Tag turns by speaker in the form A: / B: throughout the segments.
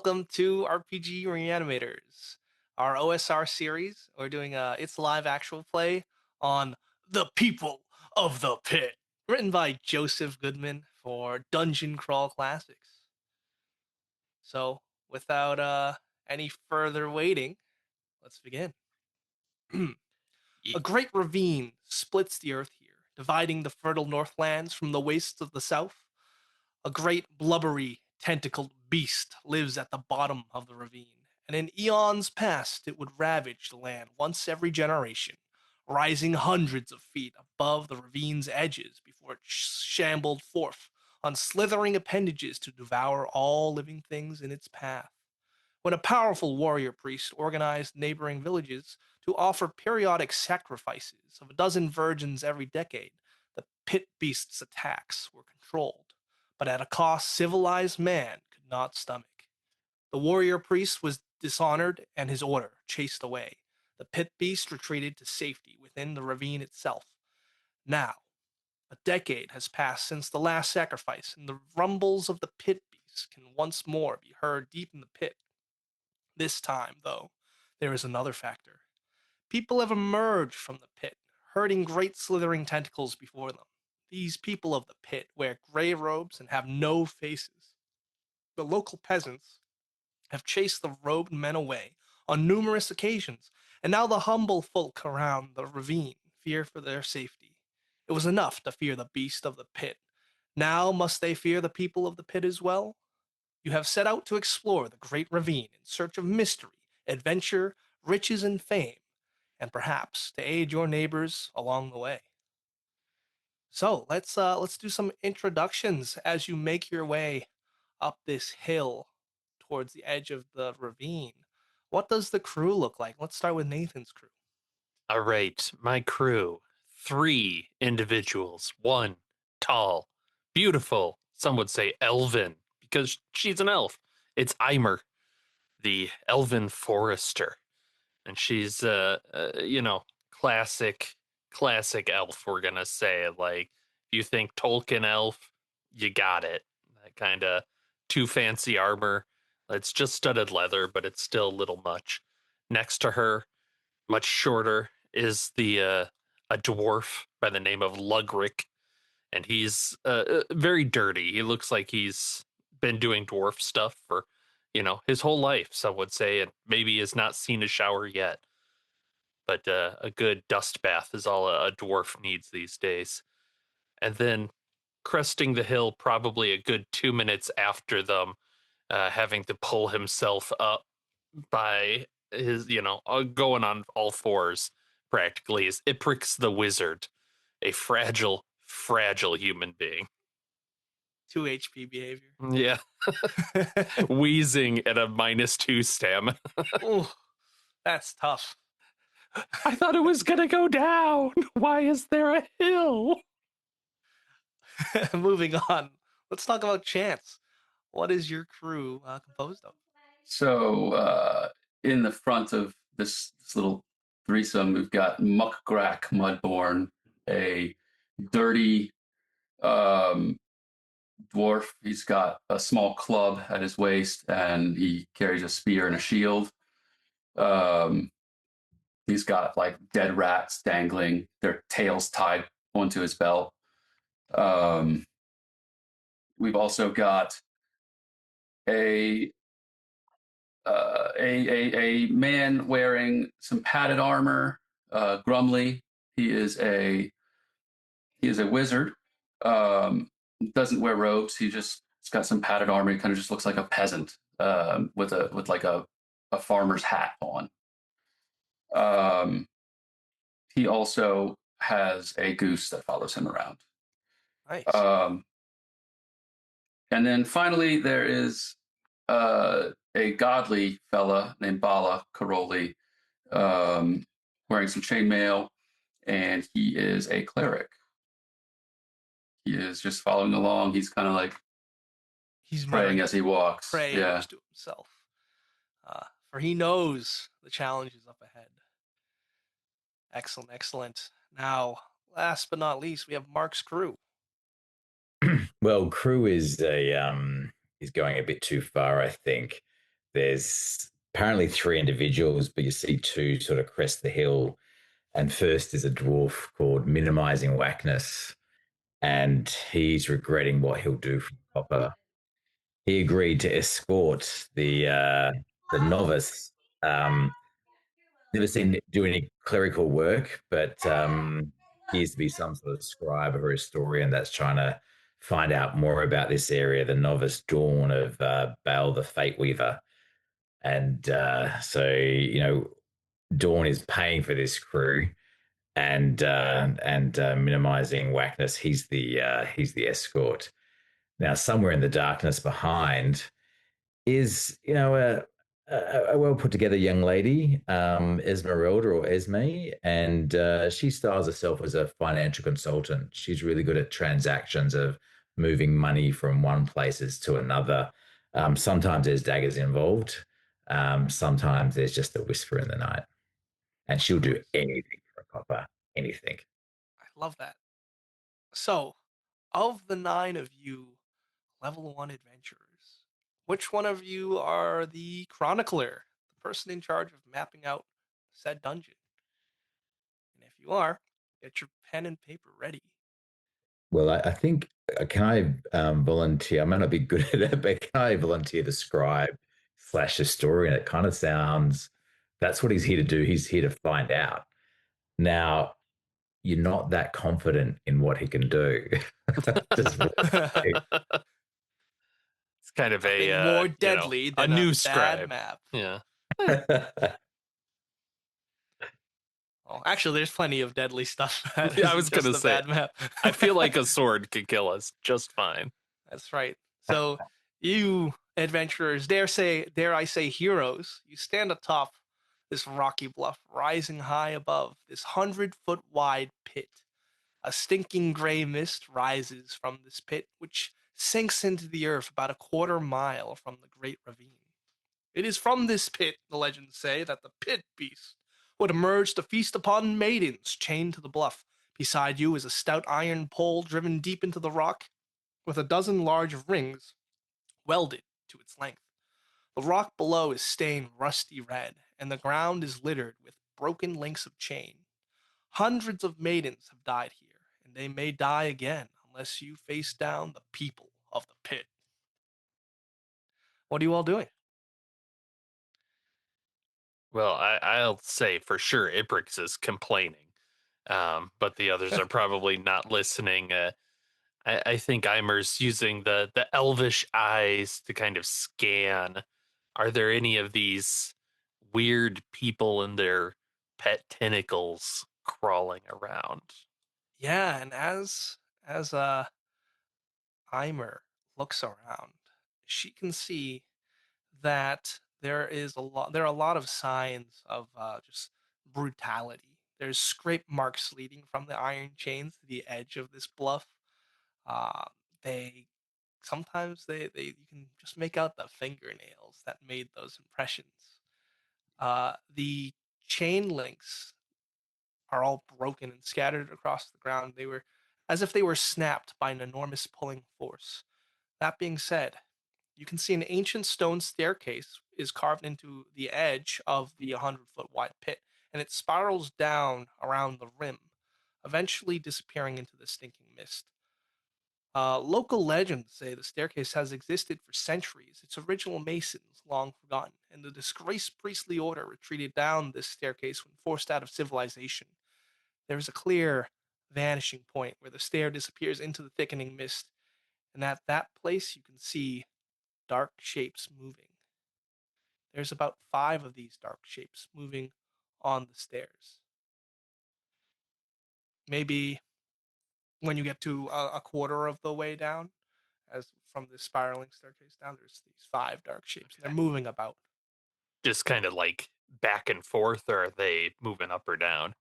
A: welcome to RPG Reanimators, our OSR series. We're doing its live actual play on The People of the Pit, written by Joseph Goodman for Dungeon Crawl Classics. So, without any further waiting, let's begin. A
B: Ye-
A: great ravine splits the earth here, dividing the fertile northlands from the wastes of the south. A great blubbery tentacled beast lives at the bottom of the ravine, and in eons past it would ravage the land once every generation, rising hundreds of feet above the ravine's edges before it shambled forth on slithering appendages to devour all living things in its path. When a powerful warrior priest organized neighboring villages to offer periodic sacrifices of a dozen virgins every decade, the pit beast's attacks were controlled, but at a cost civilized man could not stomach. The warrior priest was dishonored and his order chased away. The pit beast retreated to safety within the ravine itself. Now, a decade has passed since the last sacrifice, and the rumbles of the pit beast can once more be heard deep in the pit. This time, though, there is another factor. People have emerged from the pit, herding great slithering tentacles before them. These people of the pit wear gray robes and have no faces. The local peasants have chased the robed men away on numerous occasions, and now the humble folk around the ravine fear for their safety. It was enough to fear the beast of the pit. Now must they fear the people of the pit as well? You have set out to explore the great ravine in search of mystery, adventure, riches, and fame, and perhaps to aid your neighbors along the way. So let's do some introductions as you make your way up this hill towards the edge of the ravine. What does the crew look like? Let's start with Nathan's crew.
B: All right, my crew. Three individuals. One tall, beautiful, some would say elven, because she's an elf. It's Eimer, the elven forester. And she's classic elf, we're gonna say. Like, if you think Tolkien elf, you got it. That kind of too fancy armor. It's just studded leather, but it's still a little much. Next to her, much shorter, is the a dwarf by the name of Lugric, and he's very dirty. He looks like he's been doing dwarf stuff for his whole life. Some would say, and maybe has not seen a shower yet. But a good dust bath is all a dwarf needs these days. And then cresting the hill, probably a good 2 minutes after them, having to pull himself up by his, going on all fours practically, is Iprix the Wizard, a fragile human being.
A: 2 HP behavior.
B: Yeah, wheezing at a -2 stamina.
A: Oh, that's tough.
B: I thought it was gonna go down. Why is there a hill?
A: Moving on. Let's talk about Chance. What is your crew composed of?
C: So in the front of this little threesome, we've got Muckgrack Mudborn, a dirty um, dwarf. He's got a small club at his waist, and he carries a spear and a shield. Um, he's got like dead rats dangling, their tails tied onto his belt. Um, we've also got a a man wearing some padded armor, Grumley. He is a wizard. Doesn't wear robes. He's got some padded armor. He kind of just looks like a peasant with like a farmer's hat on. Um, he also has a goose that follows him around.
A: Nice.
C: Um, and then finally, there is a godly fella named Bala Karoli, wearing some chainmail, and he is a cleric. He is just following along. He's kind of like
A: He's
C: praying
A: muttering
C: as he walks. Yeah.
A: prayers to himself, for he knows the challenge is up ahead. Excellent, excellent. Now, last but not least, we have Mark's crew.
D: Well, crew is going a bit too far, I think. there's apparently three individuals, but you see two sort of crest the hill. And first is a dwarf called Minimizing Whackness, and he's regretting what he'll do for copper. He agreed to escort the novice. Never seen it do any clerical work, but he used to be some sort of scribe or historian that's trying to find out more about this area, the novice Dawn of Bale the Fate Weaver. And Dawn is paying for this crew, and minimizing whackness. He's the escort. Now, somewhere in the darkness behind is a well put together young lady, Esmeralda or Esme, and she styles herself as a financial consultant. She's really good at transactions of moving money from one places to another. Sometimes there's daggers involved. Sometimes there's just a whisper in the night, and she'll do anything for a copper, anything.
A: I love that. So, of the 9 of you level 1 adventurers, which one of you are the chronicler, the person in charge of mapping out said dungeon? And if you are, get your pen and paper ready.
D: Well, I think can I volunteer? I might not be good at it, but can I volunteer the scribe slash historian? It kind of sounds that's what he's here to do. He's here to find out. Now, you're not that confident in what he can do. Just
B: It's kind of
A: Nothing
B: a
A: more deadly
B: a
A: than a
B: new
A: bad
B: scribe.
A: map.
B: Yeah.
A: Well, actually, there's plenty of deadly stuff. That
B: Yeah, I
A: isn't
B: was
A: just
B: gonna
A: a
B: say,
A: bad map.
B: I feel like a sword could kill us just fine.
A: That's right. So, you adventurers, dare I say, heroes, you stand atop this rocky bluff, rising high above this 100-foot wide pit. A stinking gray mist rises from this pit, which sinks into the earth about a quarter mile from the great ravine. It is from this pit, the legends say, that the pit beast would emerge to feast upon maidens chained to the bluff. Beside you is a stout iron pole driven deep into the rock, with a dozen large rings welded to its length. The rock below is stained rusty red, and the ground is littered with broken links of chain. Hundreds of maidens have died here, and they may die again unless you face down the people of the pit. What are you all doing?
B: Well, I'll say for sure Ibrix is complaining, but the others are probably not listening. I think Eimer's using the elvish eyes to kind of scan. Are there any of these weird people and their pet tentacles crawling around?
A: Yeah, and as Eimer looks around, she can see that there are a lot of signs of just brutality. There's scrape marks leading from the iron chains to the edge of this bluff. Uh, they sometimes they you can just make out the fingernails that made those impressions. The chain links are all broken and scattered across the ground. They were as if they were snapped by an enormous pulling force. That being said, you can see an ancient stone staircase is carved into the edge of the 100-foot wide pit, and it spirals down around the rim, eventually disappearing into the stinking mist. Local legends say the staircase has existed for centuries, its original masons long forgotten, and the disgraced priestly order retreated down this staircase when forced out of civilization. There is a clear vanishing point where the stair disappears into the thickening mist, and at that place you can see dark shapes moving. There's about 5 of these dark shapes moving on the stairs. Maybe when you get to a quarter of the way down, as from this spiraling staircase down, there's these 5 dark shapes. They're moving about.
B: Just kind of like back and forth, or are they moving up or down?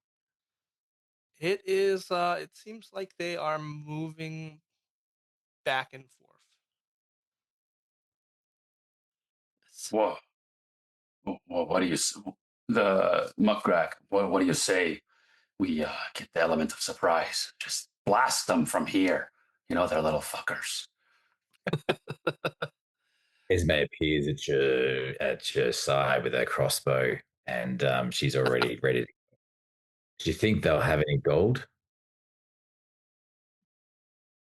A: It seems like they are moving back and forth.
C: Whoa. Well, what do you, the muckrack, what do you say? We get the element of surprise. Just blast them from here. You know, they're little fuckers.
D: Esme appears at your side with her crossbow, and she's already ready. Do you think they'll have any gold?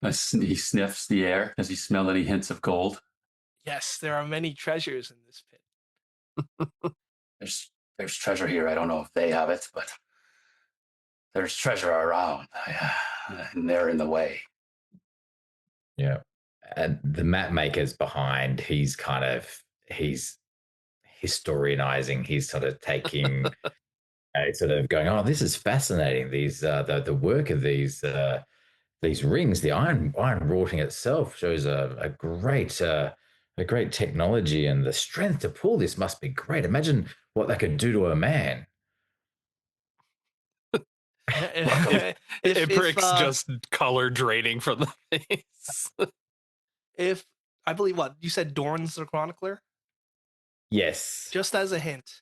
C: He sniffs the air. Does he smell any hints of gold?
A: Yes, there are many treasures in this pit.
C: There's treasure here. I don't know if they have it, but there's treasure around, and they're in the way.
D: Yeah. And the map maker's behind. He's historianizing. He's sort of taking, sort of going, oh, this is fascinating. These the work of these rings, the iron wroughting itself shows a great technology, and the strength to pull this must be great. Imagine what that could do to a man.
C: Welcome.
A: if
B: Ibric's just color draining from the face.
A: if I believe what you said, Dorn's the chronicler.
D: Yes.
A: Just as a hint,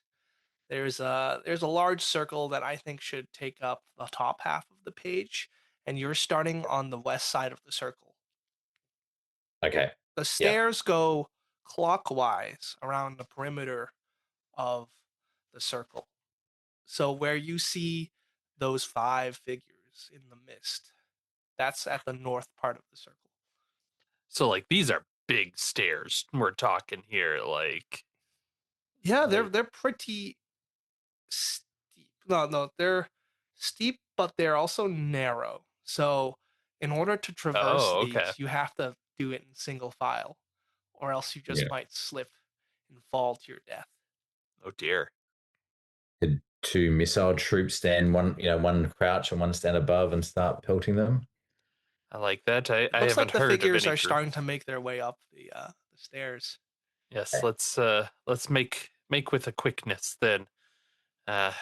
A: there's a large circle that I think should take up the top half of the page, and you're starting on the west side of the circle.
D: Okay.
A: The
D: Yeah.
A: stairs go clockwise around the perimeter of the circle. So where you see those 5 figures in the mist, that's at the north part of the circle.
B: So like these are big stairs we're talking here.
A: Yeah,
B: Like-
A: they're pretty steep. No, they're steep, but they're also narrow. So in order to traverse
B: Oh, okay.
A: these, you have to do it in single file, or else you just
D: Yeah.
A: might slip and fall to your death.
B: Oh dear.
D: Did 2 missile troops stand one crouch and one stand above and start pelting them?
B: I like that. I
A: Looks
B: haven't
A: like the
B: heard of
A: figures
B: any
A: are
B: group.
A: starting to make their way up the stairs.
B: Yes,
D: Okay.
B: let's make with a quickness then. And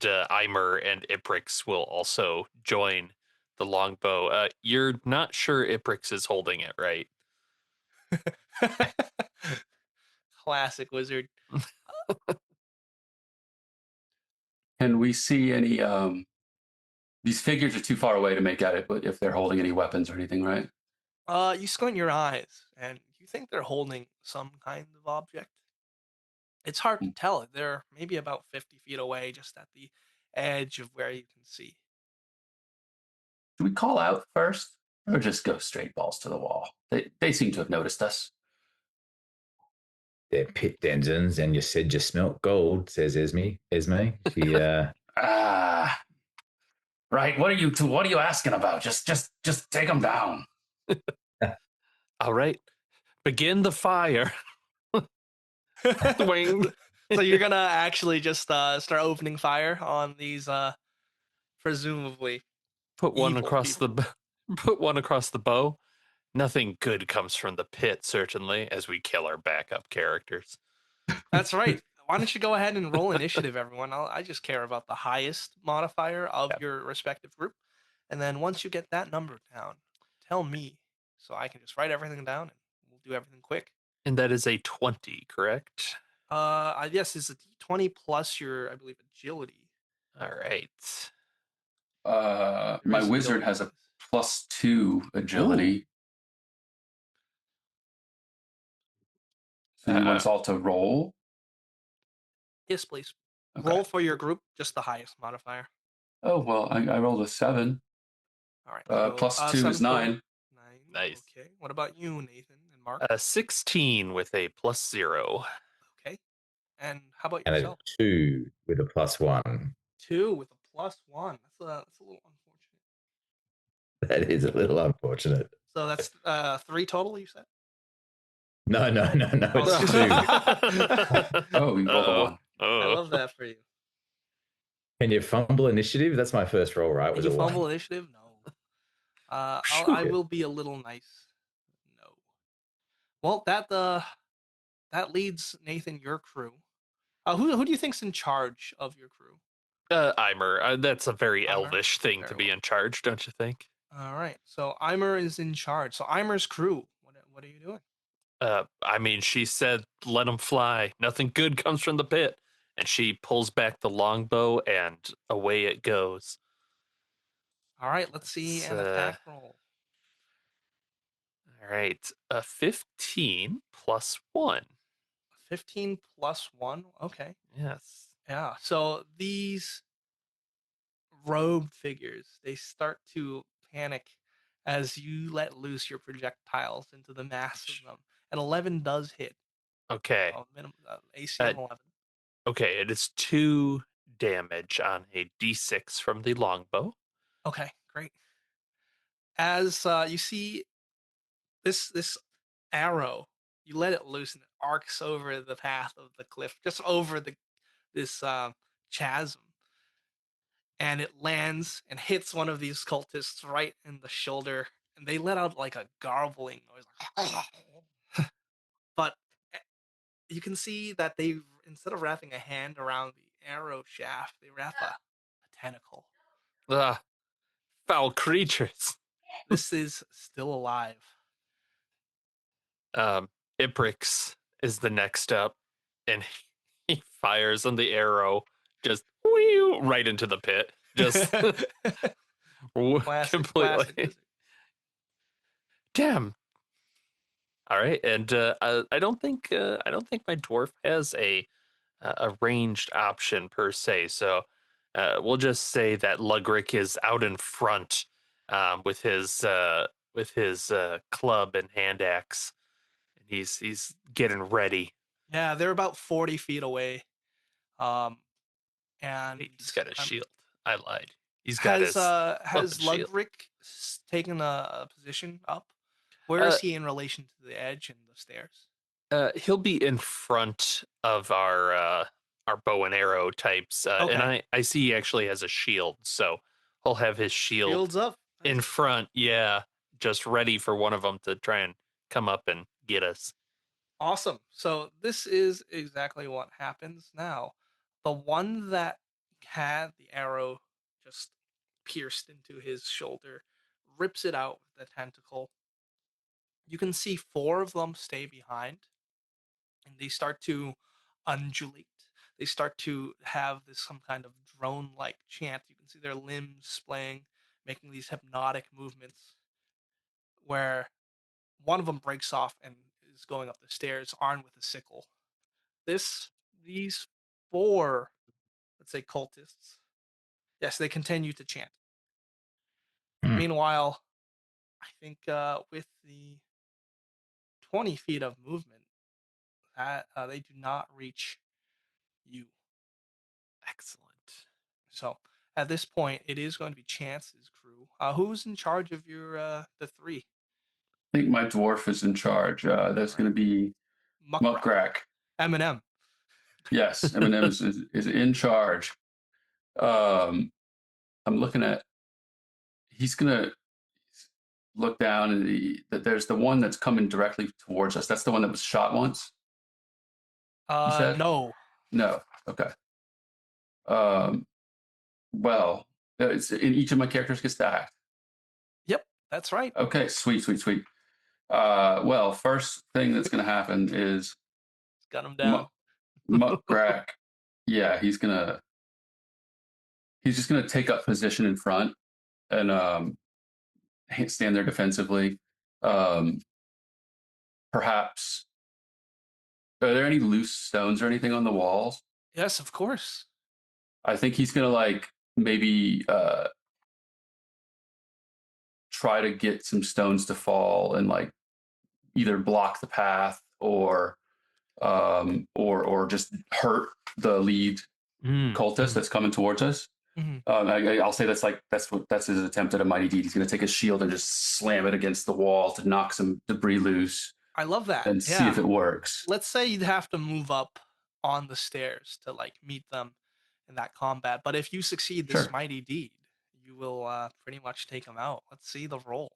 B: Eimer and Ibrix will also join the longbow. You're not sure Ibrix is holding it, right?
A: Classic wizard.
C: Can we see any? These figures are too far away to make out it, but if they're holding any weapons or anything, right?
A: You squint your eyes and you think they're holding some kind of object. It's hard to tell. They're maybe about 50 feet away, just at the edge of where you can see.
C: Should we call out first, or just go straight balls to the wall? They seem to have noticed us.
D: They're pit denizens, and you said you smelt gold, says Esme. She
C: Ah, right. What are you asking about? Just take them down.
B: All right. Begin the fire. Swing.
A: So you're gonna actually just start opening fire on these presumably
B: Put one
A: evil
B: across
A: people.
B: put one across the bow. Nothing good comes from the pit, certainly, as we kill our backup characters.
A: That's right. Why don't you go ahead and roll initiative, everyone? I just care about the highest modifier of
B: Yeah.
A: your respective group, and then once you get that number down, tell me so I can just write everything down and we'll do everything quick.
B: And that is a 20, correct?
A: I guess it's a d20 plus your, I believe, agility.
B: All right.
C: My
A: Reasonability
C: wizard has a
A: bonus.
C: +2 agility. So you want us all to roll?
A: Yes, please.
C: Okay.
A: Roll for your group, just the highest modifier.
C: Oh well, I rolled a 7.
A: All right.
C: +2 is
A: 7 total.
C: 9.
A: 9.
B: Nice.
A: Okay. What about you, Nathan and Mark?
B: 16 with a +0.
A: Okay. And how about
D: and a
A: yourself?
D: 2 with a +1.
A: 2 with a +1. That's a little unfortunate.
D: That is a little unfortunate.
A: So that's 3 total, you said?
D: No,
A: Oh,
D: it's
A: no.
D: 2.
C: Oh, we rolled a 1.
A: I love that for you.
D: Can you fumble initiative? That's my first roll, right?
A: Can
D: Was
A: you
D: a
A: fumble
D: 1.
A: initiative? No. I
D: Sure.
A: will be a little nice. No. Well, that leads Nathan, your crew. Who do you think's in charge of your crew?
B: Eimer. That's a very
A: Eimer?
B: elvish thing to
A: Very
B: be
A: well.
B: in charge, don't you think?
A: All right. So Eimer is in charge. So Eimer's crew. What are you doing?
B: I mean, she said, let them fly. Nothing good comes from the pit. And she pulls back the longbow, and away it goes.
A: All right. Let's see
B: It's,
A: an attack roll.
B: All All right. A 15 plus 1.
A: 15 plus 1. Okay.
B: Yes.
A: Yeah. So these robed figures, they start to panic as you let loose your projectiles into the mass of them. And 11 does hit.
B: Okay.
A: Minimum AC
B: Uh,
A: of 11.
B: okay. It is 2 damage on a d6 from the longbow.
A: Okay, great. As you see this arrow, you let it loose and it arcs over the path of the cliff, just over this chasm, and it lands and hits one of these cultists right in the shoulder, and they let out like a garbling noise. But eh, you can see that they, instead of wrapping a hand around the arrow shaft, they wrap a tentacle.
B: Ah, foul creatures.
A: This is still alive.
B: Um, Ibrix is the next up, and he fires on the arrow, just right into the pit. Just
A: Classic
B: completely.
A: wizard.
B: Damn. All right, and I don't think my dwarf has a ranged option per se. So we'll just say that Lugric is out in front with his club and hand axe, and he's getting ready.
A: Yeah, they're about 40 feet away. Um, and
B: Wait, he's got a shield. I lied. He's got
A: has
B: his
A: has
B: weapon shield.
A: Lugric taken a position up? Where
B: Uh,
A: is he in relation to the edge and the stairs?
B: he'll be in front of our bow and arrow types, and
A: Okay,
B: I see he actually has a shield, so he'll have his shield
A: shields up.
B: in
A: Nice.
B: front. Yeah, just ready for one of them to try and come up and get us.
A: Awesome. So this is exactly what happens now. The one that had the arrow just pierced into his shoulder rips it out with the tentacle. You can see four of them stay behind, and they start to undulate. They start to have this some kind of drone-like chant. You can see their limbs splaying, making these hypnotic movements. Where one of them breaks off and is going up the stairs, armed with a sickle. These four, let's say, cultists, yes, they continue to chant.
D: Hmm.
A: Meanwhile, I think with the 20 feet of movement, that they do not reach you.
B: Excellent.
A: So at this point, it is going to be Chance's crew. Who's in charge of your the three?
C: I think my dwarf is in charge. That's
A: All right,
C: going to be
A: Muckrock,
C: Muckrak.
A: Eminem.
C: Yes, Eminem is in charge. Um, I'm looking at. He's going to look down, and there's the one that's coming directly towards us. That's the one that was shot once. You said
A: No.
C: no. Okay. Um, well, it's in each of my characters gets to act.
A: Yep, that's right.
C: Okay, sweet, sweet, sweet. Well, first thing that's going to happen is
A: Gun him down.
C: Muckrak. Yeah, he's just gonna take up position in front and stand there defensively. Um, Perhaps are there any loose stones or anything on the walls?
A: Yes, of course.
C: I think he's gonna like maybe try to get some stones to fall and like either block the path or just hurt the lead cultist that's coming towards us.
A: Mhm.
C: I'll say that's his attempt at a mighty deed. He's going to take his shield and just slam it against the wall to knock some debris loose
A: I love that.
C: and see
A: Yeah.
C: if it works.
A: Let's say you'd have to move up on the stairs to like meet them in that combat. But if you succeed this
C: Sure.
A: mighty deed, you will pretty much take them out. Let's see the roll.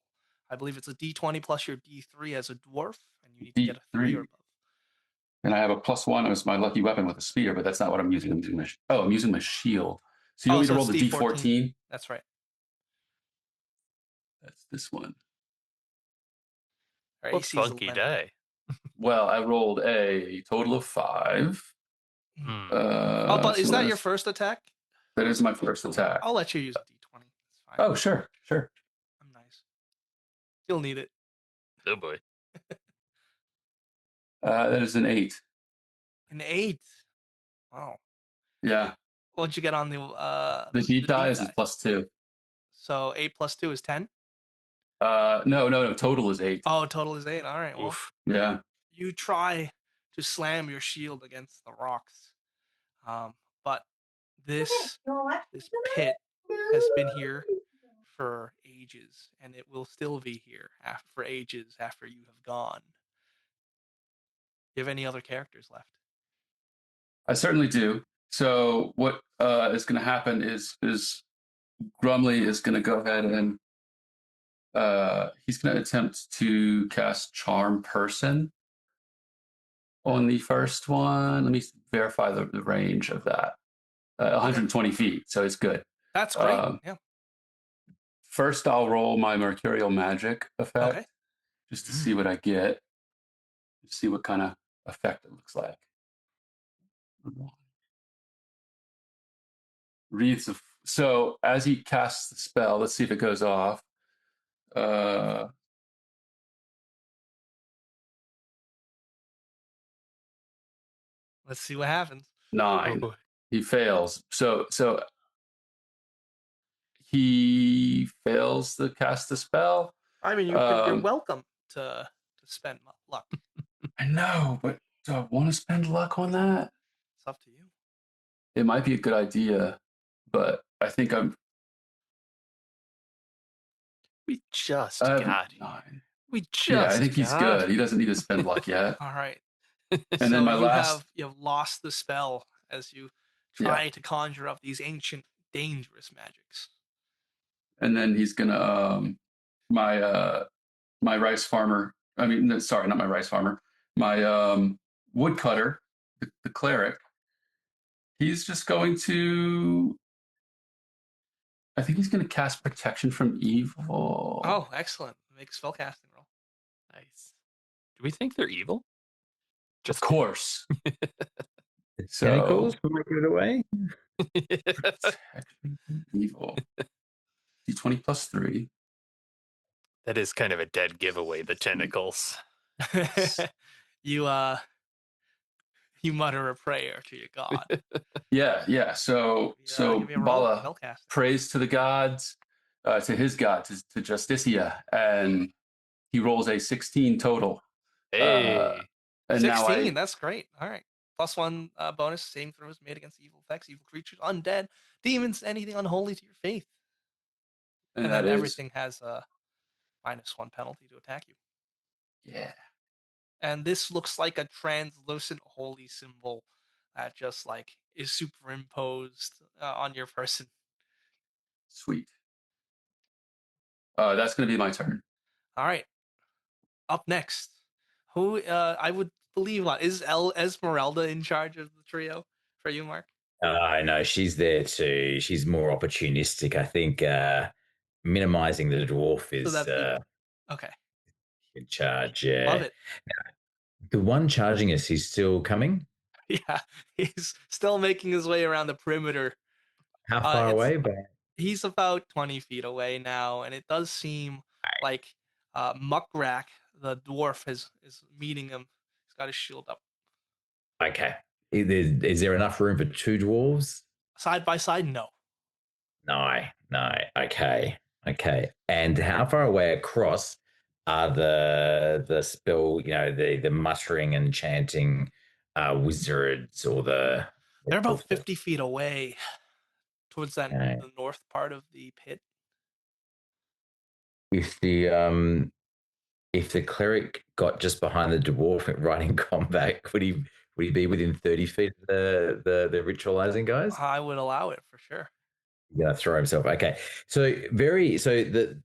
A: I believe it's a D20 plus your D3 as a dwarf, and you need to get a 3 or
C: D3.
A: above.
C: And I have a +1 as my lucky weapon with a spear, but that's not what I'm using. I'm using my shield. So you
A: Oh,
C: want me to
A: so
C: roll
A: it's
C: the
A: D14.
C: D14?
A: That's right.
C: That's this one.
A: Our
B: What
A: AC is
B: funky
A: 11.
B: day.
C: Well, I rolled a total of 5.
A: Mhm. But is
C: So
A: that your first attack?
C: that is my first attack.
A: I'll let you use a D20. It's fine.
C: Oh, sure.
A: I'm nice. You'll need it.
B: Oh boy.
C: That is an 8.
A: An 8. Wow.
C: Yeah.
A: What'd you get on the
C: The heat
A: the deep
C: dice is
A: die?
C: +2.
A: So 8 plus 2 is 10.
C: No. Total is 8.
A: Oh, total is 8. All right. Well,
B: Oof.
C: Yeah.
A: you try to slam your shield against the rocks, but this this pit has been here for ages, and it will still be here for ages after you have gone. Do you have any other characters left?
C: I certainly do. So what is going to happen is Grumley is going to go ahead and he's going to attempt to cast Charm Person on the first one. Let me verify the range of that. 120 feet, so it's good.
A: That's great.
C: Um,
A: Yeah.
C: First, I'll roll my Mercurial Magic
A: Okay.
C: effect just to see what I get, see what kind of effect it looks like. Wreaths of so as he casts the spell, let's see if it goes off. Uh,
A: Let's see what happens.
B: Oh
C: 9.
B: boy.
C: He fails. So he fails to cast the spell.
A: I mean, you're
C: Um,
A: welcome to spend luck.
C: I know, but do I want to spend luck on that?
A: It's up to you.
C: It might be a good idea, but I think
B: We
C: I
B: just
C: have
B: got here.
C: 9.
B: We
C: Yeah, I think
B: just
C: he's
B: got
C: good. He doesn't need to spend luck yet.
A: All right.
C: And then
A: So
C: my last,
A: you have lost the spell as you
C: yeah,
A: try to conjure up these ancient, dangerous magics.
C: and then he's gonna my my rice farmer. I mean, no, sorry, not my rice farmer. My woodcutter, the cleric. He's just going to. I think he's going to cast protection from evil.
A: Oh, excellent! Make a spellcasting roll.
B: nice. Do we think they're evil?
C: Of
B: Just kidding.
C: course.
D: The
C: So
D: tentacles might give it away.
C: protection from evil. D20 plus 3.
B: That is kind of a dead giveaway, the tentacles.
A: you you mutter a prayer to your god.
C: Yeah. So
A: Give
C: so
A: me a roll
C: Bala
A: spellcasting.
C: prays to the gods, to his god, to Justicia, and he rolls a 16 total.
B: Hey.
C: And now
A: 16. That's great. All right. +1 bonus. Saving throws made against evil effects, evil creatures, undead, demons, anything unholy to your faith.
C: and
A: And
C: that
A: then
C: is
A: everything has a -1 penalty to attack you.
C: yeah,
A: And this looks like a translucent holy symbol that just like is superimposed on your person.
C: sweet. That's going to be my turn.
A: All right. Up next, who I would believe is Esmeralda in charge of the trio for you, Mark?
D: I know she's there too. She's more opportunistic. I think minimizing the dwarf
A: So
D: is
A: that the okay,
D: in charge.
A: love
D: Yeah.
A: it.
D: The one charging us, he's still coming.
A: Yeah, he's still making his way around the perimeter.
D: How far
A: It's
D: away? But
A: He's about 20 feet away now, and it does seem like Muckrak, the dwarf, is meeting him. He's got his shield up.
D: okay. Is there enough room for two dwarves?
A: Side by side, no.
D: No. Okay. And how far away across are the spell? You know, the muttering and chanting wizards or the
A: They're about
D: talk.
A: 50 feet away towards
D: Okay.
A: the north part of the pit.
D: If the cleric got just behind the dwarf right in combat, would he be within 30 feet of the ritualizing guys?
A: I would allow it for sure.
D: He's gonna throw himself. Okay. So the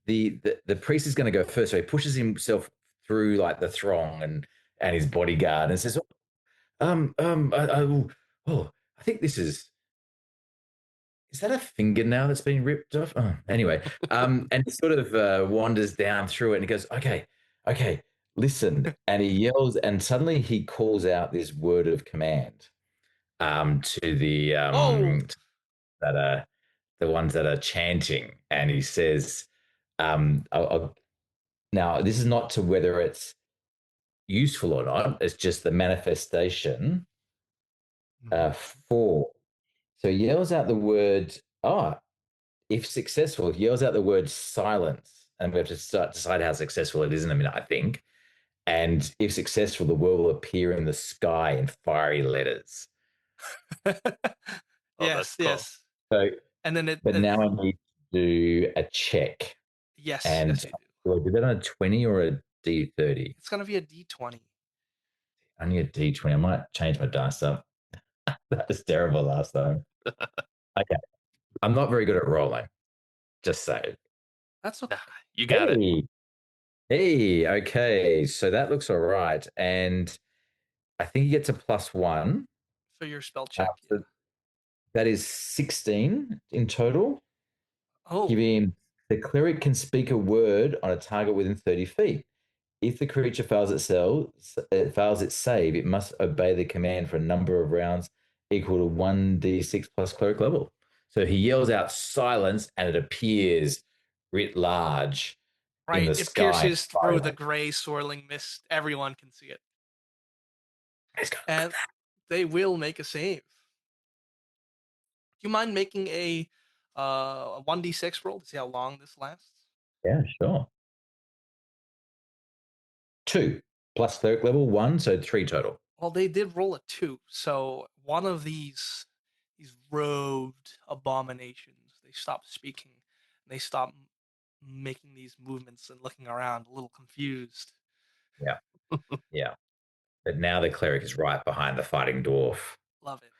D: priest is gonna go first. So he pushes himself through like the throng and his bodyguard and says, I think this is that a fingernail that's been ripped off? Oh, anyway, and he sort of wanders down through it and he goes, okay, listen. And he yells, and suddenly he calls out this word of command to
A: Oh,
D: that the ones that are chanting, and he says, I'll Now, this is not to whether it's useful or not. It's just the manifestation.
A: Mhm.
D: 4. So he yells out the word, if successful, he yells out the word silence. And we have to decide how successful it is in a minute, I think. And if successful, the word will appear in the sky in fiery letters.
B: Oh,
A: Yes,
B: that's cool.
A: yes.
D: So,
A: And then
D: but now I need to do a check.
A: yes,
D: And
A: yes, you do.
D: do I do that on a 20 or a D30?
A: It's gonna be a D20.
D: Only a D20. I might change my dice up. That was terrible last time. Okay. I'm not very good at rolling. Just say.
A: That's
B: Nah,
A: okay.
B: you got it.
D: Hey, okay. So that looks all right. And I think he gets a +1.
A: For your spell check, yeah.
D: So that is 16 in total.
A: Oh,
D: Give him the cleric can speak a word on a target within 30 feet. If the creature fails its save, it must obey the command for a number of rounds equal to 1d6 plus cleric level. So he yells out silence and it appears writ large in
A: right.
D: the
A: It
D: sky.
A: pierces through the gray swirling mist. Everyone can see it. And they will make a save. Do you mind making a 1d6 roll to see how long this lasts?
D: Yeah, sure. 2 plus cleric level 1, so 3 total.
A: Well, they did roll a 2, so one of these robed abominations, they stop speaking. They stop making these movements and looking around, a little confused.
D: Yeah, yeah. But now the cleric is right behind the fighting dwarf.
A: Love it.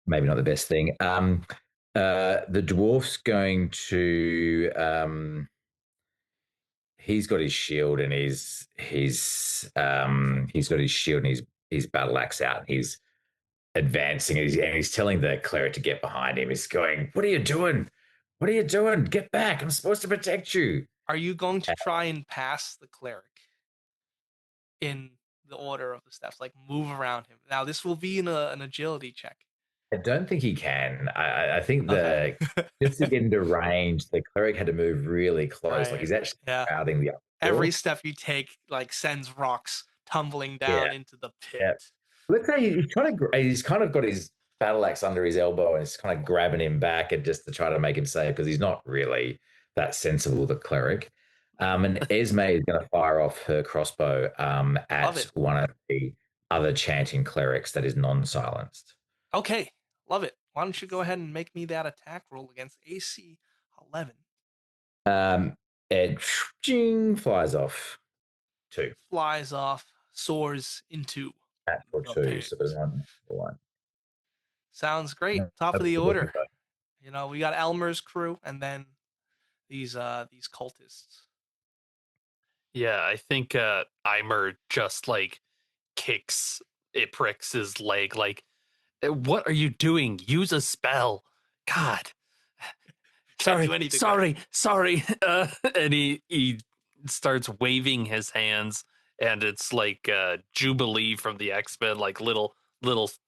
D: Maybe not the best thing. The dwarf's going to he's got his shield and he's got his shield and his battle axe out. And he's advancing and he's telling the cleric to get behind him. He's going, "What are you doing? What are you doing? Get back! I'm supposed to protect you."
A: Are you going to try and pass the cleric in the order of the steps, like move around him? Now, this will be an agility check.
D: I don't think he can. I think
A: Okay.
D: the just to get into range, the cleric had to move really close. Like
A: Right.
D: he's actually
A: Yeah.
D: crowding the upper
A: Every
D: door.
A: step you take, like, sends rocks tumbling
D: Yeah,
A: down into the pit.
D: yeah. Let's say he's kind of got his battle axe under his elbow and he's kind of grabbing him back and just to try to make him safe because he's not really that sensible, the cleric. And Esme is going to fire off her crossbow
A: Love
D: at
A: it.
D: one of the other chanting clerics that is non-silenced.
A: Okay. Love it. Why don't you go ahead and make me that attack roll against AC 11?
D: It flies off 2.
A: Flies off, soars into
D: Natural
A: the
D: 2,
A: pit.
D: so there's one.
A: Sounds great.
D: No,
A: Top of the
D: that's
A: order.
D: good.
A: You know, we got Elmer's crew and then these cultists.
B: Yeah, I think Eimer just like kicks it, pricks his leg like, what are you doing? Use a spell. God.
A: Can't do
B: Sorry,
A: anything right.
B: sorry. And he starts waving his hands, and it's like Jubilee from the X-Men, like little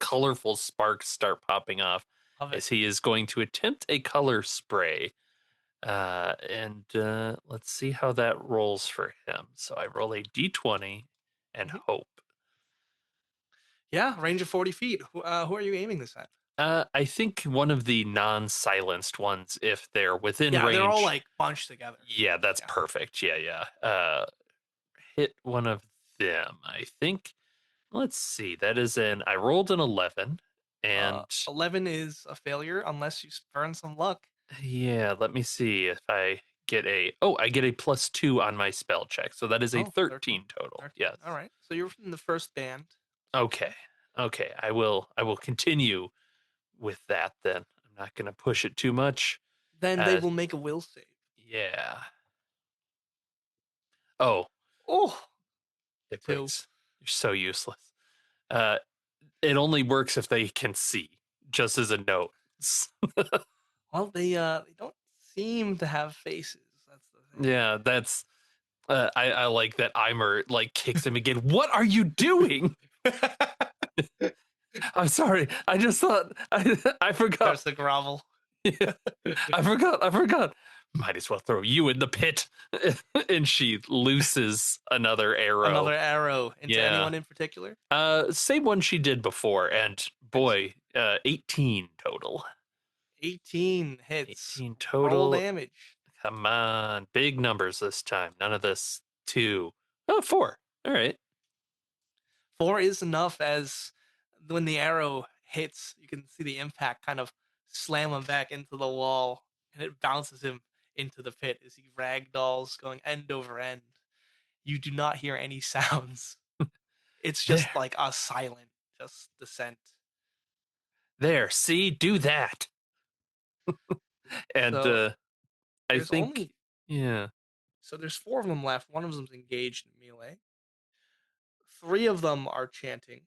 B: colorful sparks start popping off
A: Love it.
B: as he is going to attempt a color spray. And let's see how that rolls for him. So I roll a d20 and
A: Mhm.
B: hope.
A: Yeah, range of 40 feet. Who are you aiming this at?
B: I think one of the non-silenced ones, if they're within
A: Yeah,
B: range.
A: they're all like bunched together.
B: Yeah, that's perfect. Yeah. Hit one of them. I think. Let's see. That is I rolled an 11, and
A: 11 is a failure unless you burn some luck.
B: yeah, let me see if I get I get a +2 on my spell check, so that is a
A: Oh,
B: 13 total.
A: 13.
B: Yes.
A: All right. So you're from the first band.
B: Okay. Okay. I will continue with that then. I'm not gonna push it too much.
A: Then they will make a will save.
B: Yeah. Oh,
A: Oh,
B: it
A: 2.
B: breaks. You're so useless. Uh, it only works if they can see. Just as a note.
A: Well, they don't seem to have faces. That's the thing.
B: Yeah, that's. I like that Eimer like kicks him again. What are you doing? I'm sorry. I just thought I forgot.
A: Starts to grovel.
B: I forgot. Might as well throw you in the pit. And she looses another arrow.
A: Another arrow into
B: Yeah.
A: anyone in particular?
B: Same one she did before, and boy, 18 total.
A: 18 hits.
B: 18
A: Roll
B: total.
A: damage.
B: Come on, big numbers this time. None of this 2. Oh, 4. All right.
A: 4 is enough, as when the arrow hits, you can see the impact kind of slam him back into the wall, and it bounces him into the pit as he ragdolls, going end over end. You do not hear any sounds. It's
B: There,
A: just like a silent, just descent.
B: there. See, do that. And
A: So
B: I
A: there's
B: think,
A: only
B: yeah.
A: so there's 4 of them left. One of them's engaged in melee. 3 of them are chanting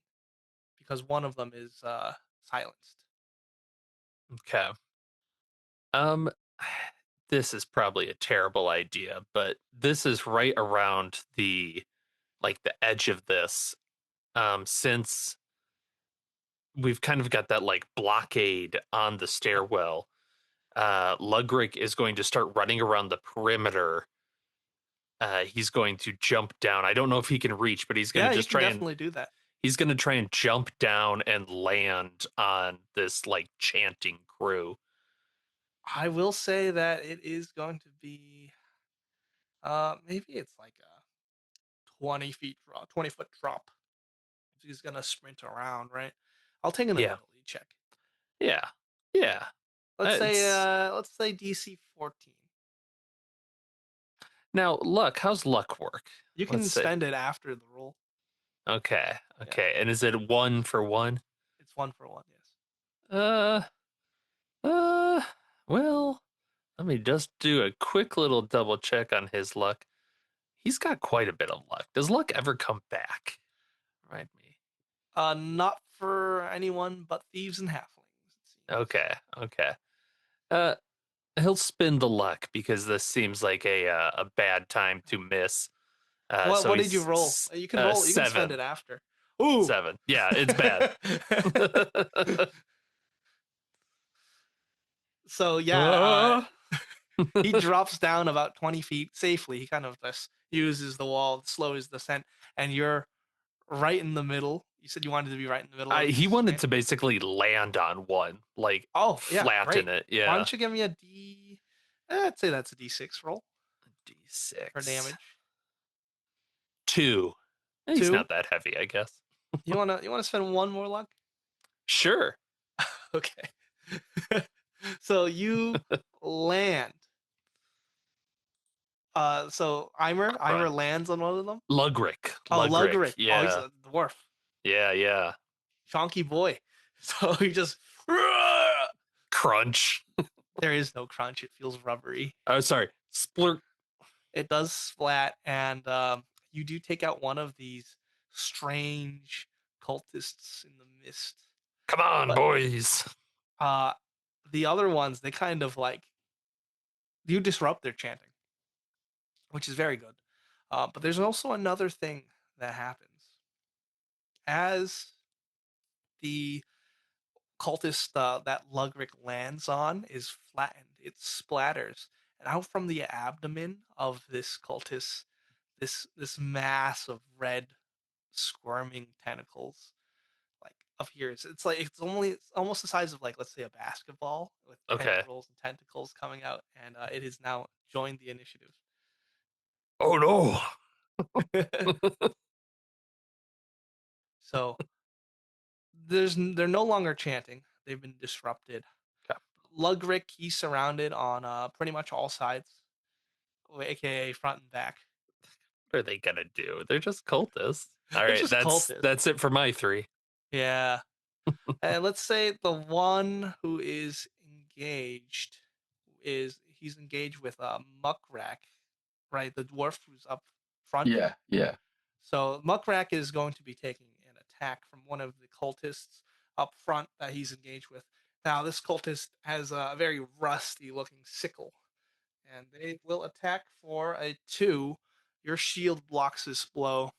A: because one of them is silenced.
B: Okay. Um, this is probably a terrible idea, but this is right around the edge of this. Since we've kind of got that like blockade on the
A: Yep.
B: stairwell, Lugrick is going to start running around the perimeter. He's going to jump down. I don't know if he can reach, but he's going to
A: Yeah, you
B: just
A: can
B: try and
A: definitely do that.
B: he's going to try and jump down and land on this like chanting crew.
A: I will say that it is going to be maybe it's like a 20-foot drop. He's gonna sprint around, right? I'll take an
B: Yeah,
A: agility check.
B: yeah, yeah. It's
A: Let's say DC 14.
B: now luck. How's luck work?
A: You
B: Let's
A: can
B: see.
A: spend it after the roll.
B: Okay,
A: Yeah,
B: okay. And is it 1 for 1?
A: it's 1 for 1. Yes.
B: Uh, uh. Well, let me just do a quick little double check on his luck. He's got quite a bit of luck. Does luck ever come back? Remind me.
A: Not for anyone but thieves and halflings, it seems.
B: Okay, okay. Uh, he'll spin the luck because this seems like a bad time to miss. So
A: What did you
B: he's
A: roll? You can roll. You can spend
B: 7.
A: it after. Ooh.
B: 7. Yeah, it's bad.
A: So yeah,
B: Uh,
A: he drops down about 20 feet safely. He kind of just uses the wall, slows descent, and you're right in the middle. You said you wanted to be right in the middle of
B: he
A: this
B: wanted to
A: chanting.
B: basically land on one, like
A: Oh yeah,
B: flatten
A: great.
B: it.
A: Why
B: Yeah.
A: don't you give me a D? I'd say that's a D6 roll for
B: D6.
A: damage.
B: 2. He's
A: 2.
B: not that heavy, I guess.
A: You wanna spend one more luck?
B: Sure.
A: Okay. So you land. So Eimer
B: Run.
A: lands on one of them.
B: Lugrick.
A: Oh,
B: Lugrick.
A: Lugrick. Oh, he's
B: Yeah.
A: a dwarf.
B: Yeah, yeah.
A: Chonky boy. So he just
B: Crunch.
A: there is no crunch. It feels rubbery.
B: Oh, sorry. Splurt.
A: It does splat, and you do take out one of these strange cultists in the mist.
B: Come on,
A: But
B: boys.
A: uh, the other ones, they kind of like you disrupt their chanting, which is very good. But there's also another thing that happens as the cultist that Lugrick lands on is flattened. It splatters, and out from the abdomen of this cultist, this mass of red, squirming tentacles like appears. It's almost the size of, like, let's say, a basketball with
B: Okay.
A: tendrils and tentacles coming out, and it has now joined the initiative.
B: Oh no.
A: So they're no longer chanting. They've been disrupted.
B: Okay.
A: Lugrick, he's surrounded on pretty much all sides, aka front and back.
B: What are they gonna do? They're just cultists. All
A: They're
B: right,
A: just cultists.
B: that's it for my 3.
A: Yeah. And let's say the one who is engaged he's engaged with Muckrak, right? The dwarf who's up front.
C: Yeah, yeah.
A: So Muckrak is going to be taking an attack from one of the cultists up front that he's engaged with. Now, this cultist has a very rusty looking sickle, and they will attack for a 2. Your shield blocks this blow,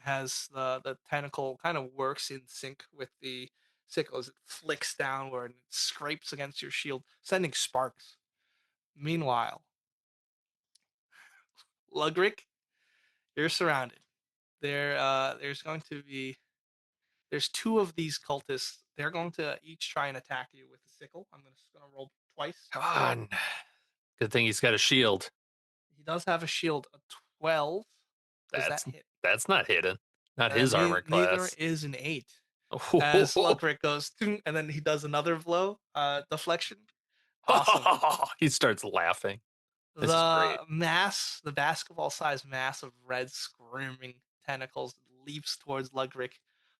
A: has the tentacle kind of works in sync with the sickle as it flicks downward and it scrapes against your shield, sending sparks. Meanwhile, Lugric, you're surrounded. There's going to be there's two of these cultists. They're going to each try and attack you with a sickle. I'm just gonna roll twice.
B: Come on. Good thing he's got a shield.
A: He does have a shield, a 12. Does that
B: That's
A: hit?
B: that's not hidden. Not his armor
A: Neither
B: class.
A: is an 8. As Lugric goes, "Ting," and then he does another blow, deflection. Awesome.
B: He starts laughing. This is great.
A: The basketball-sized mass of red screaming tentacles leaps towards Lugric,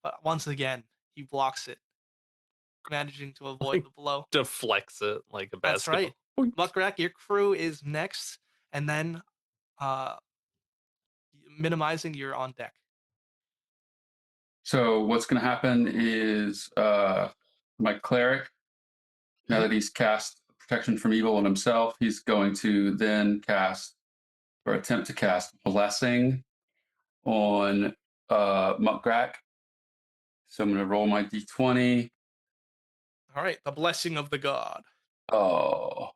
A: but once again he blocks it, managing to avoid
B: Like,
A: the blow.
B: deflects it like a
A: That's
B: basketball.
A: right. Muckrak, your crew is next, and then uh, minimizing, you're on deck.
C: So what's going to happen is my cleric, now that he's cast protection from evil on himself, he's going to then cast or attempt to cast blessing on Muckrak. So I'm going to roll my d20.
A: All right, the blessing of the god.
C: Oh,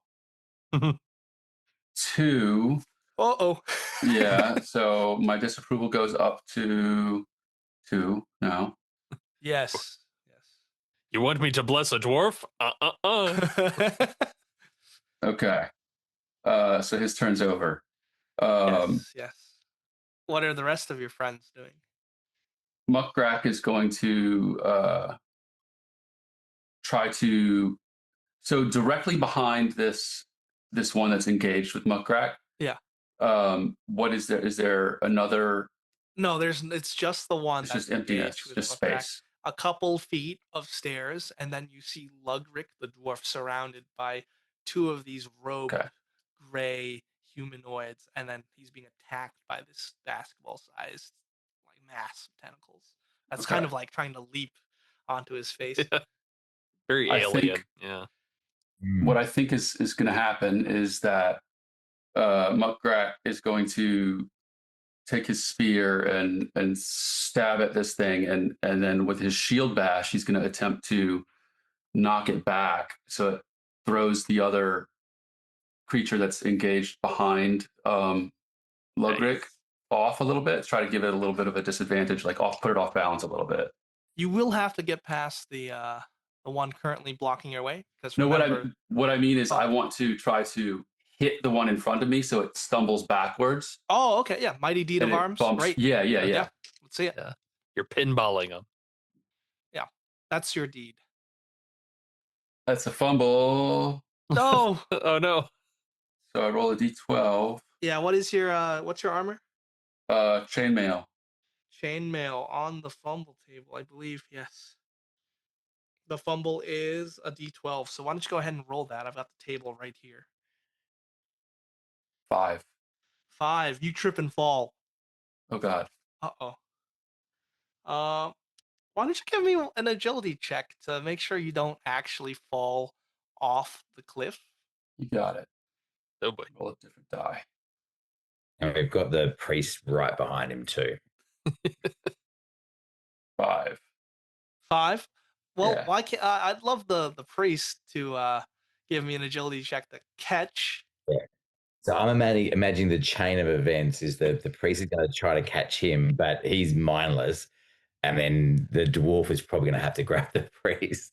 C: 2.
A: Uh-oh.
C: Yeah, so my disapproval goes up to 2 now.
A: Yes.
B: You want me to bless a dwarf?
A: Yes.
C: Okay. So his turn's over.
A: Yes. What are the rest of your friends doing?
C: Muckrak is going to try to. So directly behind this one that's engaged with Muckrak.
A: Yeah.
C: What is there? Is there another?
A: No, it's just the one
C: It's
A: that's
C: just emptiness,
A: engaged with
C: just
A: Muckrak.
C: space.
A: A couple feet of stairs, and then you see Lugric, the dwarf, surrounded by two of these robed gray humanoids, and then he's being attacked by this basketball-sized mass of tentacles. That's kind of like trying to leap onto his face.
B: Yeah. Very alien. Yeah.
C: What I think is going to happen is that Muckrak is going to take his spear and stab at this thing, and then with his shield bash, he's going to attempt to knock it back so it throws the other creature that's engaged behind Lugric off a little bit. Try to give it a little bit of a disadvantage, like put it off balance a little bit.
A: You will have to get past the one currently blocking your way, because
C: no, what I mean is I want to try to hit the one in front of me so it stumbles backwards.
A: Oh, okay, yeah, mighty deed of arms. Great.
C: Yeah.
A: Let's see it.
B: Yeah. You're pinballing him.
A: Yeah, that's your deed.
C: That's a fumble.
A: No.
B: Oh no.
C: So I roll a d12.
A: Yeah, what's your armor?
C: Chainmail.
A: Chainmail on the fumble table, I believe. Yes. The fumble is a d12. So why don't you go ahead and roll that? I've got the table right here.
C: 5.
A: 5. You trip and fall.
C: Oh God.
A: Uh-oh. Why don't you give me an agility check to make sure you don't actually fall off the cliff?
C: You got it.
B: Oh boy.
C: Roll a different die.
D: And we've got the priest right behind him too.
C: 5.
A: 5? Well,
C: Yeah.
A: why can't I'd love the priest to give me an agility check to catch.
D: Yeah. So I'm imagining the chain of events is that the priest is going to try to catch him, but he's mindless. And then the dwarf is probably going to have to grab the priest.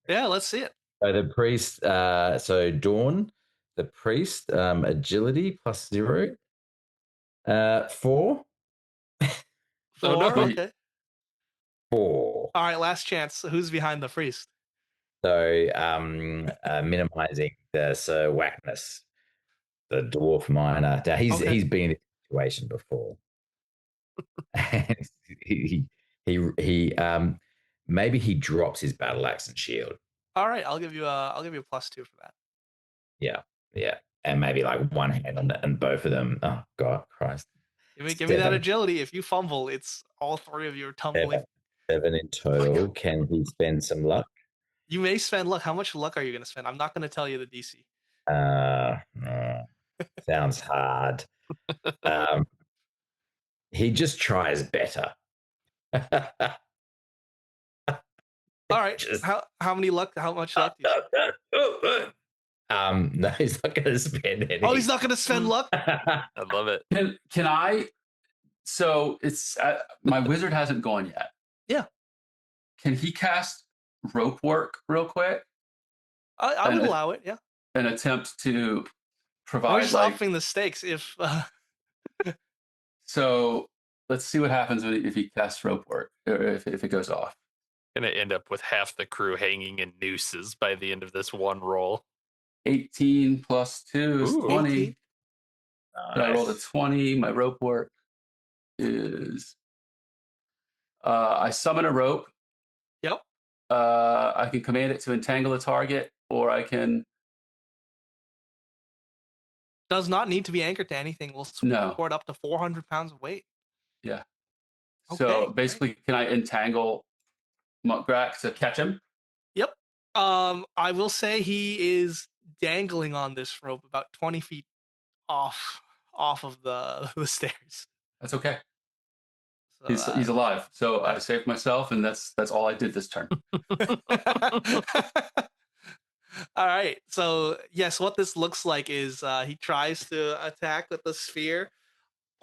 A: Yeah, let's see it.
D: So the priest, so Dawn, the priest, agility +0. 4.
A: 4?
B: Oh, no.
A: Okay.
D: 4.
A: All right, last chance. Who's behind the priest?
D: So minimizing the Sir Wackness, the dwarf miner. Now he's been in this situation before. he maybe he drops his battle axe and shield.
A: All right, I'll give you a +2 for that.
D: Yeah, and maybe like one hand on and both of them. Oh God, Christ!
A: Give me that agility. If you fumble, it's all three of you are tumbling.
D: 7 in total. Can he spend some luck?
A: You may spend luck. How much luck are you going to spend? I'm not going to tell you the DC.
D: Sounds hard. He just tries better.
A: All right.
D: Just
A: How many luck? How much luck do you spend?
D: no, he's not going to spend
A: Oh, he's
D: any.
A: not going to spend luck.
B: I love it.
C: Can I? So it's my wizard hasn't gone yet.
A: Yeah,
C: Can he cast rope work real quick
A: I would
C: and
A: allow it. Yeah,
C: an attempt to
A: we're
C: provide
A: just
C: like?
A: upping the stakes. If
C: So let's see what happens if he casts rope work or if it goes off.
B: Gonna end up with half the crew hanging in nooses by the end of this one roll.
C: 18 plus 2 is
B: Ooh.
C: 20.
A: 18.
C: So I rolled a
D: Nice.
C: 20. My rope work is I summon a rope.
A: Yep.
C: I can command it to entangle a target, or I can
A: Does not need to be anchored to anything. Will
C: no.
A: support up to 400 pounds of weight.
C: Yeah. So
A: Okay, great.
C: basically, can I entangle Muckgrack to catch him?
A: Yep. I will say he is dangling on this rope about 20 feet off of the stairs.
C: That's okay.
A: So
C: He's alive. So I
A: that's
C: saved myself, and that's all I did this turn.
A: all right. So yes, what this looks like is he tries to attack with the sphere,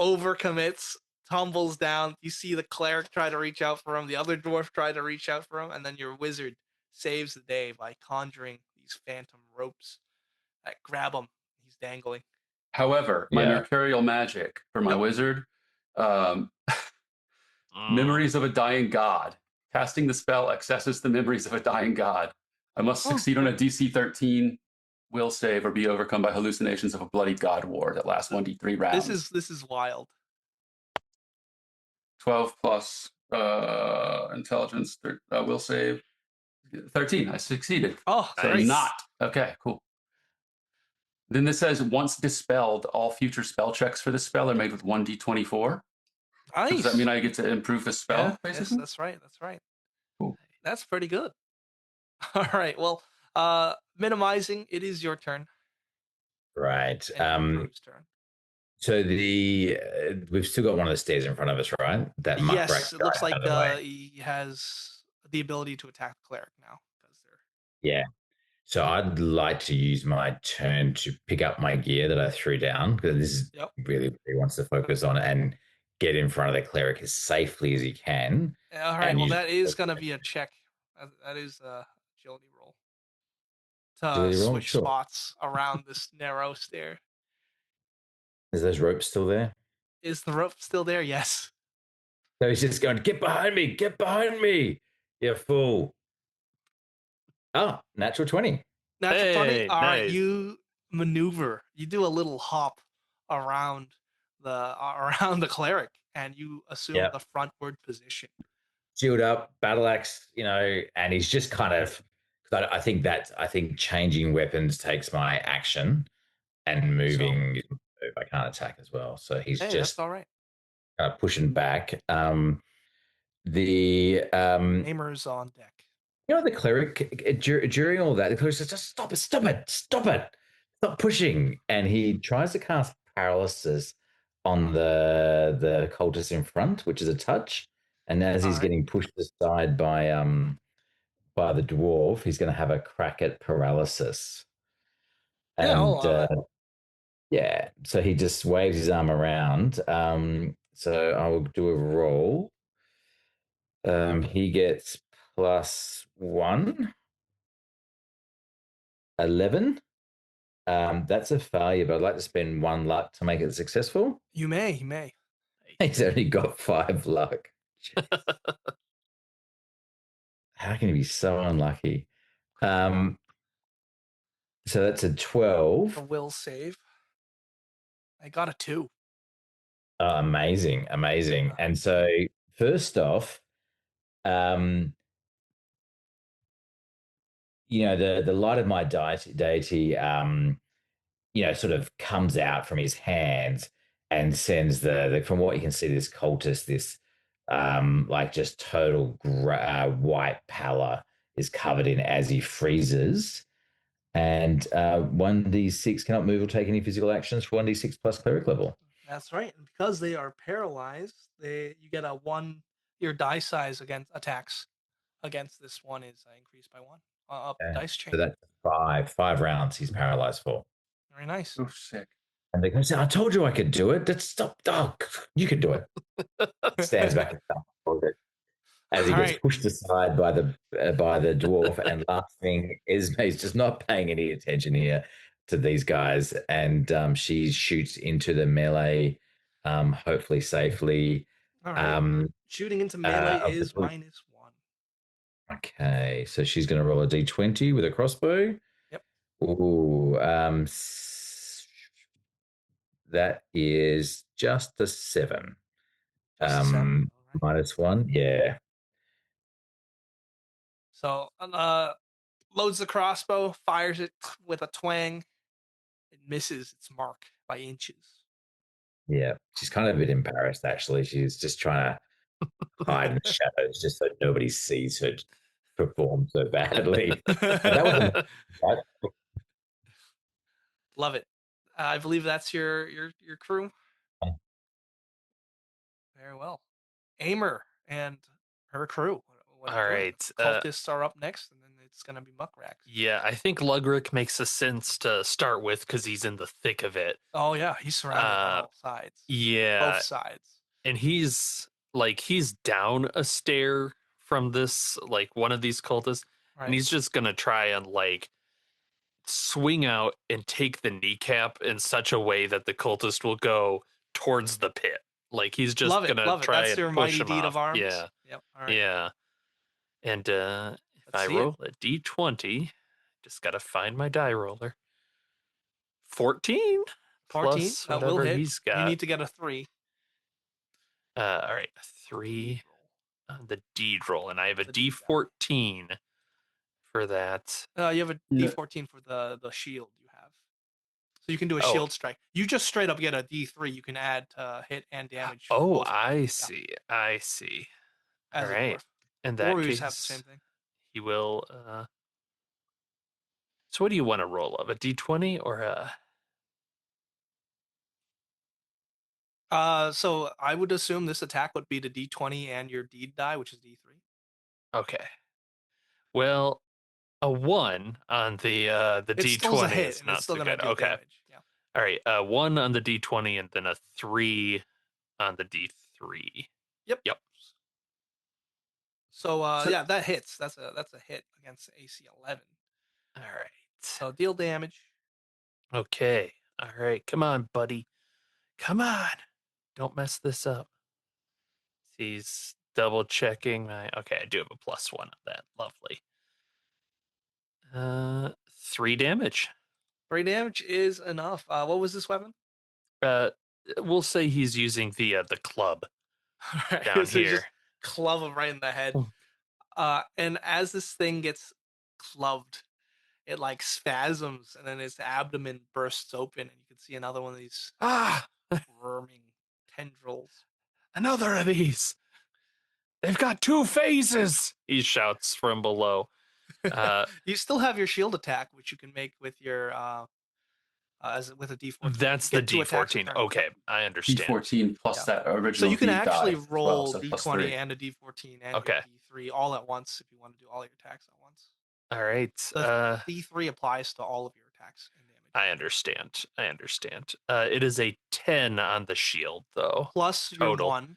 A: overcommits, tumbles down. You see the cleric try to reach out for him, the other dwarf try to reach out for him, and then your wizard saves the day by conjuring these phantom ropes that grab him. He's dangling.
C: However, my
D: Yeah.
C: mercurial magic for my
A: Yep.
C: wizard, um, memories of a dying god. Casting the spell accesses the memories of a dying god. I must
A: Oh,
C: succeed on a DC 13 will save or be overcome by hallucinations of a bloody god war that lasts 1d3 rounds.
A: this is wild.
C: 12 plus intelligence will save 13. I succeeded.
A: Oh,
C: So
A: great.
B: Nice.
C: not okay. Cool. Then this says once dispelled, all future spell checks for this spell are made with 1d24. So does that
A: Nice.
C: mean I get to improve the spell?
A: Yeah, yes,
C: Basically,
A: that's right. That's right.
C: cool.
A: That's pretty good. All right. Well, minimizing, it is your turn
D: Right.
A: and your crew's turn.
D: So we've still got one of the stairs in front of us, right? That muckrack
A: Yes, it
D: guy
A: looks
D: out
A: like
D: of the way.
A: he has the ability to attack the cleric now because they're
D: Yeah. So I'd like to use my turn to pick up my gear that I threw down because this is
A: yep.
D: really what he wants to focus on and get in front of the cleric as safely as he can.
A: All right.
D: And
A: Well,
D: use
A: that is gonna be a check. That is a agility roll to
D: agility roll.
A: switch
D: Sure.
A: spots around this narrow stair.
D: Is those ropes still there?
A: Is the rope still there? Yes.
D: So he's just going, get behind me, get behind me. You fool. Oh, natural 20.
A: Natural 20.
B: Hey,
A: All right,
B: nice.
A: you maneuver. You do a little hop around around the cleric, and you assume
D: Yeah.
A: the frontward position.
D: Shield up, battle axe, and he's just kind of. I think changing weapons takes my action, and
A: So,
D: moving is my move. I can't attack as well, so he's
A: hey, that's
D: just
A: all right.
D: kind of pushing back. The
A: Aimer's on deck.
D: the cleric during all that, the cleric says, "Just stop it, stop it, stop it, stop pushing," and he tries to cast paralysis on the cultist in front, which is a touch. And as
A: All
D: he's
A: right.
D: getting pushed aside by the dwarf, he's going to have a crack at paralysis.
A: Yeah, I'll
D: And
A: allow that.
D: yeah, so he just waves his arm around. So I will do a roll. He gets +1, 11. That's a failure, but I'd like to spend 1 luck to make it successful.
A: You may.
D: He's only got 5 luck. Jeez. How can he be so unlucky? So that's a 12.
A: A will save. I got a 2.
D: Oh, amazing. And so first off, um, the light of my deity, sort of comes out from his hands and sends the from what you can see, this cultist, this like just total white pallor is covered in as he freezes. And 1d6 cannot move or take any physical actions for 1d6 plus cleric level.
A: That's right. And because they are paralyzed, you get a 1 your die size against attacks against this one is increased by 1. Up the
D: Okay.
A: dice chain.
D: So that's 5 rounds he's paralyzed for.
A: Very nice.
C: Oh, sick.
D: And they're going to say, I told you I could do it. That's stop. Oh, you can do it. Stands back and starts as he
A: All
D: gets
A: right.
D: pushed aside by the dwarf. And last thing, Ismay's just not paying any attention here to these guys, and she shoots into the melee, hopefully safely.
A: All right. Shooting into melee
D: Of the
A: is
D: group.
A: -1.
D: Okay, so she's going to roll a d20 with a crossbow.
A: Yep.
D: Ooh, that is just a 7.
A: Just a 7. All right.
D: -1. Yeah.
A: So loads the crossbow, fires it with a twang. It misses its mark by inches.
D: Yeah. She's kind of a bit embarrassed, actually. She's just trying to hide in the shadows just so nobody sees her perform so badly. That was a
A: Love it. I believe that's your crew. Very well. Aimer and her crew. What are
B: All
A: you doing?
B: right.
A: Cultists are up next, and then it's gonna be muckrags.
B: Yeah, I think Lugrick makes a sense to start with because he's in the thick of it.
A: Oh yeah, he's surrounded on
B: Uh,
A: all sides.
B: yeah,
A: Both sides.
B: and he's down a stair from this, like one of these cultists, and
A: Right.
B: he's just gonna try and like swing out and take the kneecap in such a way that the cultist will go towards the pit. Like he's just
A: Love it.
B: gonna
A: Love it.
B: try
A: That's
B: and
A: your
B: push
A: mighty
B: him
A: deed of
B: off.
A: arms.
B: Yeah,
A: Yep. All right.
B: yeah. And if
A: Let's
B: I
A: see it.
B: roll a d20, just gotta find my die roller. 14
A: 14.
B: plus
A: That will
B: whatever
A: hit.
B: he's
A: You
B: got.
A: need to get a 3.
B: All right, 3 on the deed roll, and I have a
A: The deed
B: d14 for that.
A: You have a
C: No,
A: D14 for the shield you have. So you can do a
B: Oh,
A: shield strike. You just straight up get a D3. You can add hit and damage for
B: oh,
A: both of them.
B: I
A: Yeah,
B: see. I see. All
A: as a
B: right.
A: dwarf.
B: In
A: Or
B: that
A: we just have the
B: case,
A: same thing.
B: he will. So, what do you want to roll of a d20 or a?
A: So I would assume this attack would be the D20 and your deed die, which is D3.
B: Okay. Well, a 1 on the
A: It still is a
B: d20
A: hit,
B: is
A: and it's
B: not
A: still
B: so
A: gonna
B: good.
A: do
B: Okay.
A: damage. Yeah.
B: All right. 1 on the d20 and then a 3 on the d3.
A: Yep.
B: Yep.
A: So
C: so
A: yeah, that hits. That's a hit against AC 11.
B: All right.
A: So deal damage.
B: Okay. All right. Come on, buddy. Come on. Don't mess this up. He's double checking my. Okay, I do have a +1 on that. Lovely. 3 damage.
A: 3 damage is enough. What was this weapon?
B: Uh, we'll say he's using the club
A: Alright,
B: down
A: so you
B: here.
A: just club him right in the head.
B: Hmm.
A: And as this thing gets clubbed, it like spasms, and then its abdomen bursts open, and you can see another one of these
B: Ah,
A: worming tendrils.
B: another of these. They've got 2 phases. He shouts from below.
A: You still have your shield attack, which you can make with your as with a D14.
B: That's
A: You
B: the
A: get 2 attacks a
B: D14.
A: turn.
B: Okay,
A: Yep.
B: I understand.
C: D14 plus
A: Yeah.
C: that
A: So
C: original
A: you can
C: D
A: actually
C: die as well,
A: roll
C: so plus
A: D20
C: 3.
A: and a D14 and
B: Okay.
A: your D3 all at once if you want to do all your attacks at once.
B: All right.
A: The D3 applies to all of your attacks and damage.
B: I understand. I understand. It is a 10 on the shield, though.
A: Plus your
B: Total.
A: 1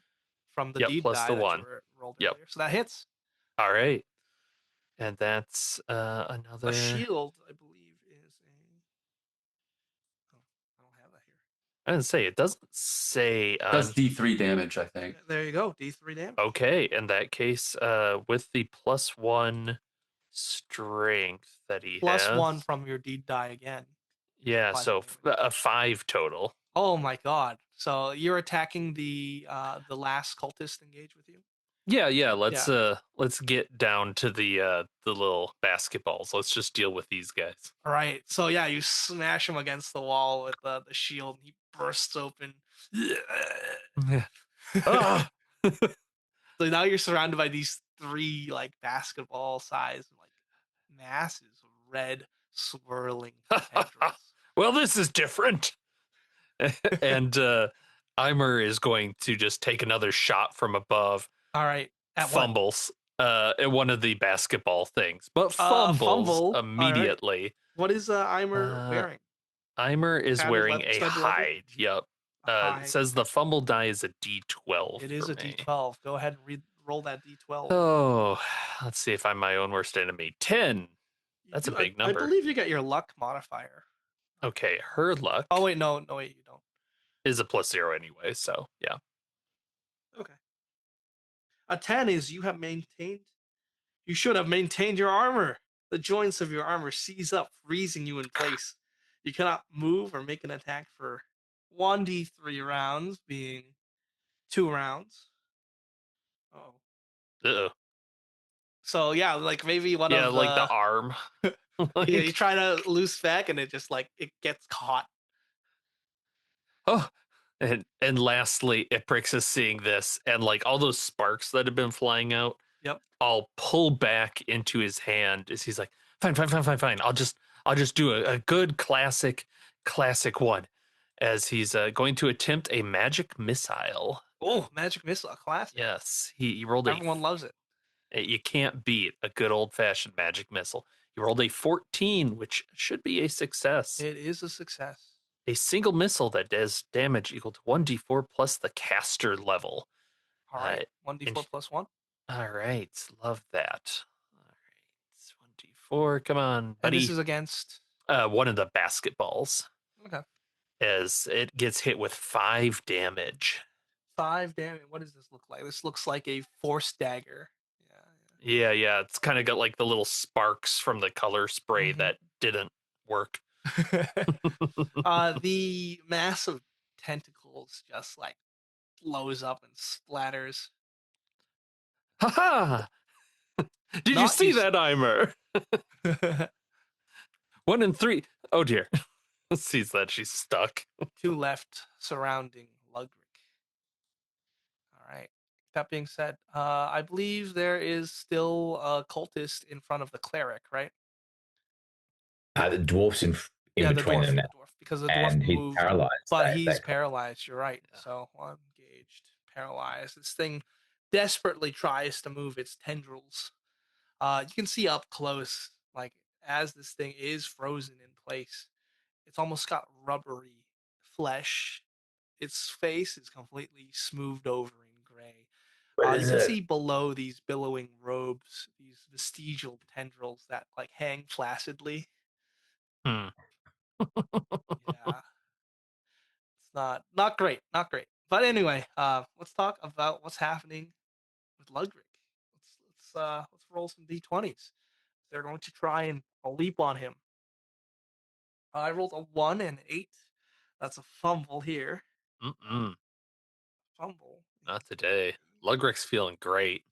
A: from the
B: Yep,
A: deed
B: plus
A: die
B: the
A: that
B: 1.
A: you rolled
B: Yep.
A: earlier. So that hits.
B: All right. And that's
A: A
B: another.
A: shield, I believe, is a. Oh, I don't have that here.
B: I didn't say it doesn't say on.
C: Does D3 damage, I think.
A: There you go, D3 damage.
B: Okay, in that case, with the +1 strength that he
A: Plus
B: has.
A: 1 from your deed die again.
B: Yeah,
A: Applies
B: so
A: damage.
B: a 5 total.
A: Oh my god! So you're attacking the last cultist engaged with you.
B: Yeah. Let's get down to the little basketballs. Let's just deal with these guys.
A: All right. So yeah, you smash him against the wall with the shield, and he bursts open.
B: Ah!
A: So now you're surrounded by these 3 like basketball size like masses of red swirling tendrils.
B: Well, this is different. And Eimer is going to just take another shot from above.
A: All right. At what?
B: Fumbles. One of the basketball things, but fumbles
A: Fumble. All right.
B: immediately.
A: What is Eimer
B: Uh,
A: wearing?
B: Eimer is
A: Padded
B: wearing a
A: studded leather.
B: hide. Yep.
A: A
B: It
A: hide.
B: says the
A: Okay.
B: fumble die is a D12
A: It is
B: for
A: a
B: me.
A: D12. Go ahead and roll that D12.
B: Oh, let's see if I'm my own worst enemy. 10.
A: You
B: That's a
A: do.
B: big
A: I
B: number.
A: believe you get your luck modifier.
B: Okay, her luck
A: Oh wait, no, wait, you don't.
B: is a +0 anyway, so yeah.
A: Okay. A 10 is you have maintained. You should have maintained your armor. The joints of your armor seize up, freezing you in place. You cannot move or make an attack for 1d3 rounds, being 2 rounds. Oh.
B: Uh-oh.
A: So yeah, like maybe one
B: Yeah,
A: of
B: like the
A: the
B: arm.
A: yeah, you
B: Like,
A: try to loose back and it just like it gets caught.
B: oh. And lastly, Iprix is seeing this, and like all those sparks that have been flying out
A: Yep.
B: all pull back into his hand as he's like, fine, fine, fine, fine, fine. I'll just do a good classic one as he's going to attempt a magic missile.
A: Oh, magic missile, a classic.
B: Yes, he rolled
A: Everyone loves it.
B: you can't beat a good old fashioned magic missile. He rolled a 14, which should be a success.
A: It is a success.
B: A single missile that does damage equal to 1d4 plus the caster level.
A: All
B: Uh,
A: right, 1d4
B: and
A: plus 1.
B: all right, love that. All right, 1d4. Come on,
A: And this
B: buddy.
A: is against.
B: One of the basketballs
A: Okay.
B: as it gets hit with 5 damage.
A: 5 damage. What does this look like? This looks like a force dagger.
B: Yeah. It's kind of got like the little sparks from the color spray
A: Yeah.
B: that didn't work.
A: The mass of tentacles just like blows up and splatters.
B: Haha! Did you
A: Not
B: see
A: you.
B: that, Eimer? 1 and 3. Oh dear. Sees that she's stuck.
A: 2 left surrounding Ludwig. All right. That being said, I believe there is still a cultist in front of the cleric, right?
D: The dwarf's in
A: Yeah,
D: between them now,
A: the dwarf, because the dwarf
D: and he's
A: moved,
D: paralyzed.
A: but he's
D: That
A: paralyzed. You're right.
B: Yeah.
A: So engaged, paralyzed. This thing desperately tries to move its tendrils. You can see up close, like as this thing is frozen in place, it's almost got rubbery flesh. Its face is completely smoothed over in gray.
D: what
A: You
D: is
A: can
D: it?
A: see below these billowing robes, these vestigial tendrils that like hang flaccidly.
B: Hmm.
A: Yeah, it's not great, not great. But anyway, let's talk about what's happening with Ludwig. Let's roll some d20s. They're going to try and leap on him. I rolled a 1 and 8. That's a fumble here.
B: Mm-mm.
A: Fumble.
B: Not today. Lugric's feeling great.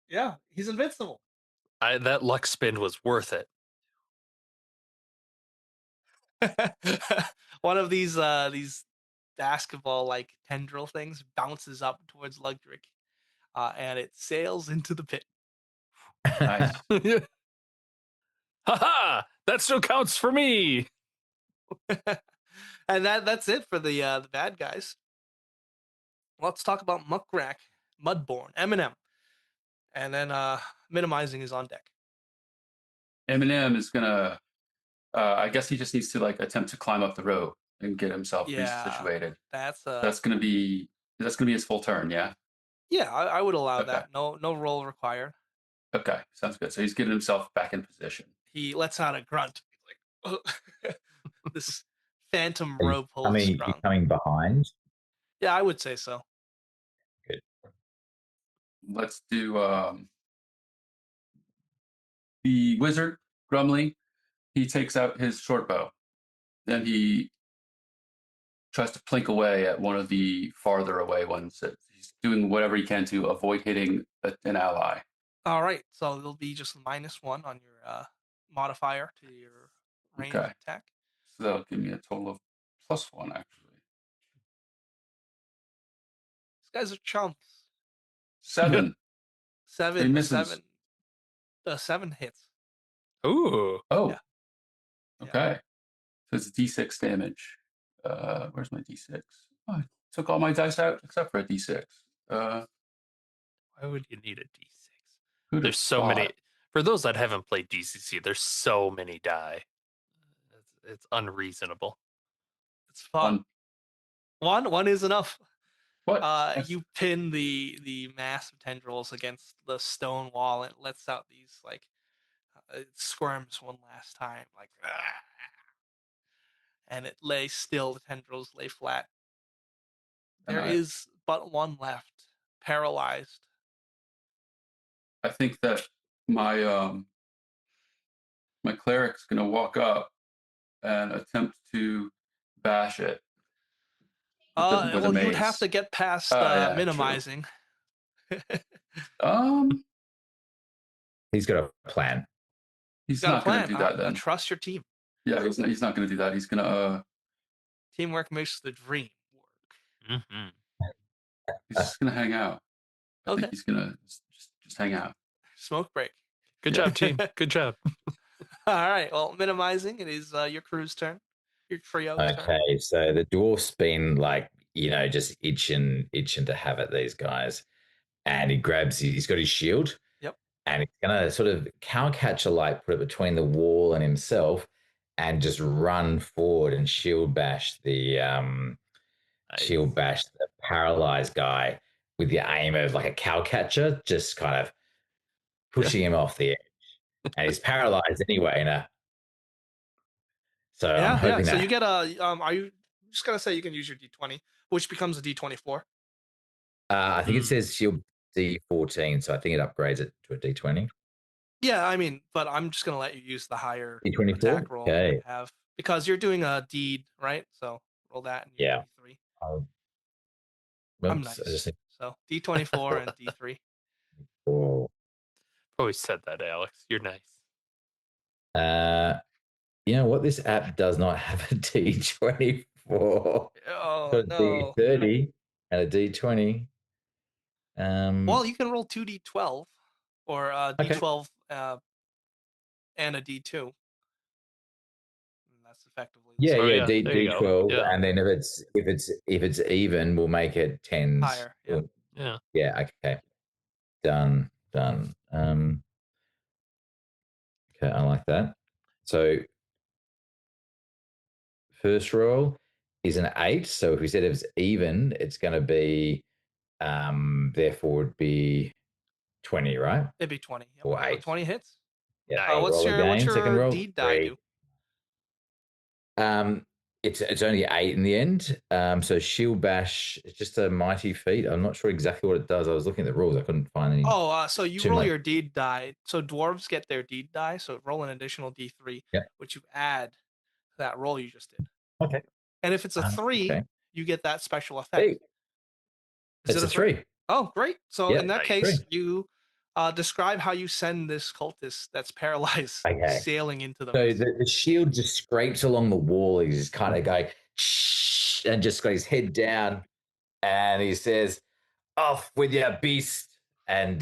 A: Yeah, he's invincible.
B: That luck spin was worth it.
A: One of these basketball like tendril things bounces up towards Ludwig, and it sails into the pit.
C: Nice.
B: Haha! That still counts for me.
A: And that's it for the bad guys. Let's talk about Muckrack, Mudborn, Eminem, and then minimizing is on deck.
C: Eminem is gonna. I guess he just needs to like attempt to climb up the rope and get himself
A: Yeah,
C: resituated.
A: that's
C: That's gonna be his full turn. Yeah.
A: yeah, I would allow
C: Okay.
A: that. No roll required.
C: Okay. Sounds good. So he's getting himself back in position.
A: He lets out a grunt. He's like, this phantom
D: Are
A: rope holds
D: you
A: strong.
D: coming behind?
A: Yeah, I would say so.
D: Good.
C: Let's do the wizard Grumley. He takes out his short bow. Then he tries to plink away at one of the farther away ones. He's doing whatever he can to avoid hitting an ally.
A: All right, so there'll be just -1 on your modifier to your range
C: Okay.
A: attack.
C: So that'll give me a total of +1, actually.
A: These guys are chumps.
C: 7.
A: Seven,
C: He
A: the
C: misses.
A: 7, the 7 hits.
B: Ooh.
C: Oh,
A: Yeah.
C: okay. So it's D6 damage. Where's my D6? Oh, I took all my dice out except for a D6.
B: Why would you need a D6?
C: Who'd have
B: There's so many.
C: thought?
B: For those that haven't played DCC, there's so many die. It's unreasonable.
A: It's fun. One is enough.
C: What?
A: You pin the massive tendrils against the stone wall, and it lets out these like it squirms one last time, like, and it lays still. The tendrils lay flat.
C: And
A: There is but one left, paralyzed.
C: I think that my my cleric's gonna walk up and attempt to bash it with a
A: Well, you would have
C: mace.
A: to get past
C: Yeah, true.
A: minimizing.
C: Um,
D: He's got a plan.
C: he's
A: Got a
C: not gonna
A: plan,
C: do
A: huh?
C: that then.
A: Trust your team.
C: Yeah, he's not gonna do that. He's gonna
A: Teamwork makes the dream work.
B: Mm-hmm.
C: he's just gonna hang out. I think
A: Okay.
C: he's gonna just hang out.
A: Smoke break.
B: Good
C: Yeah.
B: job, team. Good job.
A: All right. Well, minimizing. It is your crew's turn. Your trio's turn.
D: Okay, so the dwarf's been like, just itching to have it, these guys. And he's got his shield,
A: Yep.
D: and he's gonna sort of cowcatcher like put it between the wall and himself and just run forward and
B: Nice.
D: shield bash the paralyzed guy with the aim of like a cowcatcher, just kind of pushing him off the edge. And he's paralyzed anyway, so I'm
A: Yeah.
D: hoping
A: So you
D: that
A: get a. Are you I'm just gonna say you can use your D20, which becomes a D24?
D: I think it
B: Mm.
D: says shield D14, so I think it upgrades it to a D20.
A: Yeah, I mean, but I'm just gonna let you use the higher
D: D24?
A: attack roll you
D: Okay.
A: have because you're doing a deed, right? So roll that and you get
D: Yeah.
A: D3. I'm
D: Oops. I just
A: nice.
D: think.
A: So D24 and D3.
D: Oh.
B: Always said that, Alex. You're nice.
D: You know what? This app does not have a D24. It's got
A: Oh
D: a
A: no.
D: D30 and a D20.
A: Well, you can roll 2D12 or
D: Okay.
A: D12 and a D2. And that's effectively the
D: Yeah,
A: same.
B: Oh
D: yeah,
B: yeah,
D: D
B: there you go.
D: D12,
B: Yeah,
D: and then if it's even, we'll make it tens.
A: Higher. Yeah.
B: yeah.
D: Yeah, okay. Done. Okay, I like that. So first roll is an 8. So if we said it's even, it's going to be, therefore, it'd be 20, right?
A: It'd be 20. Yep.
D: Or
A: So
D: 8.
A: 20 hits.
D: Yeah.
B: Nice.
A: What's
D: What's second
A: your
D: roll?
A: deed die
D: 3.
A: do?
D: It's only 8 in the end. So shield bash is just a mighty feat. I'm not sure exactly what it does. I was looking at the rules. I couldn't find any
A: So you
D: too
A: roll
D: much.
A: your deed die. So dwarves get their deed die. So roll an additional D3,
D: Yeah.
A: which you add to that roll you just did.
D: Okay.
A: And if it's a 3,
D: Okay.
A: you get that special effect.
D: Hey,
A: Is
D: it's
A: it
D: a
A: a 3?
D: 3.
A: Oh, great. So
D: Yeah.
A: in that
B: Nice.
A: case,
D: 3.
A: you describe how you send this cultist that's paralyzed
D: Okay.
A: sailing into the
D: So
A: mist.
D: the shield just scrapes along the wall. He's just kind of going, shh, and just got his head down. And he says, "Off with your beast," and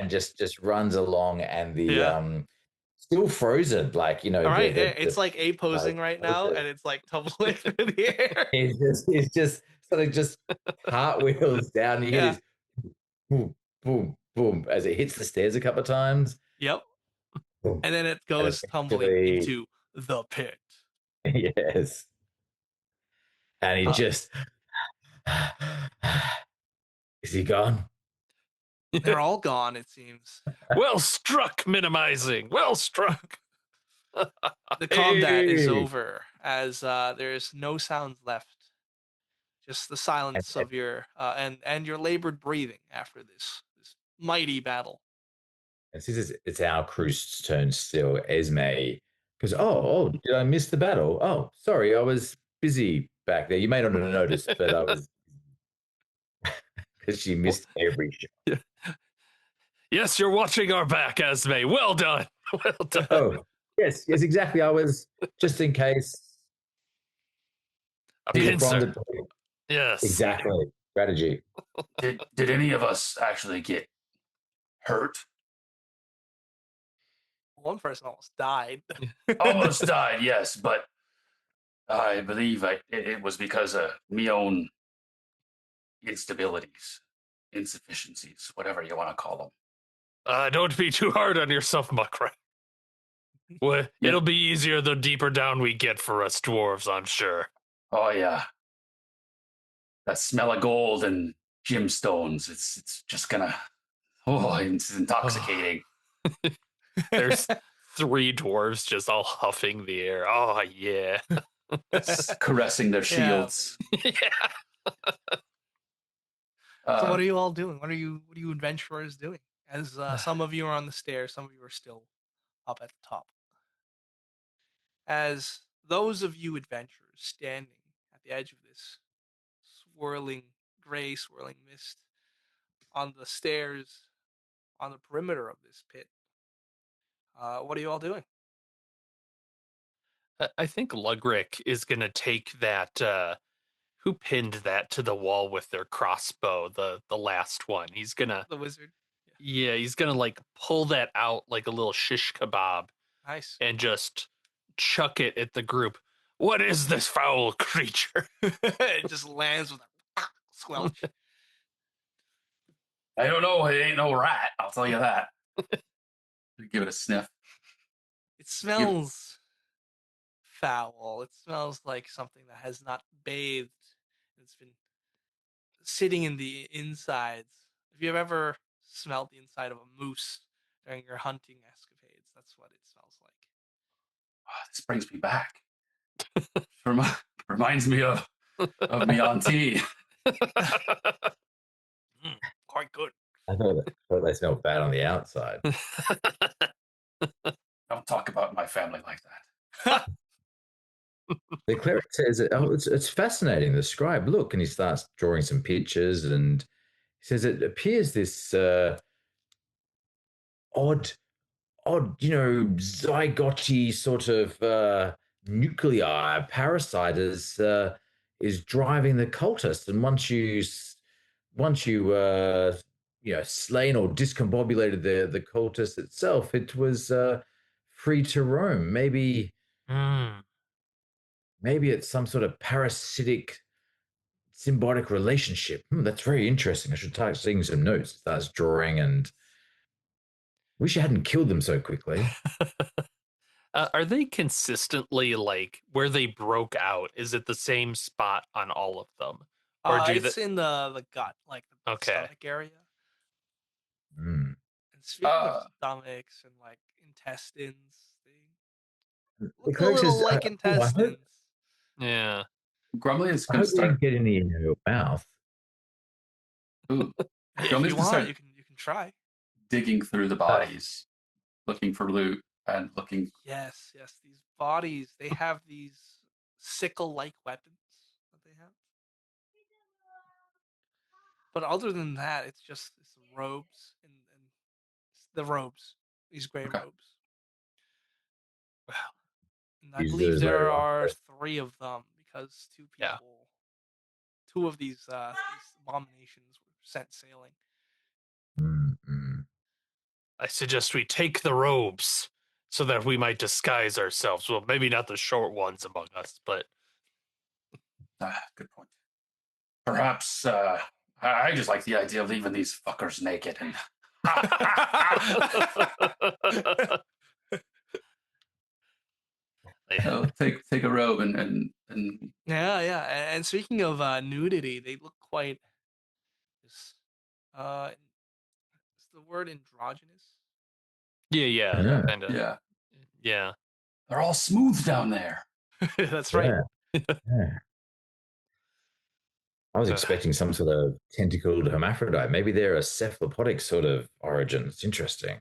D: just runs along. And the
A: Yeah.
D: still frozen, like
A: All right.
D: the
A: It's like A posing right now, and it's like tumbling through the air.
D: he's just sort of just cartwheels down. You hear
A: Yeah.
D: this boom, boom, boom as it hits the stairs a couple of times.
A: Yep.
D: Boom,
A: And then it
D: and
A: goes tumbling
D: eventually,
A: into the pit.
D: yes, and he just is he gone?
A: They're all gone, it seems.
B: Well struck, minimizing. Well struck.
A: The combat is
D: Hey!
A: over as there's no sounds left. Just the silence
D: And
A: of your and your labored breathing after this mighty battle.
D: since it's our crew's turn still, Esme goes, oh, did I miss the battle? Oh, sorry, I was busy back there. You may not have noticed, but I was because she missed every shot.
B: Yes, you're watching our back, Esme. Well done. Well done.
D: Oh, yes, exactly. I was just in case
B: A
D: people from
B: pincer.
D: the
B: Yes.
D: exactly strategy.
C: Did any of us actually get hurt?
A: One person almost died.
C: Almost died, yes, but I believe it was because of me own instabilities, insufficiencies, whatever you want to call them.
B: Don't be too hard on yourself, Muckrat. Well,
C: Yeah.
B: it'll be easier the deeper down we get for us dwarves, I'm sure.
C: Oh yeah, that smell of gold and gemstones. It's just gonna. Oh, it's intoxicating.
B: There's 3 dwarves just all huffing the air. Oh, yeah.
C: Caressing their
A: Yeah,
C: shields.
A: baby.
B: Yeah.
A: So
C: Uh,
A: what are you all doing? What are you adventurers doing? As some of you are on the stairs, some of you are still up at the top. As those of you adventurers standing at the edge of this swirling gray swirling mist on the stairs on the perimeter of this pit, what are you all doing?
B: I think Lugrick is going to take that. Who pinned that to the wall with their crossbow? The last one. He's gonna.
A: The wizard. Yeah.
B: Yeah, he's gonna like pull that out like a little shish kebab
A: Nice.
B: and just chuck it at the group. What is this foul creature?
A: It just lands with a squelch.
C: I don't know. It ain't no rat. I'll tell you that. Give it a sniff.
A: It smells foul. It smells like something that has not bathed. It's been sitting in the insides. If you've ever smelled the inside of a moose during your hunting escapades, that's what it smells like.
C: Oh, this brings me back. Reminds me of me on tea.
A: Quite good.
D: I thought they smelled bad on the outside.
C: Don't talk about my family like that.
D: The cleric says, "Oh, it's fascinating." The scribe, look, and he starts drawing some pictures, and he says it appears this odd, zygote sort of nuclei parasite is driving the cultist, and once you slain or discombobulated the cultist itself, it was free to roam.
B: Mm.
D: Maybe it's some sort of parasitic symbiotic relationship. That's very interesting. I should start seeing some notes. Starts drawing, and wish I hadn't killed them so quickly.
B: Are they consistently like where they broke out? Is it the same spot on all of them, or do
A: It's
B: they?
A: in the gut, like the
B: Okay.
A: stomach area.
D: Mm.
A: And speaking of stomachs and like intestines, they
D: The
A: look a
D: cleric says,
A: little like intestines.
B: Yeah.
C: Grumbly is
D: I
C: going to
D: hope they
C: start.
D: didn't get any in your mouth.
C: Ooh,
A: If
C: Grumbly's
A: you
C: going to
A: want,
C: start
A: you can try.
C: digging through the
D: Uh,
C: bodies, looking for loot and looking.
A: Yes, yes. These bodies, they have these sickle-like weapons that they have. But other than that, it's robes and the robes, these gray
C: Okay.
A: robes. And I
D: Use
A: believe
D: those
A: there
D: later on.
A: are 3 of them because
B: Yeah.
A: two of these abominations were sent sailing.
D: Mm.
B: I suggest we take the robes so that we might disguise ourselves. Well, maybe not the short ones among us, but
C: Good point. Perhaps I just like the idea of leaving these fuckers naked and take a robe and
A: Yeah, yeah. And speaking of nudity, they look quite. Uh, is the word androgynous?
B: yeah,
C: yeah,
B: kind of,
C: yeah.
B: yeah.
C: They're all smooth down there.
A: That's right.
D: Yeah. Yeah. I was expecting some sort of tentacled hermaphrodite. Maybe they're a cephalopodic sort of origin. It's interesting.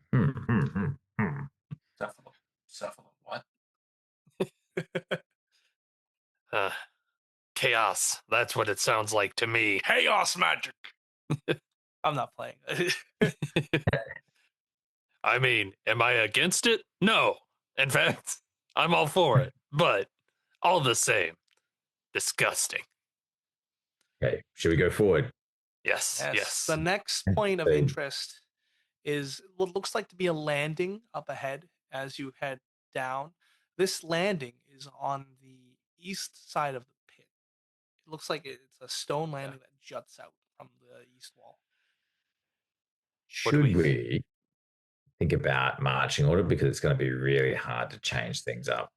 C: Cephalon, what?
B: Uh, chaos. That's what it sounds like to me.
A: Chaos magic. I'm not playing.
B: I mean, am I against it? No. In fact, I'm all for it. But all the same, disgusting.
D: Okay, should we go forward?
B: Yes,
A: Yes.
B: yes.
A: The next point of interest is what looks like to be a landing up ahead as you head down. This landing is on the east side of the pit. It looks like it's a stone landing that juts out from the east wall.
B: What do
D: Should
B: we?
D: we think about marching order because it's going to be really hard to change things up.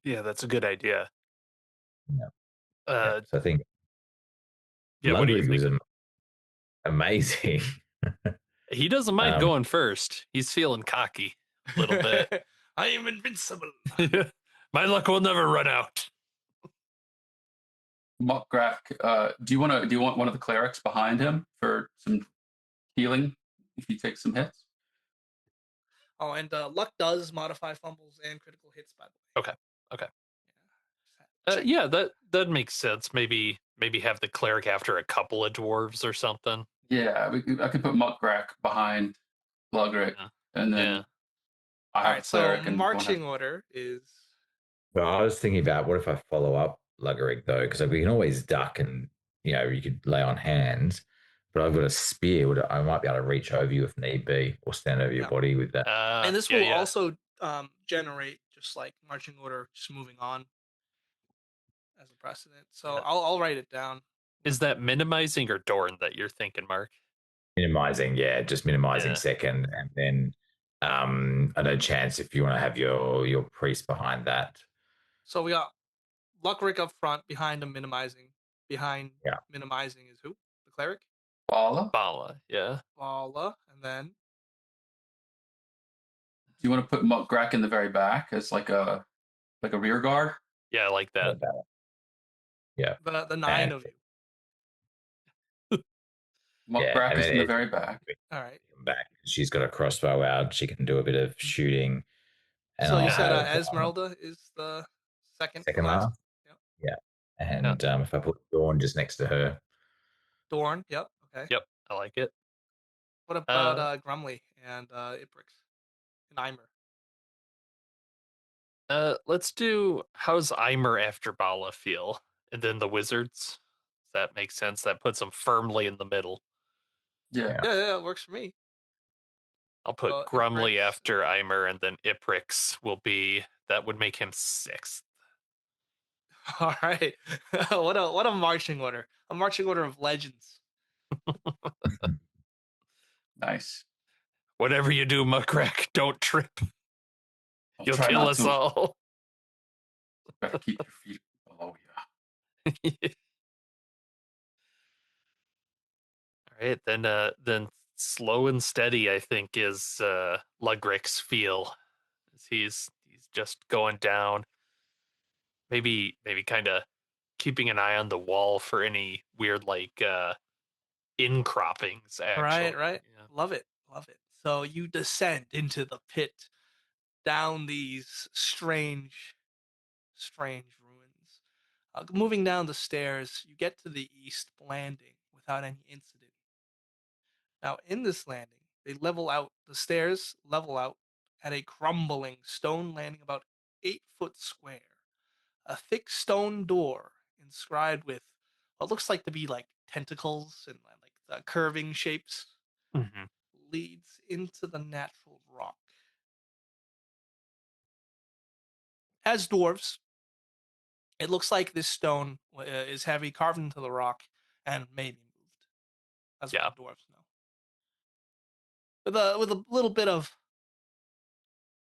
B: Yeah, that's a good idea.
D: Yeah. Yeah.
B: Uh,
D: So I think
B: yeah, what do you
D: Lugrig
B: think?
D: was amazing.
B: He doesn't mind
D: um,
B: going first. He's feeling cocky a little bit.
A: I am invincible.
B: My luck will never run out.
C: Muckgrack, do you want one of the clerics behind him for some healing if he takes some hits?
A: Oh, and luck does modify fumbles and critical hits, by the way.
B: Okay. Okay.
A: Yeah. Check.
B: Yeah, that makes sense. Maybe have the cleric after a couple of dwarves or something.
C: Yeah, I could put Muckgrack behind Lugrick,
B: Yeah.
C: and
B: Yeah.
C: then I
A: All
C: have
A: right.
C: a
A: So
C: cleric and one have.
A: marching order is.
D: Well, I was thinking about what if I follow up Luggerig though, because we can always duck and you could lay on hands, but I've got a spear. I might be able to reach over you if need be, or stand over your
A: Yeah.
D: body with that.
A: And this
B: Yeah,
A: will
B: yeah.
A: also generate just like marching order, just moving on as a precedent. So
B: Yeah.
A: I'll write it down.
B: Is that minimizing or Dorn that you're thinking, Mark?
D: Minimizing, yeah, just minimizing
B: Yeah.
D: second, and then I know chance if you want to have your priest behind that.
A: So we got Luckrick up front, behind him minimizing. Behind
D: Yeah.
A: minimizing is who? The cleric?
C: Bala?
B: Bala, yeah.
A: Vala, and then
C: Do you want to put Muckgrack in the very back as like a rear guard?
B: Yeah, I like that.
D: Yeah,
A: the nine
D: and
A: of you.
D: yeah,
C: Muckgrack
D: and
C: is
D: then
C: in the very back.
A: All right.
D: back. She's got a crossbow out. She can do a bit of shooting, and
A: So you
D: I'll
A: said
D: have
A: Esmeralda is the second to
D: second
A: last.
D: last.
A: Yep.
D: Yeah,
B: Yeah.
D: and if I put Dawn just next to her,
A: Dorn. Yep. Okay.
B: Yep, I like it.
A: What about Grumley and Ibrix and Eimer?
B: Let's do how's Eimer after Bala feel? And then the wizards. Does that make sense? That puts them firmly in the middle.
C: Yeah.
D: Yeah.
A: Yeah, it works for me.
B: I'll put
A: So
B: Grumley
A: Ibrix,
B: after Eimer, and then Iprix will be that would make him sixth.
A: all right. what a marching order. A marching order of legends.
C: Nice.
B: Whatever you do, Muckrack, don't trip.
C: I'll
B: You'll
C: try
B: kill
C: not
B: us
C: to.
B: all.
C: Better keep your feet below you.
B: All right, then slow and steady, I think, is Lugric's feel. He's just going down. Maybe kind of keeping an eye on the wall for any weird like incroppings. Actually,
A: Right.
B: yeah.
A: Love it. Love it. So you descend into the pit down these strange ruins. Moving down the stairs, you get to the east landing without any incident. Now, in this landing, the stairs level out at a crumbling stone landing about 8 foot square. A thick stone door inscribed with what looks like to be like tentacles and like curving shapes
B: Mm-hmm.
A: leads into the natural rock. As dwarves, it looks like this stone is heavy, carved into the rock, and may be moved. That's
B: Yeah.
A: what the dwarves know. With a little bit of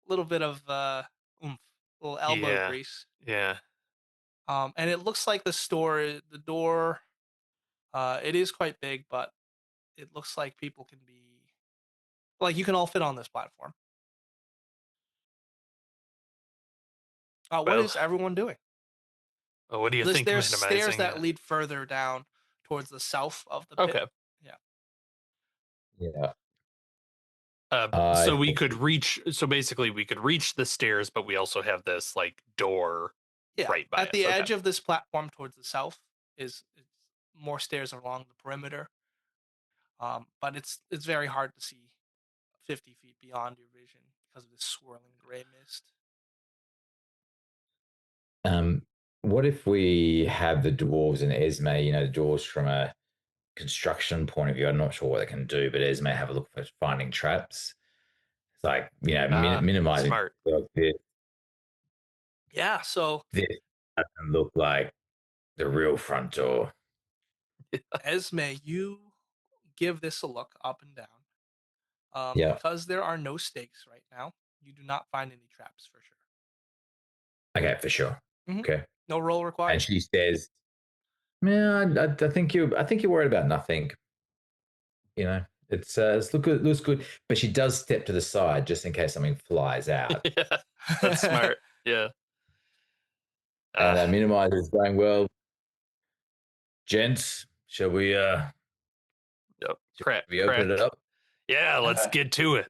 A: oomph, little elbow
B: Yeah.
A: grease.
B: Yeah.
A: And it looks like the door, it is quite big, but it looks like people can be like you can all fit on this platform. What
B: Well,
A: is everyone doing?
B: what do you think?
A: There's stairs
B: Minimizing.
A: that lead further down towards the south of the pit.
B: Okay.
A: Yeah.
D: yeah.
B: So
D: I
B: we
D: think
B: could reach. So basically, we could reach the stairs, but we also have this like door
A: Yeah.
B: right by
A: At
B: us.
A: the
B: Okay.
A: edge of this platform towards the south is more stairs along the perimeter. But it's very hard to see 50 feet beyond your vision because of this swirling gray mist.
D: Um, what if we have the dwarves and Esme? The dwarves from a construction point of view. I'm not sure what they can do, but Esme have a look for finding traps. It's like minimizing.
B: Smart.
D: Well,
A: Yeah, so
D: this doesn't look like the real front door.
A: Esme, you give this a look up and down.
D: Yeah.
A: Because there are no stakes right now, you do not find any traps for sure.
D: Okay, for sure.
A: Mhm.
D: Okay.
A: No roll
D: And
A: required.
D: she says, "Man, I think you're worried about nothing. You know, looks good." But she does step to the side just in case something flies out.
B: Yeah, that's smart. Yeah.
D: And
B: Uh,
D: Minimizer is going, "Well, gents,
B: yep.
D: shall
B: Crack,
D: we open it
B: crack.
D: up?"
B: Yeah, let's get to it.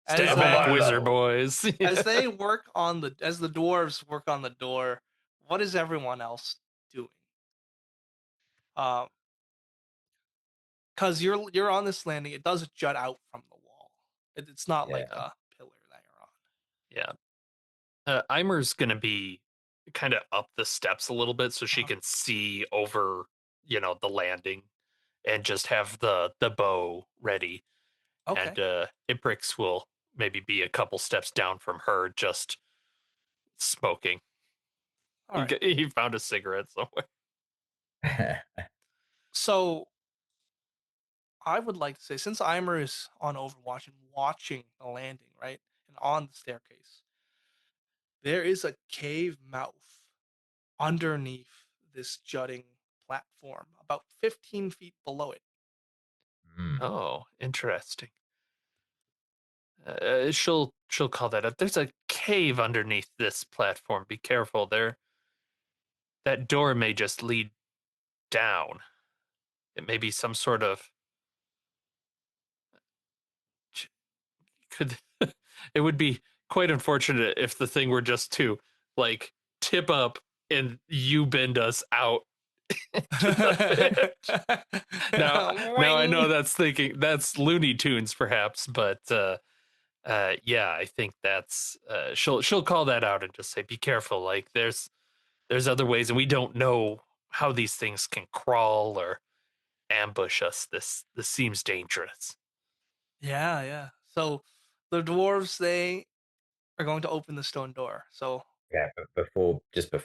A: as
B: Stand back, wizard boys.
A: as they work on as the dwarves work on the door, what is everyone else doing? Um, because you're on this landing, it does jut out from the wall. It's not like
D: Yeah.
A: a pillar that you're on.
B: Yeah. Eimer's gonna be kind of up the steps a little bit so she
A: Uh-huh.
B: can see over, the landing, and just have the bow ready.
A: Okay.
B: And Ibrix will maybe be a couple steps down from her, just smoking.
A: All right.
B: He found a cigarette somewhere.
A: So I would like to say, since Eimer is on Overwatch and watching the landing, right, and on the staircase, there is a cave mouth underneath this jutting platform, about 15 feet below it.
D: Mm.
B: Oh, interesting. She'll call that up. There's a cave underneath this platform. Be careful there. That door may just lead down. It may be some sort of could it would be quite unfortunate if the thing were just to like tip up and you bend us out to the pit. Now now I know
A: Wing.
B: that's Looney Tunes perhaps, but yeah, I think that's she'll call that out and just say be careful, like there's other ways and we don't know how these things can crawl or ambush us. This seems dangerous.
A: Yeah, yeah. So the dwarves, they are going to open the stone door. So
D: Yeah, but just
A: okay.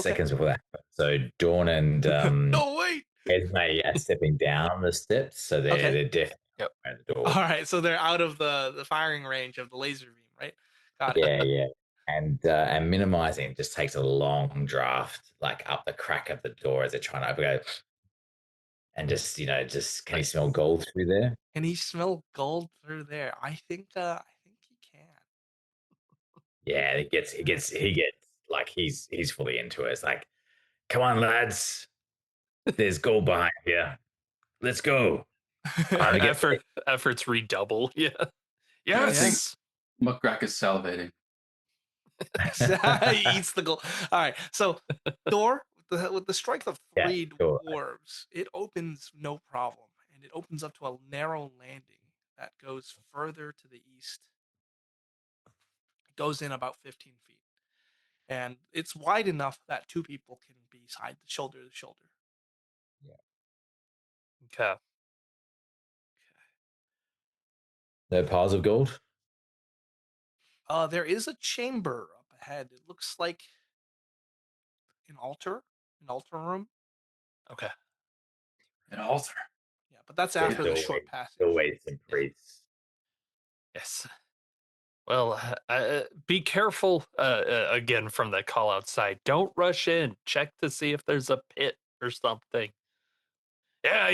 D: seconds before that. So Dawn and
A: No, wait.
D: Esme are stepping down the steps, so they're
A: Okay.
D: they're definitely
B: Yep.
D: at the
A: All
D: door.
A: right. So they're out of the firing range of the laser beam, right? Got it.
D: Yeah, yeah. And minimizing just takes a long draft like up the crack of the door as they're trying to open it. And just can you
B: Nice.
D: smell gold through there?
A: Can he smell gold through there? I think he can.
D: Yeah, he gets like he's fully into it. It's like, come on, lads, there's gold behind you. Let's go. Time to get
B: Efforts redouble. Yeah.
C: I think
A: Yeah.
B: Yes.
C: Muckgrack is salivating.
A: He eats the gold. All right. So door with the strength of
D: yeah,
A: three
D: sure.
A: dwarves, it opens no problem, and it opens up to a narrow landing that goes further to the east. It goes in about 15 feet, and it's wide enough that two people can be side shoulder to shoulder.
B: Okay.
D: No piles of gold.
A: There is a chamber up ahead. It looks like an altar, an altar room.
B: Okay.
C: An altar.
A: Yeah, but that's
D: There's
A: after the short passage.
D: always some
B: Yeah.
D: priests.
B: Yes. Well, be careful again from the call outside. Don't rush in. Check to see if there's a pit or something. Yeah.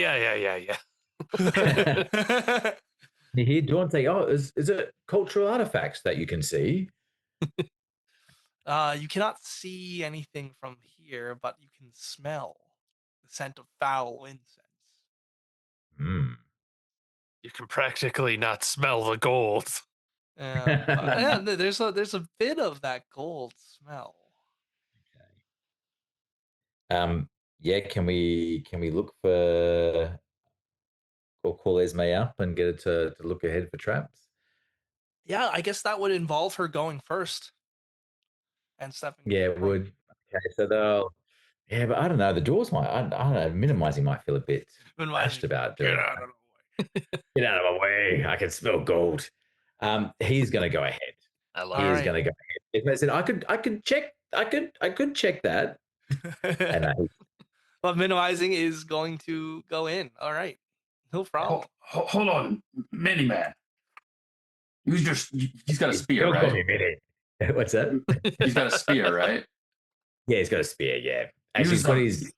D: You hear Dawn say, "Oh, is it cultural artifacts that you can see?"
A: You cannot see anything from here, but you can smell the scent of foul incense.
D: Hmm.
B: You can practically not smell the gold.
A: Yeah, but yeah, there's a bit of that gold smell.
D: Yeah, can we look for or call Esme up and get it to look ahead for traps?
A: Yeah, I guess that would involve her going first and stepping
D: Yeah, it
A: from
D: would. Okay, so they'll. Yeah, but I don't know. The doors might. I don't know. Minimizing might feel a bit
A: minimizing.
D: bashed about
A: Get
D: doing
A: out
D: that.
A: of the
D: Get out of my way! I can smell gold. He's going to go ahead.
B: I
A: way.
B: love
A: All
D: He is
B: it.
A: right.
D: going to go ahead. If I said I could check, I could check that, and
A: But minimizing is going to go in. All right, no problem.
C: Hold on, Miniman. He's got a spear,
D: Don't call
C: right?
D: me Mini. What's that?
C: He's got a spear, right?
D: Yeah, he's got a spear. Yeah, actually,
C: Use
D: he's got
C: the
D: his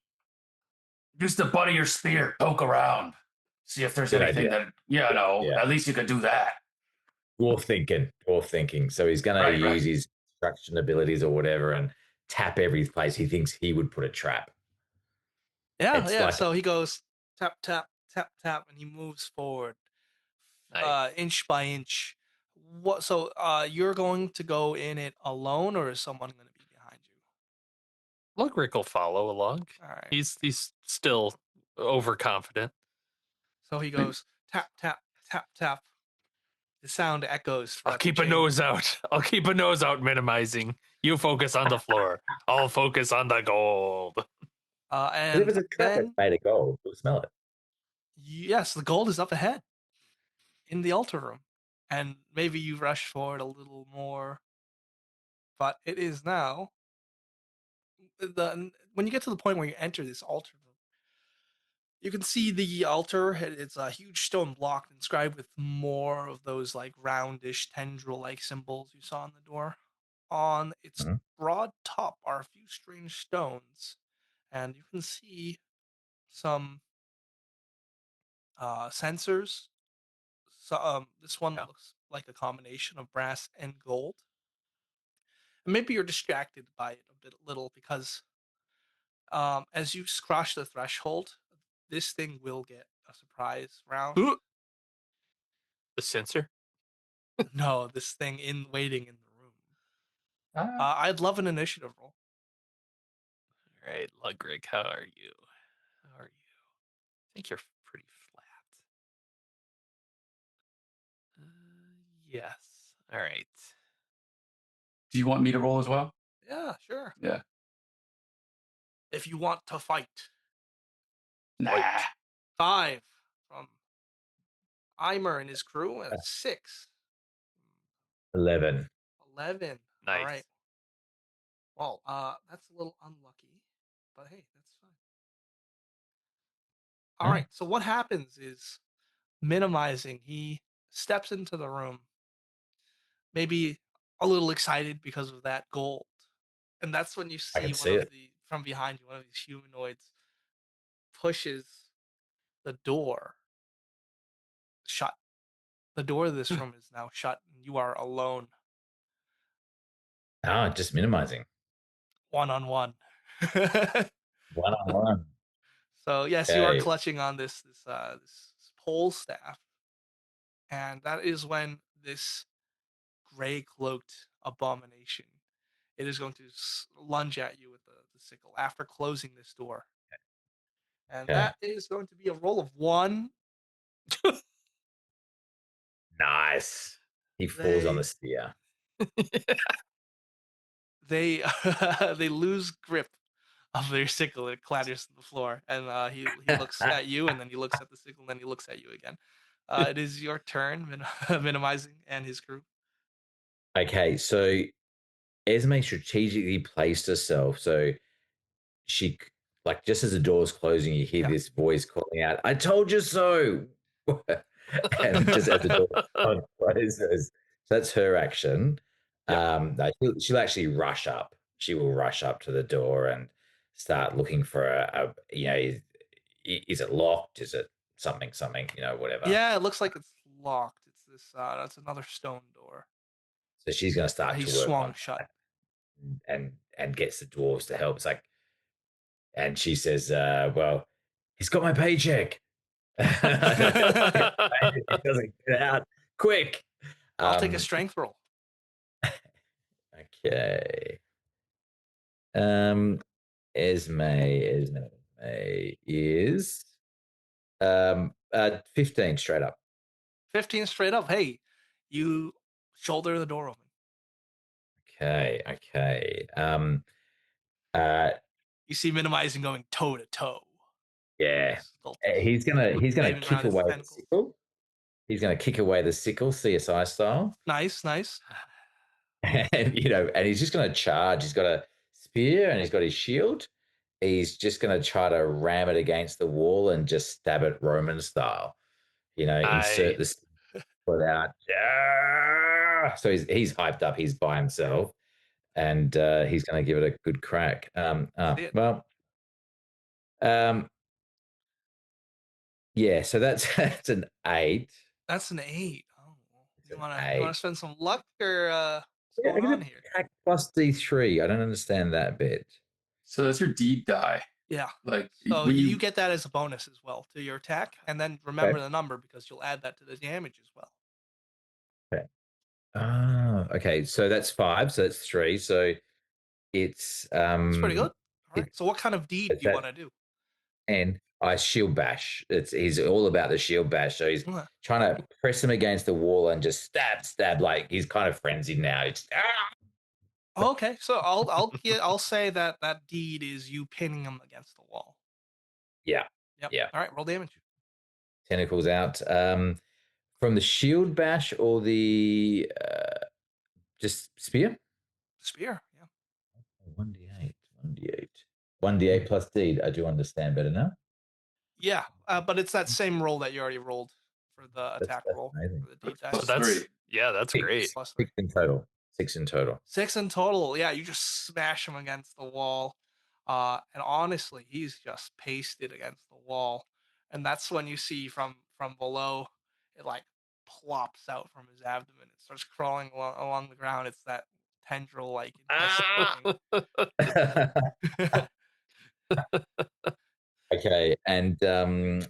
C: use the butt of your spear. Poke around. See if there's
D: good
C: anything
D: idea.
C: that
D: Yeah,
C: At least you could do that.
D: dwarf thinking, dwarf thinking. So he's going to
C: Right,
D: use
C: right.
D: his construction abilities or whatever and tap every place he thinks he would put a trap.
A: Yeah,
D: It's
A: yeah.
D: like
A: So he goes tap, tap, tap, tap, and he moves forward,
B: Nice.
A: inch by inch. What? So, you're going to go in it alone, or is someone going to be behind you?
B: Lugrick will follow along.
A: All right.
B: He's still overconfident.
A: So he goes tap, tap, tap, tap. The sound echoes
B: I'll
A: throughout the
B: keep a
A: chamber.
B: nose out. I'll keep a nose out, minimizing. You focus on the floor. I'll focus on the gold.
D: but if
A: And
D: it's a trap that's
A: then,
D: made of gold, we'll smell it.
A: yes, the gold is up ahead in the altar room. And maybe you rush forward a little more, but it is now. When you get to the point where you enter this altar room, you can see the altar. It's a huge stone block inscribed with more of those like roundish tendril-like symbols you saw on the door. On its
D: Mhm.
A: broad top are a few strange stones, and you can see some sensors. So this one
B: Yeah.
A: looks like a combination of brass and gold. And maybe you're distracted by it a little because as you cross the threshold, this thing will get a surprise round.
B: The sensor.
A: No, this thing in waiting in the room.
C: Ah,
A: I'd love an initiative roll.
B: All right, Lugrick, how are you? How are you? I think you're pretty flat. Yes. All right.
C: do you want me to roll as well?
A: Yeah, sure.
C: Yeah.
A: If you want to fight.
C: Nah.
A: 5 from Eimer and his crew, and 6.
D: 11.
A: 11. All right.
B: Nice.
A: Well, that's a little unlucky, but hey, that's fine. All
D: Huh?
A: right. So what happens is minimizing. He steps into the room, maybe a little excited because of that gold, and that's when you
D: I
A: see
D: can
A: one
D: see
A: of
D: it.
A: the from behind you, one of these humanoids pushes the door shut. The door of this room is now shut, and you are alone,
D: Ah, just minimizing.
A: one on one.
D: One on one.
A: So yes, you are
D: Okay.
A: clutching on this pole staff, and that is when this gray cloaked abomination it is going to lunge at you with the sickle after closing this door, and
D: Okay.
A: that is going to be a roll of 1.
D: Nice. He falls on the
A: They
D: spear.
A: they they lose grip of their sickle. It clatters to the floor, and he looks at you, and then he looks at the sickle, and then he looks at you again. It is your turn, minimizing and his crew.
D: Okay, so Esme strategically placed herself so she, like, just as the door's closing, you hear
A: Yeah.
D: this voice calling out, "I told you so!" And just as the door closes, so that's her action.
A: Yep.
D: She'll actually rush up. She will rush up to the door and start looking for is it locked? Is it something, whatever.
A: Yeah, it looks like it's locked. It's this. That's another stone door.
D: So she's going to start
A: He
D: to work
A: swung
D: on
A: shut.
D: that and gets the dwarves to help. It's like, and she says, "Well, he's got my paycheck." It doesn't get out quick.
A: I'll take a
D: Um,
A: strength roll.
D: okay. Um, Esme is 15 straight up.
A: 15 straight up. Hey, you shoulder the door open.
D: Okay. Uh,
A: You see minimizing going toe to toe.
D: yeah.
A: Sculptus
D: He's gonna
A: waving
D: kick
A: around his
D: away the
A: tentacles.
D: sickle. He's gonna kick away the sickle, CSI style.
A: Nice, nice.
D: And he's just going to charge. He's got a spear and he's got his shield. He's just going to try to ram it against the wall and just stab it Roman style. Insert
B: I
D: the foot out. So he's hyped up. He's by himself, and he's going to give it a good crack.
A: See it.
D: Well, um, yeah. So that's that's an 8.
A: That's an 8. Oh,
D: It's
A: you
D: an
A: wanna
D: 8.
A: spend some luck or what's
D: Yeah, I
A: going
D: get
A: on
D: a
A: here?
D: crack plus D3. I don't understand that bit.
C: So that's your deed die.
A: Yeah.
C: Like
A: So
C: when
A: you
C: you
A: get that as a bonus as well to your attack, and then remember
D: Okay.
A: the number because you'll add that to the damage as well.
D: Okay. Ah, okay. So that's 5. So that's 3. So it's
A: That's pretty good. All right.
D: it's
A: So what kind of deed
D: it's
A: do you
D: that
A: want to do?
D: and I shield bash. It's he's all about the shield bash. So he's
A: Okay.
D: trying to press him against the wall and just stab. Like he's kind of frenzied now. It's
A: Okay. So I'll say that that deed is you pinning him against the wall.
D: yeah,
A: Yep.
D: yeah.
A: All right. Roll damage.
D: Tentacles out. From the shield bash or the just spear?
A: Spear. Yeah.
D: 1d8. 1d8. 1d8 plus deed. I do understand better now.
A: Yeah. But it's that same roll that you already rolled for the attack
D: That's
A: roll
D: amazing.
A: for the deed die.
B: So
C: plus 3.
B: that's great.
A: Plus 3.
D: 6 in total. 6 in total.
A: 6 in total. Yeah, you just smash him against the wall. And honestly, he's just pasted against the wall. And that's when you see from below, it like plops out from his abdomen. It starts crawling along the ground. It's that tendril like
D: Ah!
A: intestine thing.
D: Okay, and Dawn's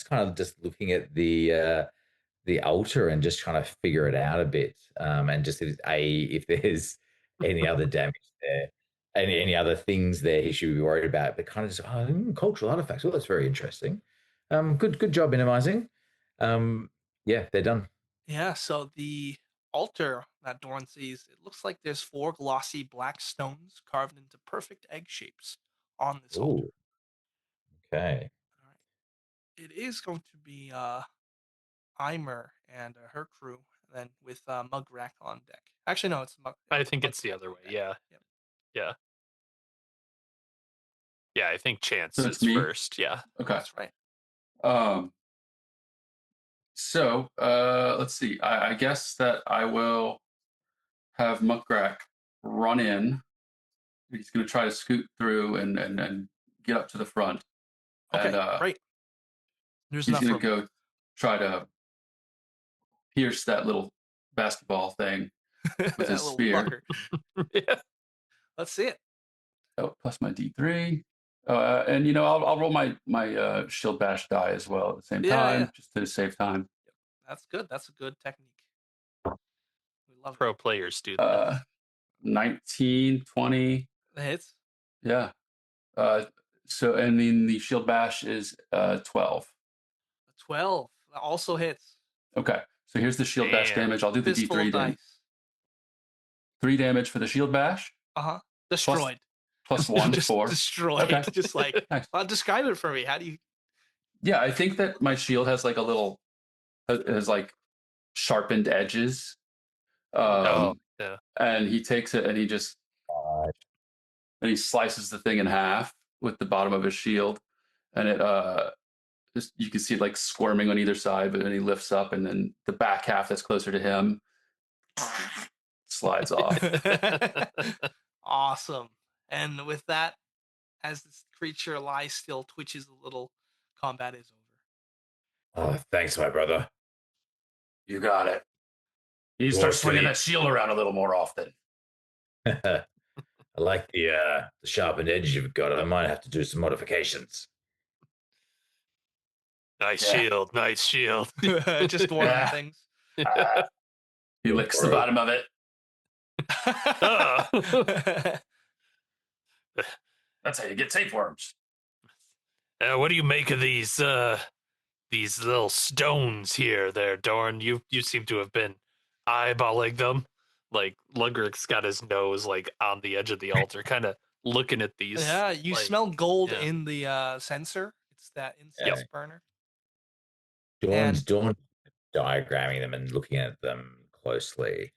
D: kind of just looking at the altar and just trying to figure it out a bit, and just if there's any other damage there, any other things there he should be worried about. But kind of just cultural artifacts. Well, that's very interesting. Good job minimizing. Yeah, they're done.
A: Yeah, so the altar that Dorn sees, it looks like there's 4 glossy black stones carved into perfect egg shapes on this altar.
D: Ooh, okay.
A: All right. It is going to be Eimer and her crew, and then with Mugrak on deck. Actually, no,
B: I think it's the
A: Mugrak
B: other
A: on
B: way.
A: deck.
B: Yeah.
A: Yep.
B: Yeah. Yeah, I think
C: So
B: Chance
C: it's
B: is
C: me.
B: first. Yeah.
C: Okay.
A: That's right.
C: So let's see. I guess that I will have Muckrak run in. He's going to try to scoot through and get up to the front, and
A: Okay, great. There's
C: he's
A: enough
C: going to
A: room.
C: go try to pierce that little basketball thing
A: That
C: with his
A: little
C: spear.
A: fucker.
B: Yeah.
A: Let's see it.
C: Oh, plus my D3. And I'll roll my shield bash die as well at the same
A: Yeah,
C: time,
A: yeah.
C: just to save time.
A: That's good. That's a good technique. We love
B: Pro players do that.
C: 19, 20.
A: it. The hits.
C: Yeah. So and then the shield bash is 12.
A: A 12 that also hits.
C: Okay. So here's the shield bash
B: Damn.
C: damage. I'll do the
A: Fistful of
C: D3 then.
A: dice.
C: 3 damage for the shield bash.
A: Destroyed.
C: Plus 1,
A: Just
C: 4.
A: destroyed.
C: Okay.
A: Just like,
C: Nice.
A: describe it for me. How do you?
C: Yeah, I think that my shield has like a little has like sharpened edges.
A: Okay.
B: Oh,
C: Um,
B: yeah.
C: and he takes it and
D: Uh,
C: he slices the thing in half with the bottom of his shield, and it just you can see it like squirming on either side, but then he lifts up, and then the back half that's closer to him slides off.
A: Awesome. And with that, as this creature lies still, twitches a little, combat is over.
D: oh, thanks, my brother.
C: You got it. You
D: Well,
C: start swinging
D: sweet.
C: that shield around a little more often.
D: I like the sharpened edge you've got. I might have to do some modifications.
B: Nice
C: Yeah.
B: shield. Nice shield.
A: Just dwarven
C: Yeah.
A: things.
C: He licks the bottom of it. That's how you get tapeworms.
B: What do you make of these little stones here, there, Dorn? You seem to have been eyeballing them. Like Lugrick's got his nose like on the edge of the altar, kind of looking at these.
A: Yeah, you
B: like,
A: smell gold
B: yeah.
A: in the sensor. It's that incense burner.
D: Dawn's
A: And
D: diagramming them and looking at them closely.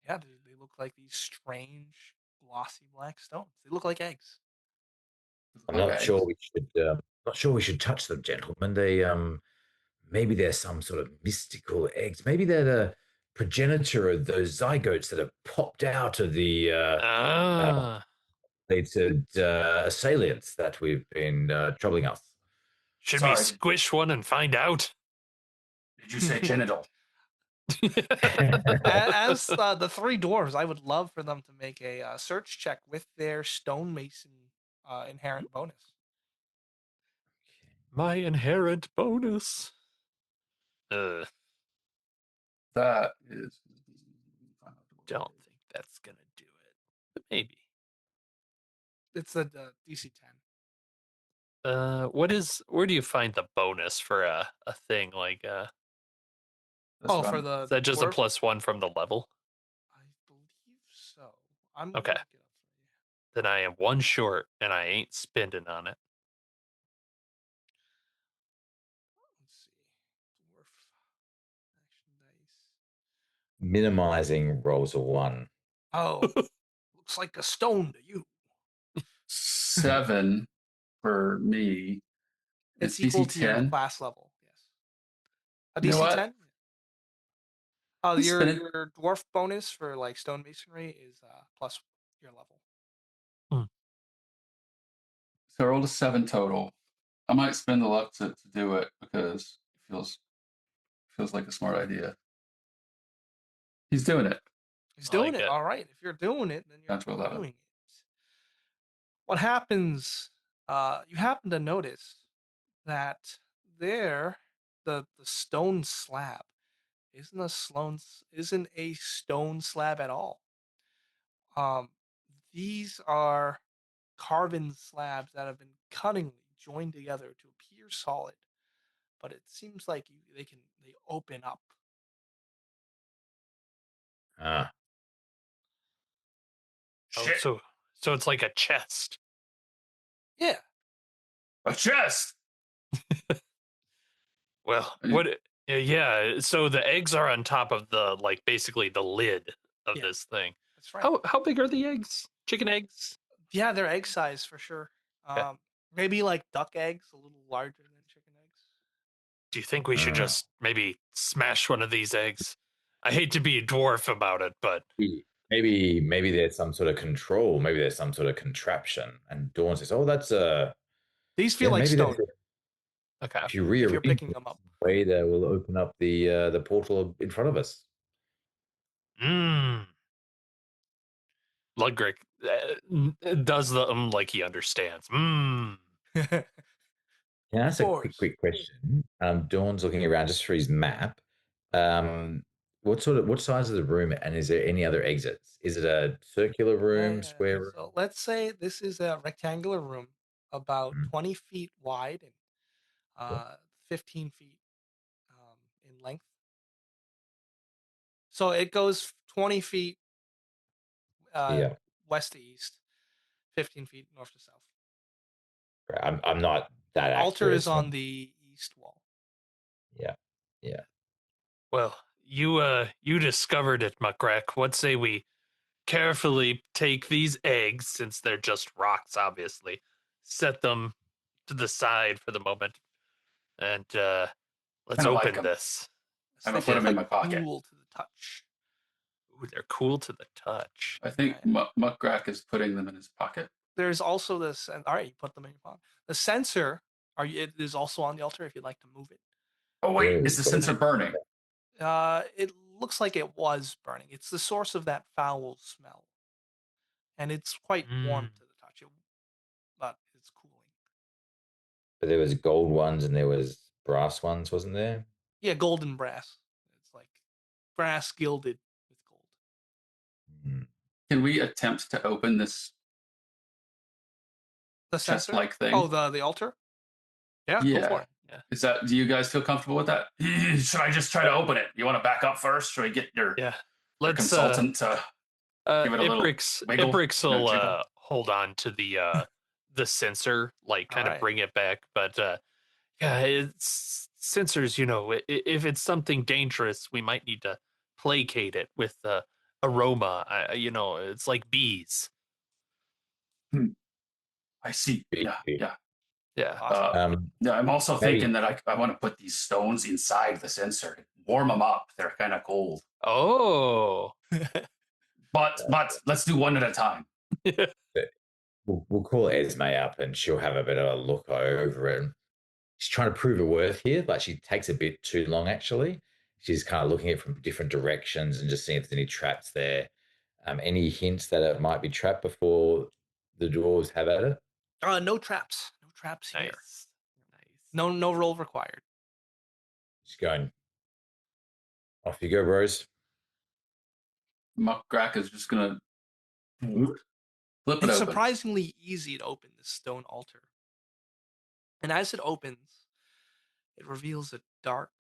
A: yeah, they look like these strange, glossy black stones. They look like eggs.
D: I'm not sure we should touch them, gentlemen. They maybe they're some sort of mystical eggs. Maybe they're the progenitor of those zygotes that have popped out of the
B: Ah,
D: related assailants that we've been troubling us.
B: should we
C: Sorry,
B: squish one and find out?
C: did you say genital?
A: As the three dwarves, I would love for them to make a search check with their stonemason inherent bonus.
B: My inherent bonus.
C: That is.
B: Don't think that's gonna do it. But maybe.
A: It's the DC 10.
B: Where do you find the bonus for a thing like
C: That's
A: Oh,
C: what
A: for
C: I'm.
B: is
A: the
B: that just a
A: dwarves?
B: +1 from the level?
A: I believe so. I'm gonna
B: Okay.
A: look it up for you.
B: Then I am one short and I ain't spending on it.
A: Let's see. Dwarf action dice.
D: Minimizing rolls a 1.
A: Oh, looks like a stone to you.
C: 7 for me.
A: It's
C: It's
A: equal
C: DC
A: to your
C: 10.
A: class level. Yes. A
C: You know
A: DC
C: what?
A: 10? Oh,
C: Let's spin it.
A: your dwarf bonus for like stonemasonry is plus your level.
C: So I rolled a 7 total. I might spend the luck to do it because it feels like a smart idea. He's doing it.
A: He's
B: I
A: doing
B: like
A: it.
B: it.
A: All right. If you're doing it, then you're
C: Down to 11.
A: doing it. What happens? You happen to notice that there, the stone slab isn't a stone slab at all. Um, these are carven slabs that have been cunningly joined together to appear solid, but it seems like they open up.
D: Ah,
B: Oh,
C: Shit.
B: so it's like a chest.
A: Yeah,
C: A chest.
B: Well,
C: Uh,
B: what? Yeah. So the eggs are on top of the like basically the lid of
A: yeah,
B: this thing.
A: that's right.
B: How big are the eggs? Chicken eggs?
A: Yeah, they're egg size for sure.
B: Okay.
A: Maybe like duck eggs, a little larger than chicken eggs.
B: Do you think we should
D: ah.
B: just maybe smash one of these eggs? I hate to be a dwarf about it, but
D: Maybe there's some sort of control. Maybe there's some sort of contraption. And Dawn says, "Oh, that's
A: These feel
D: yeah.
A: like
D: Maybe that's
A: stone
D: it.
B: okay.
D: If you
A: if you're
D: rearrange
A: picking
D: it
A: them up.
D: in a way that will open up the portal in front of us."
B: Mmm. Ludgrick does the like he understands. Mmm.
A: Of
D: Can I ask a
A: course.
D: quick question? Dawn's looking around just for his map. Um, what size is the room, and is there any other exits? Is it a circular room,
A: Yeah.
D: square room?
A: So let's say this is a rectangular room about
D: Hmm,
A: 20 feet wide and
D: cool.
A: 15 feet in length. So it goes 20 feet uh,
D: Yeah,
A: west to east, 15 feet north to south.
D: great. I'm not that
A: Altar
D: accurate.
A: is
D: It's not,
A: on the east wall.
D: yeah, yeah.
B: Well, you discovered it, Muckrack. What say we carefully take these eggs, since they're just rocks, obviously, set them to the side for the moment, and let's
C: Kind of like
B: open
C: him.
B: this.
A: Yes,
C: I'm
A: they
C: gonna put
A: feel
C: him in
A: quite
C: my pocket.
A: cool to the touch.
B: Ooh, they're cool to the touch.
C: I think
A: Right.
C: Muckgrack is putting them in his pocket.
A: There's also this, and all right, you put them in your pocket. The sensor, it is also on the altar if you'd like to move it.
C: Oh wait,
D: Oh,
C: is the
D: got
C: sensor
D: it.
C: burning?
A: It looks like it was burning. It's the source of that foul smell, and it's quite warm
B: Mm.
A: to the touch. But it's cooling.
D: But there was gold ones and there was brass ones, wasn't there?
A: Yeah, golden brass. It's like brass gilded with gold.
D: Hmm.
C: Can we attempt to open this
A: The sensor?
C: chest-like thing?
A: Oh, the altar? Yeah, go for
C: Yeah.
A: it.
B: Yeah,
C: Is that? Do you guys feel comfortable with that? Should I just try to open it? You want to back up first? Should we get your
B: yeah.
C: your
B: Let's
C: consultant to give it a little wiggle?
B: Ibrix
C: No
B: will
C: jiggle.
B: hold on to the sensor, like
A: All
B: kind of
A: right.
B: bring it back. But yeah, it's sensors. If it's something dangerous, we might need to placate it with aroma. It's like bees.
C: Hmm, I see.
D: Big,
C: Yeah,
D: big.
C: yeah.
B: Yeah.
A: Awesome.
C: Yeah, I'm also
D: Maybe-
C: thinking that I want to put these stones inside the sensor, warm them up. They're kind of cold,
B: Oh.
C: but let's do one at a time.
D: we'll call Esme up and she'll have a bit of a look over it. She's trying to prove her worth here, but she takes a bit too long, actually. She's kind of looking at it from different directions and just seeing if there's any traps there. Any hints that it might be trapped before the dwarves have at it?
A: No traps. No traps here.
B: Nice. Nice.
A: No roll required.
D: She's going, off you go, Rose.
C: Muckgrack is just gonna flip it
A: It's
C: open.
A: surprisingly easy to open this stone altar. And as it opens, it reveals a dark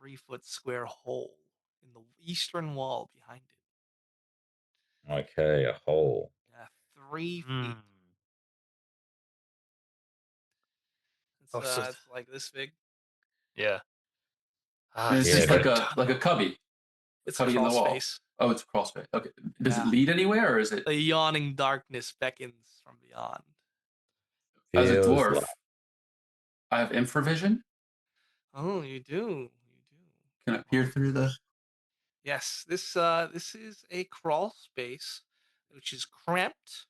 A: 3-foot square hole in the eastern wall behind it.
D: Okay, a hole.
A: Yeah, 3 feet.
B: Mm. Oh, so
A: It's like this big.
B: yeah.
C: And it's
D: Yeah,
C: just
D: but-
C: like a cubby.
A: It's a
C: Cutting in the
A: crawl
C: wall.
A: space.
C: Oh, it's a crawl space. Okay. Does it
A: Yeah.
C: lead anywhere, or is it
A: The yawning darkness beckons from beyond.
C: as a
D: Feels
C: dwarf?
D: like-
C: I have infravision.
A: Oh, you do. You do.
C: Can I peer through the?
A: Yes, this is a crawl space, which is cramped.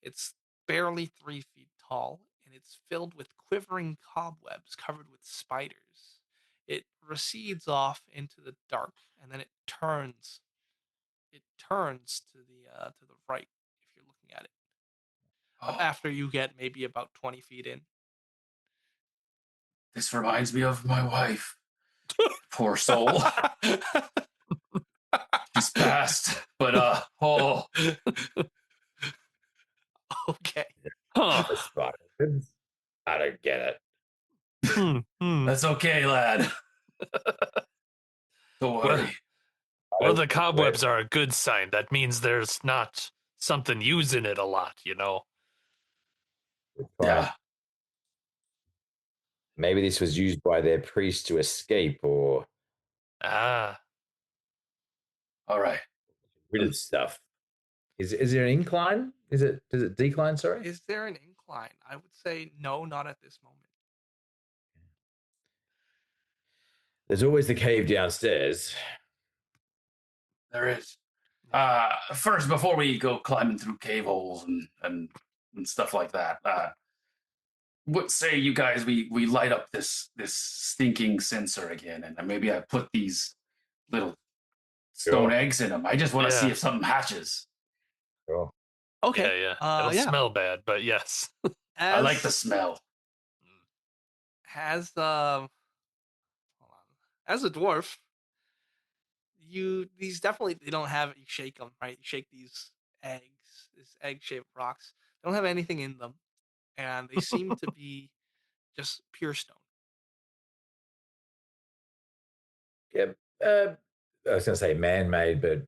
A: It's barely 3 feet tall, and it's filled with quivering cobwebs covered with spiders. It recedes off into the dark, and then it turns. It turns to the right if you're looking at it.
C: Oh,
A: After you get maybe about 20 feet in.
C: this reminds me of my wife. Poor soul. She's passed, but oh,
A: Okay.
B: Huh.
D: The spiders. I don't get it.
C: that's okay, lad. Don't worry.
B: Well, the cobwebs are a good sign. That means there's not something using it a lot, you know?
D: It's fine.
C: Yeah.
D: Maybe this was used by their priest to escape or
B: Ah.
C: All right.
D: rid of stuff. Is there an incline? Does it decline? Sorry.
A: Is there an incline? I would say no, not at this moment.
D: There's always the cave downstairs.
C: There is. First, before we go climbing through cave holes and stuff like that, what say you guys we light up this stinking sensor again, and maybe I put these little stone
D: Sure.
C: eggs in them. I just want to see
B: Yeah.
C: if something hatches.
D: Sure.
A: Okay.
B: Yeah. It'll
A: Yeah.
B: smell bad, but yes.
C: I
A: As
C: like the smell.
A: as hold on. As a dwarf, these definitely they don't have you shake them, right? You shake these egg-shaped rocks. They don't have anything in them, and they seem to be just pure stone.
D: Yeah. I was going to say man-made, but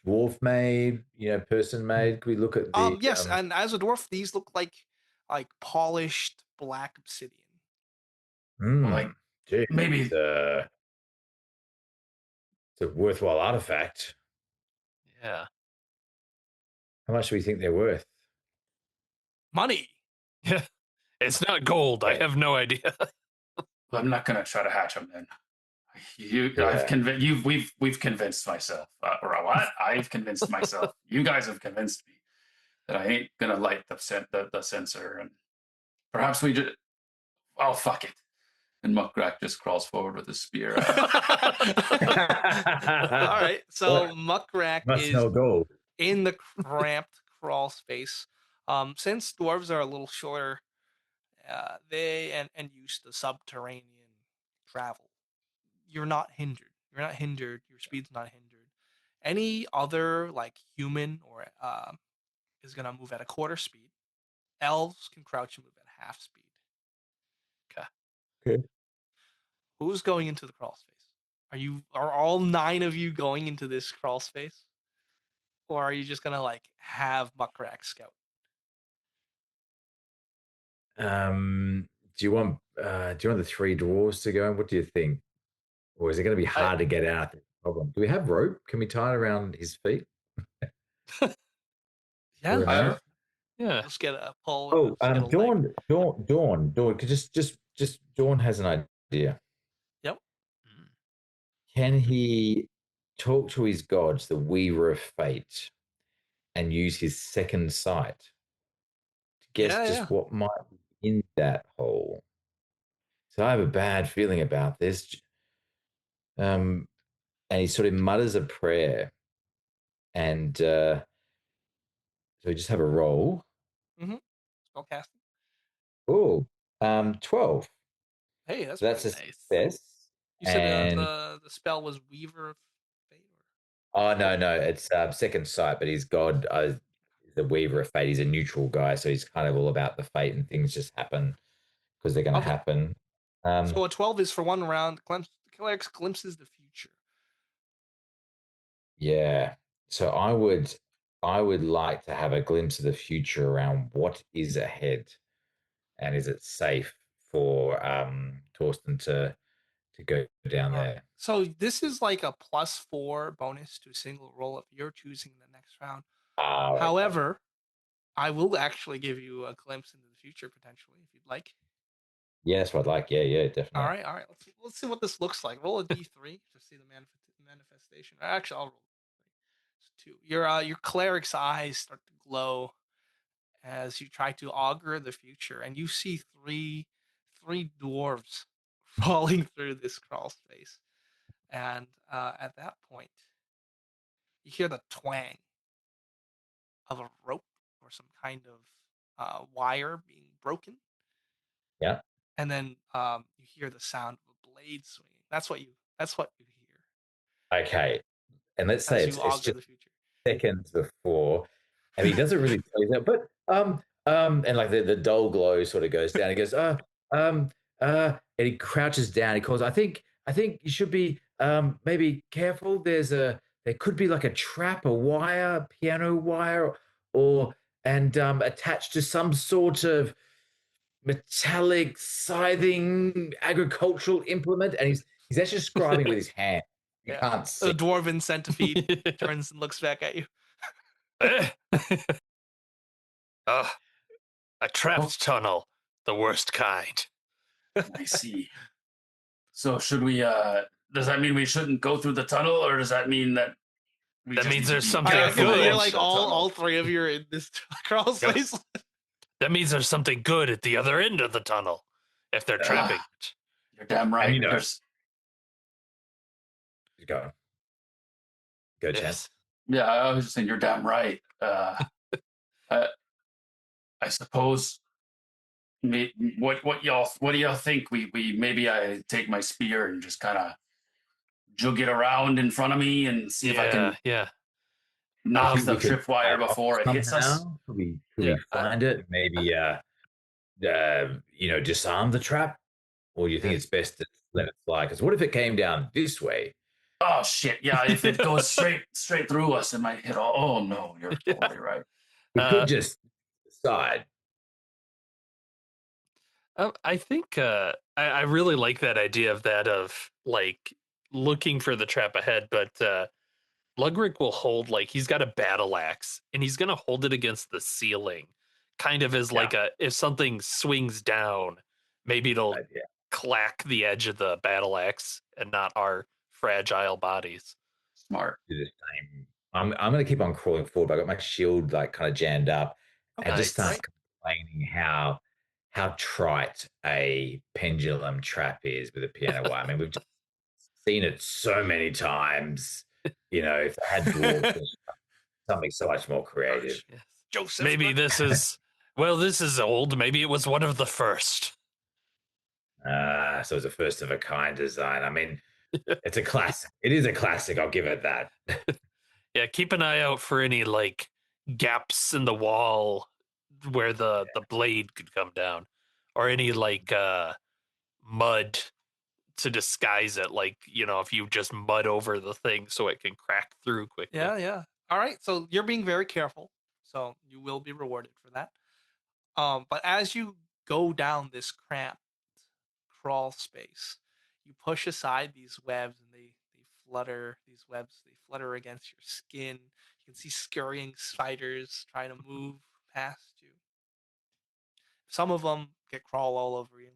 D: dwarf-made. Person-made. Could we look at the?
A: Yes, and as a dwarf, these look like polished black obsidian.
C: Like,
D: gee,
C: maybe-
D: it's a worthwhile artifact.
B: Yeah.
D: How much do we think they're worth?
A: Money.
B: Yeah. It's not gold. I
D: Yeah.
B: have no idea.
C: I'm not gonna try to hatch them then.
D: Yeah.
C: I've convinced you. We've convinced myself. Or what? I've convinced myself. You guys have convinced me that I ain't gonna light the sensor, and perhaps we just. Oh, fuck it. And Muckgrack just crawls forward with his spear.
A: All right. So
D: What?
A: Muckgrack
D: Must
A: is
D: smell gold.
A: in the cramped crawl space. Since dwarves are a little shorter, they and used to subterranean travel, you're not hindered. You're not hindered. Your speed's not hindered. Any other human or is gonna move at a quarter speed. Elves can crouch and move at half speed.
D: Okay.
A: Who's going into the crawl space? Are all 9 of you going into this crawl space? Or are you just gonna have Muckrak scout?
D: Do you want the 3 dwarves to go in? What do you think? Or is it going to be hard to get out? Problem. Do we have rope? Can we tie it around his feet?
A: Yeah,
D: Or
C: I
D: no?
C: have,
B: Yeah.
A: You'll just get a pull and
D: Oh,
A: just get a leg.
D: Dawn. Just Dawn has an idea.
A: Yep.
B: Mm.
D: Can he talk to his gods, the Weaver of Fate, and use his second sight to guess
A: Yeah, yeah.
D: just what might be in that hole? So I have a bad feeling about this. Um, and he sort of mutters a prayer, and so we just have a roll.
A: Mm-hmm. Spell casting.
D: Oh, 12.
A: Hey, that's
D: So that's
A: pretty
D: a
A: good.
B: Nice.
D: success.
A: You said
D: And
A: the spell was Weaver of Fate,
D: oh
A: or
D: no, no, it's second sight, but he's God, the Weaver of Fate. He's a neutral guy, so he's kind of all about the fate and things just happen because they're going to
A: okay.
D: happen. Um,
A: So a 12 is for one round. The cleric glimpses the future.
D: yeah. So I would like to have a glimpse of the future around what is ahead, and is it safe for Torsten to go down
A: All right.
D: there?
A: So this is like a +4 bonus to a single roll if you're choosing the next round.
D: Oh, okay.
A: However, I will actually give you a glimpse into the future potentially if you'd like.
D: Yeah, that's what I'd like. Yeah,
A: All
D: definitely.
A: right, all right. Let's see what this looks like. Roll a d3 to see the manifestation. Actually, I'll roll it's two. Your cleric's eyes start to glow as you try to augur the future, and you see three dwarves falling through this crawl space. And at that point, you hear the twang of a rope or some kind of wire being broken,
D: Yeah.
A: and then you hear the sound of a blade swinging. That's what you hear
D: Okay. And let's say
A: as
D: it's
A: you
D: it's
A: augur
D: just
A: the future.
D: seconds before, and he doesn't really tell you that, but and like the dull glow sort of goes down. He goes, um, and he crouches down. He calls, I think you should be maybe careful. There could be like a trap, a wire, piano wire, or and attached to some sort of metallic scything agricultural implement. And he's actually describing with his hand. You
A: Yeah,
D: can't see.
A: a dwarven centipede turns and looks back at you.
B: Eh. Ugh, a
C: Oh,
B: trapped tunnel, the worst kind.
C: I see. So should we? Does that mean we shouldn't go through the tunnel, or does that mean that we
B: That
C: just
B: means
C: need to
B: there's
C: be
A: I
B: something
A: like it
C: careful
A: that you're
B: good.
C: of
A: like
C: the
A: all
C: tunnel?
A: three of you are in this crawl
B: Yep.
A: space.
B: That means there's something good at the other end of the tunnel if they're
C: Uh,
B: trapping it.
C: you're damn
D: And
C: right.
D: you know,
C: There's
D: go, go, Chen.
B: Yes.
C: yeah. I was just saying you're damn right. I, I suppose. What do y'all think? We maybe I take my spear and just kind of jug it around in front of me and see if I
B: Yeah,
C: can
B: yeah.
C: knock
D: Think
C: the
D: we could
C: tripwire
D: fire off
C: before it hits us.
D: somehow? Could
B: Yeah.
D: we find it? Maybe disarm the trap, or do you think
B: Yeah.
D: it's best to let it fly? Because what if it came down this way?
C: Oh shit! Yeah, if it goes straight through us, it might hit all. Oh no, you're
B: Yeah.
C: totally right.
D: We could
B: Uh,
D: just decide.
B: I think I really like that idea of that of like looking for the trap ahead, but Lugrick will hold like he's got a battle axe and he's gonna hold it against the ceiling, kind of as
D: Yeah,
B: like a if something swings down, maybe it'll
D: idea.
B: clack the edge of the battle axe and not our fragile bodies.
C: Smart.
D: Do the same. I'm going to keep on crawling forward. But I got my shield like kind of jammed up, and
A: Okay,
D: just
B: Nice.
D: start
A: great.
D: complaining how trite a pendulum trap is with a piano wire. I mean, we've just seen it so many times. If they had dwarves, something so much more creative.
A: Gosh,
B: Yes.
A: Joseph.
B: Maybe this is well, this is old. Maybe it was one of the first.
D: So it's a first of a kind design. I mean, it's a classic. It is a classic. I'll give it that.
B: Yeah, keep an eye out for any like gaps in the wall where the blade could come down, or any like mud to disguise it. Like if you just mud over the thing so it can crack through quickly.
A: Yeah, yeah. All right, so you're being very careful, so you will be rewarded for that. But as you go down this cramped crawl space, you push aside these webs, and they flutter. These webs they flutter against your skin. You can see scurrying spiders trying to move past you. Some of them get crawl all over you.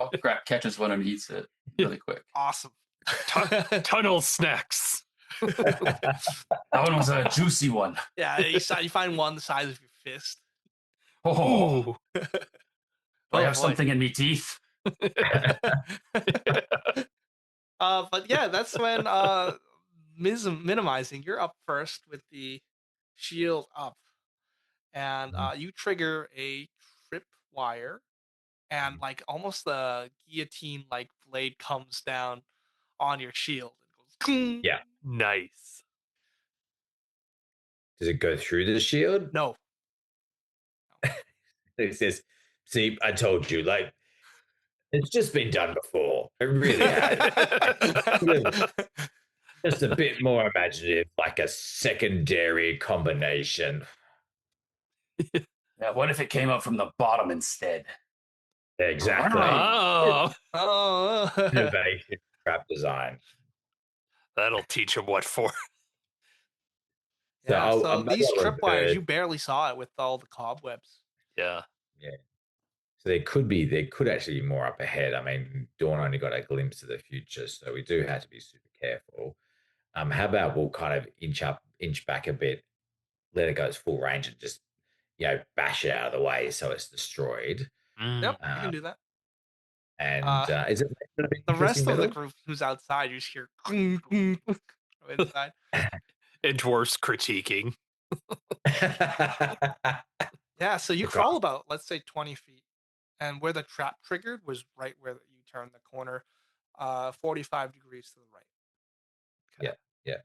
C: Muckrat catches one and eats it really quick.
A: Awesome.
B: Tunnel snacks.
C: That one was a juicy one.
A: Yeah, you find one the size of your fist.
C: Oh,
B: Ooh.
C: I
A: Oh
C: have
A: boy.
C: something in me teeth.
A: But yeah, that's when minimizing. You're up first with the shield up, and you trigger a trip wire, and like almost the guillotine like blade comes down on your shield. It goes. "Kling."
D: Yeah.
B: Nice.
D: Does it go through the shield?
A: No.
D: It says, see, I told you, like, it's just been done before. It really has. Just a bit more imaginative, like a secondary combination.
C: Yeah, what if it came up from the bottom instead?
D: Exactly.
B: Oh,
A: Oh.
D: Innovation, trap design.
B: that'll teach him what for.
D: So
A: Yeah. So
D: maybe
A: these
D: I'll
A: tripwires,
D: revert.
A: you barely saw it with all the cobwebs.
B: Yeah.
D: Yeah. So there could actually be more up ahead. I mean, Dawn only got a glimpse of the future, so we do have to be super careful. How about we'll kind of inch back a bit, let it go its full range, and just bash it out of the way so it's destroyed.
B: Mm.
A: Yep, you can do that.
D: And is it going to be
A: The
D: interesting
A: rest of the
D: metal?
A: group who's outside, you just hear cling, cling, cling from inside.
B: And dwarfs critiquing.
A: Yeah, so you
D: Okay.
A: crawl about, let's say, 20 feet. And where the trap triggered was right where you turn the corner, 45 degrees to the right.
D: Yeah, yeah.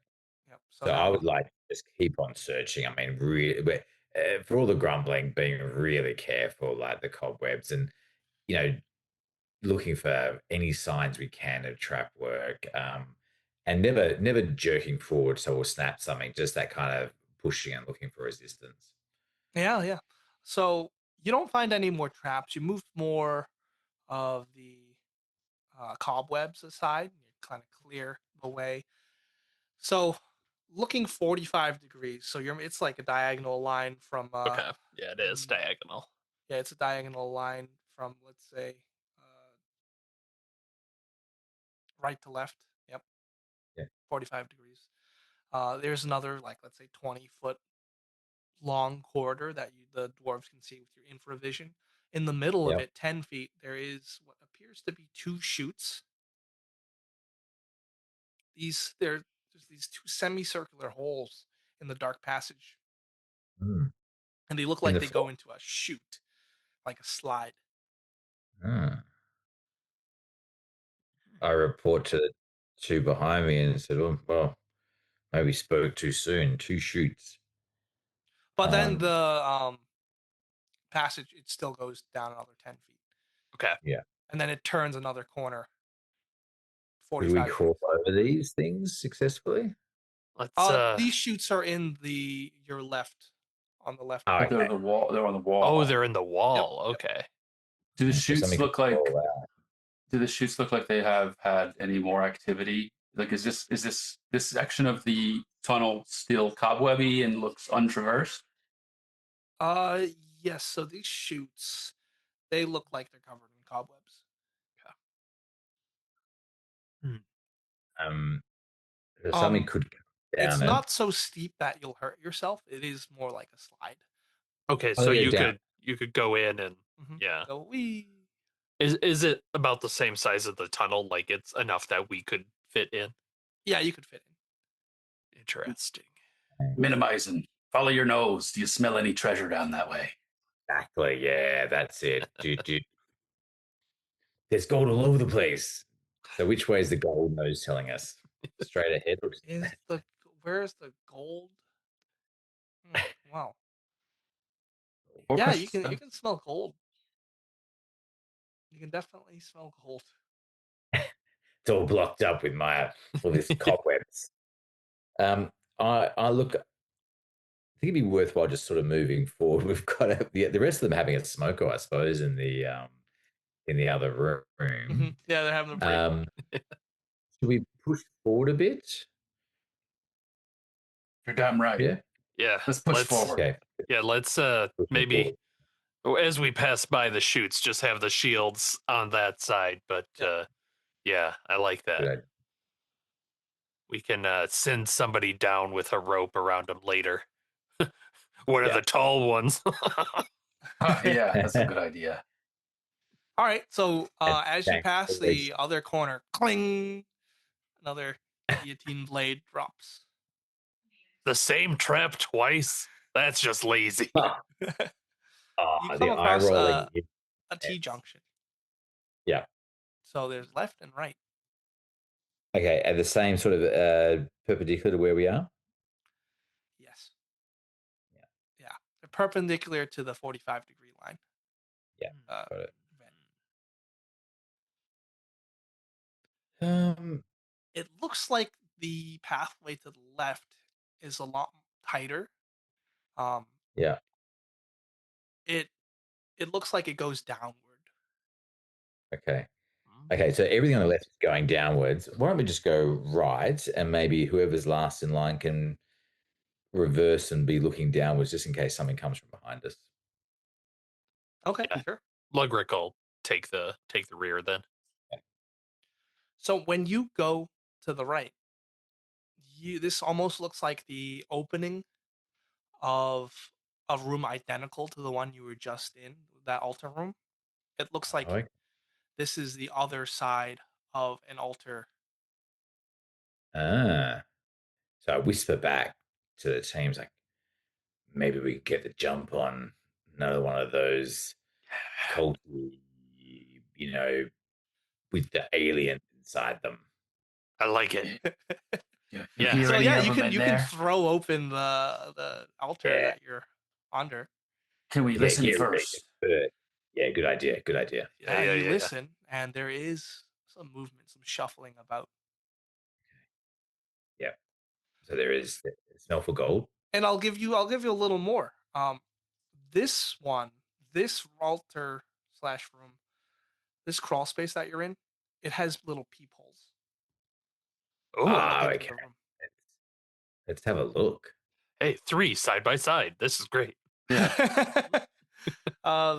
A: Yep. So
D: So I
A: now,
D: would like to just keep on searching. I mean, really, but, for all the grumbling, being really careful, like the cobwebs, and you know, looking for any signs we can of trap work, and never jerking forward so we'll snap something. Just that kind of pushing and looking for resistance.
A: yeah, yeah. So you don't find any more traps. You move more of the cobwebs aside. You kind of clear the way. So looking 45 degrees. So it's like a diagonal line from
B: Okay. Yeah, it is
A: mm,
B: diagonal.
A: yeah, it's a diagonal line from, let's say, right to left. Yep,
D: Yeah,
A: 45 degrees. There's another, like, let's say, 20-foot long corridor that the dwarves can see with your infravision. In the middle of
D: yeah.
A: it, 10 feet, there is what appears to be two chutes. There's these two semicircular holes in the dark passage,
D: Mm.
A: and they look
D: In
A: like
D: the
A: they
D: floor.
A: go into a chute, like a slide.
D: Ah. I report to the two behind me and said, well, maybe spoke too soon. Two shoots.
A: But then
D: Um,
A: the passage, it still goes down another 10 feet,
B: Okay.
D: yeah.
A: and then it turns another corner,
D: Could we
A: 45
D: crawl
A: degrees.
D: over these things successfully?
B: Let's
A: These chutes are in your left, on the left
D: Oh,
C: But
A: corner.
C: they're
D: okay.
C: the wall. They're on the wall.
B: Oh, they're in the
A: Yep,
B: wall.
A: yep.
B: Okay.
C: Do the
D: So
C: shoots
D: something could
C: look like?
D: crawl out.
C: Do the shoots look like they have had any more activity? Like, is this section of the tunnel still cobwebby and looks untraversed?
A: Uh, yes. So these chutes, they look like they're covered in cobwebs.
B: Hmm.
D: So something
A: Um,
D: could come
A: it's
D: down it.
A: not so steep that you'll hurt yourself. It is more like a slide.
B: Okay,
D: Oh,
B: so
D: yeah,
B: you
D: down.
B: could go in and yeah.
A: Go wee.
B: Is it about the same size of the tunnel? Like it's enough that we could fit in?
A: Yeah, you could fit in.
B: Interesting.
C: Minimizing. Follow your nose. Do you smell any treasure down that way?
D: Exactly. Yeah, that's it. There's gold all over the place. So which way is the gold nose telling us? Straight ahead or
A: Where's the gold? Wow.
C: Or
A: Yeah,
C: precious
A: you
C: stone?
A: can smell gold. You can definitely smell gold.
D: it's all blocked up with all this cobwebs. I look. I think it'd be worthwhile just sort of moving forward. We've got the rest of them having a smoker, I suppose, in the other room.
A: Yeah, they're having a break.
D: Should we push forward a bit?
C: You're damn right.
D: Yeah.
B: Yeah.
C: Let's push forward.
D: Okay.
B: Yeah, let's
D: Pushing
B: maybe
D: forward.
B: as we pass by the chutes, just have the shields on that side. But
A: Yep.
B: yeah, I like that.
D: Good idea.
B: We can send somebody down with a rope around them later. One of
D: Yeah.
B: the tall ones.
C: Yeah, that's a good idea.
A: All right. So
D: And
A: as you
D: thanks,
A: pass
D: always.
A: the other corner, cling, another guillotine blade drops.
B: The same trap twice? That's just lazy.
A: You
D: The
A: come
D: eye
A: across
D: rolling.
A: a T junction.
D: Yeah.
A: So there's left and right.
D: Okay. At the same sort of perpendicular to where we are.
A: Yes.
D: Yeah.
A: Yeah. They're perpendicular to the 45-degree line.
D: Yeah. Got it.
A: Vent.
D: Um.
A: It looks like the pathway to the left is a lot tighter. Um,
D: Yeah.
A: it it looks like it goes downward.
D: Okay. Okay. So everything on the left is going downwards. Why don't we just go right, and maybe whoever's last in line can reverse and be looking downwards, just in case something comes from behind us.
A: Okay,
B: Yeah.
A: sure.
B: Lugrick will take the rear then.
A: So when you go to the right, this almost looks like the opening of a room identical to the one you were just in, that altar room. It looks like
D: Okay.
A: this is the other side of an altar.
D: Ah. So I whisper back to the teams, like, maybe we could get the jump on another one of those culty, with the alien inside them.
B: I like it.
C: You
B: Yeah.
C: hear
A: So
C: any
A: yeah,
C: of
A: you
C: them
A: can
C: in
A: you can
C: there?
A: throw open the altar
D: Yeah.
A: that you're under.
C: Can we
D: Yeah,
C: listen
D: get ready
C: first?
D: to Yeah, good idea. Good idea.
B: Yeah,
A: Yeah,
B: yeah,
A: you
B: yeah, yeah.
A: listen, and there is some movement, some shuffling about.
D: Yeah. So there is smell for gold.
A: And I'll give you a little more. This one, this altar slash room, this crawl space that you're in, it has little peepholes
B: Oh,
A: into
D: Okay.
A: the room.
D: Let's have a look.
B: hey, 3 side by side. This is great.
C: Yeah.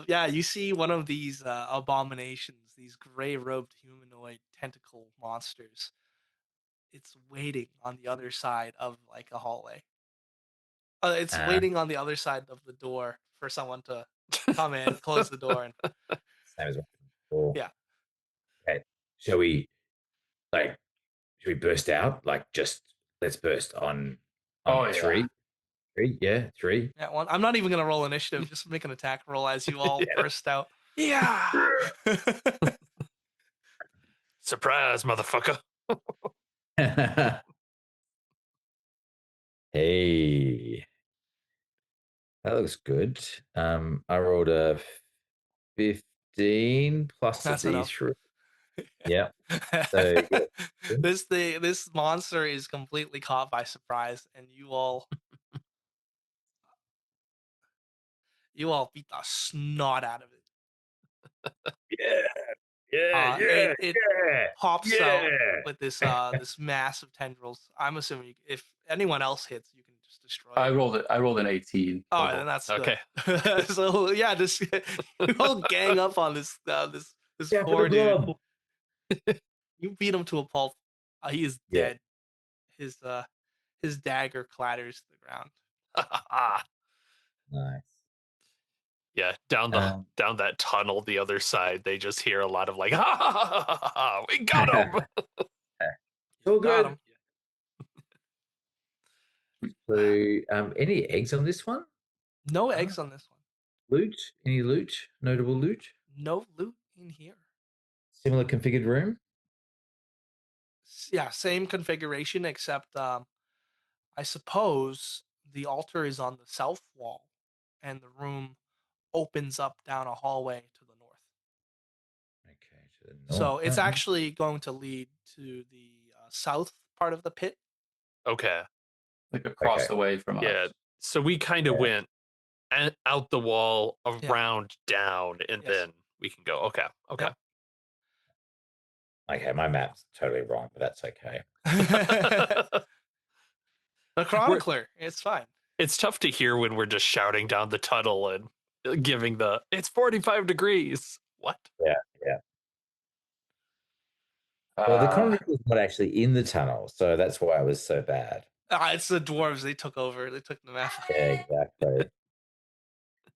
A: Yeah, you see one of these abominations, these gray-robed humanoid tentacle monsters. It's waiting on the other side of like a hallway. It's
D: Uh,
A: waiting on the other side of the door for someone to come in, close the door, and
D: Same as before.
A: yeah.
D: Okay. Shall we like? Should we burst out? Like, just let's burst on
C: Oh yeah.
D: three. Three. Yeah. Three.
A: Yeah, one. I'm not even gonna roll initiative. Just make an attack roll as you all
D: Yeah.
A: burst out.
B: Yeah. Surprise, motherfucker.
D: Hey, that looks good. I rolled a 15 plus a
A: That's enough.
D: D3. Yeah. So yeah.
A: This monster is completely caught by surprise, and you all beat the snot out of it.
D: Yeah. Yeah.
A: It
D: Yeah.
A: pops out
D: Yeah.
A: with this massive tendrils. I'm assuming if anyone else hits, you can just destroy
C: I
A: it.
C: rolled it. I rolled an 18
A: Oh,
C: total.
A: then that's
B: Okay.
A: good. So yeah, just you all gang up on this
D: Yeah, for
A: poor
D: the
A: dude.
D: blob.
A: You beat him to a pulp. He is
D: Yeah.
A: dead. His dagger clatters to the ground.
D: Nice.
B: Yeah,
D: Um,
B: down that tunnel the other side, they just hear a lot of like, ha ha ha ha ha, ha, we got him.
D: all
A: Got
D: good.
A: him.
D: So, any eggs on this one?
A: No eggs on this one.
D: Loot? Any loot? Notable loot?
A: No loot in here.
D: Similar configured room?
A: Yeah, same configuration except I suppose the altar is on the south wall, and the room opens up down a hallway to the north.
D: Okay, to the north.
A: So it's actually going to lead to the south part of the pit.
B: Okay.
C: Like across
D: Okay.
C: the way from
B: Yeah.
C: us.
B: So we kind of
D: Yeah.
B: went out the wall,
A: Yeah.
B: around, down, and
A: Yes.
B: then we can go. Okay. Okay.
A: Yep.
D: Okay, my map's totally wrong, but that's okay.
A: The chronicler, it's fine.
B: It's tough to hear when we're just shouting down the tunnel and giving the it's 45 degrees. What?
D: Yeah, yeah. Well, the
C: Uh,
D: Chronicle's not actually in the tunnel, so that's why it was so bad.
A: It's the dwarves. They took over. They took the map.
D: Yeah, exactly.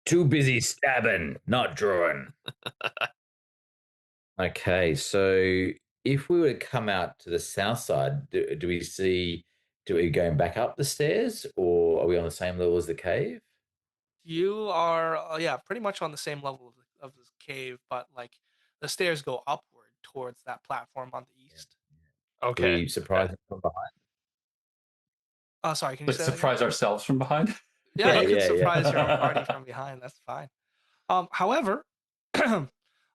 D: Too busy stabbing, not drawing. Okay, so if we were to come out to the south side, do we going back up the stairs or are we on the same level as the cave?
A: You are, yeah, pretty much on the same level of this cave, but like the stairs go upward towards that platform on the
D: Yeah.
A: east.
D: Do
B: Okay.
D: we surprise
B: Okay.
D: them from behind?
A: Sorry, can you
C: like
A: say that again?
C: surprise ourselves from behind.
A: Yeah,
D: Yeah,
A: you could
D: yeah, yeah.
A: surprise your own party from behind. That's fine. However,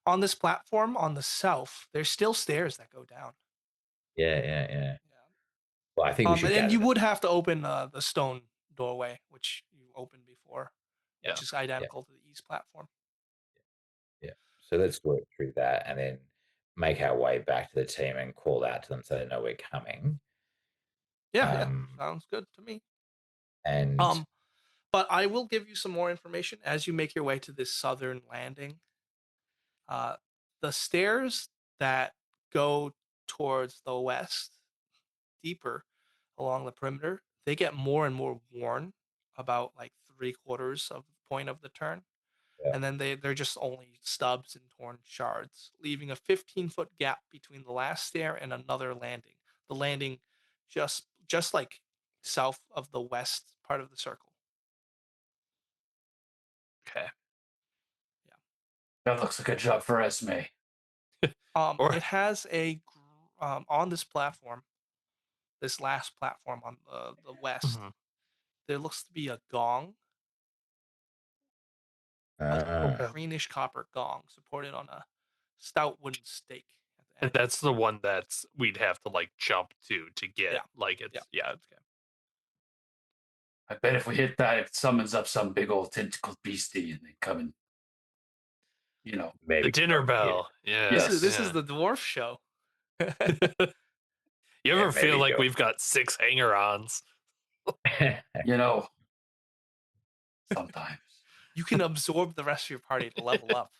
A: on this platform on the south, there's still stairs that go down.
D: Yeah, yeah, yeah.
A: Yeah.
D: Well, I think we should
A: And
D: gather
A: you
D: them.
A: would have to open the stone doorway, which you opened before,
B: Yeah.
A: which is
D: Yeah,
A: identical to the east platform.
D: yeah. So let's work through that and then make our way back to the team and call out to them so they know we're coming.
A: Yeah, yeah,
D: Um,
A: sounds good to me.
D: and
A: Um, but I will give you some more information as you make your way to this southern landing. Uh, the stairs that go towards the west, deeper along the perimeter, they get more and more worn about like 3/4 of the point of the turn.
D: yeah,
A: And then they're just only stubs and torn shards, leaving a 15-foot gap between the last stair and another landing. The landing just like south of the west part of the circle.
B: Okay.
A: Yeah.
C: That looks like a job for Esme.
B: Or
A: It has on this platform, this last platform on the west.
B: Mhm.
A: There looks to be a gong, a
D: uh,
B: Okay.
A: greenish copper gong supported on a stout wooden stake at the
B: And
A: end.
B: that's the one that's we'd have to like jump to get
A: Yeah,
B: like
A: yeah.
B: it's yeah. Okay.
C: I bet if we hit that, it summons up some big old tentacled beastie and they come and, you know,
B: The
D: maybe
B: dinner
D: yeah,
B: bell.
A: This
B: Yeah.
A: is
C: yes.
A: this is
B: Yeah.
A: the dwarf show.
B: You
D: yeah,
B: ever feel
D: maybe
B: like
D: go.
B: we've got 6 hanger-ons?
C: You know, sometimes.
A: You can absorb the rest of your party to level up.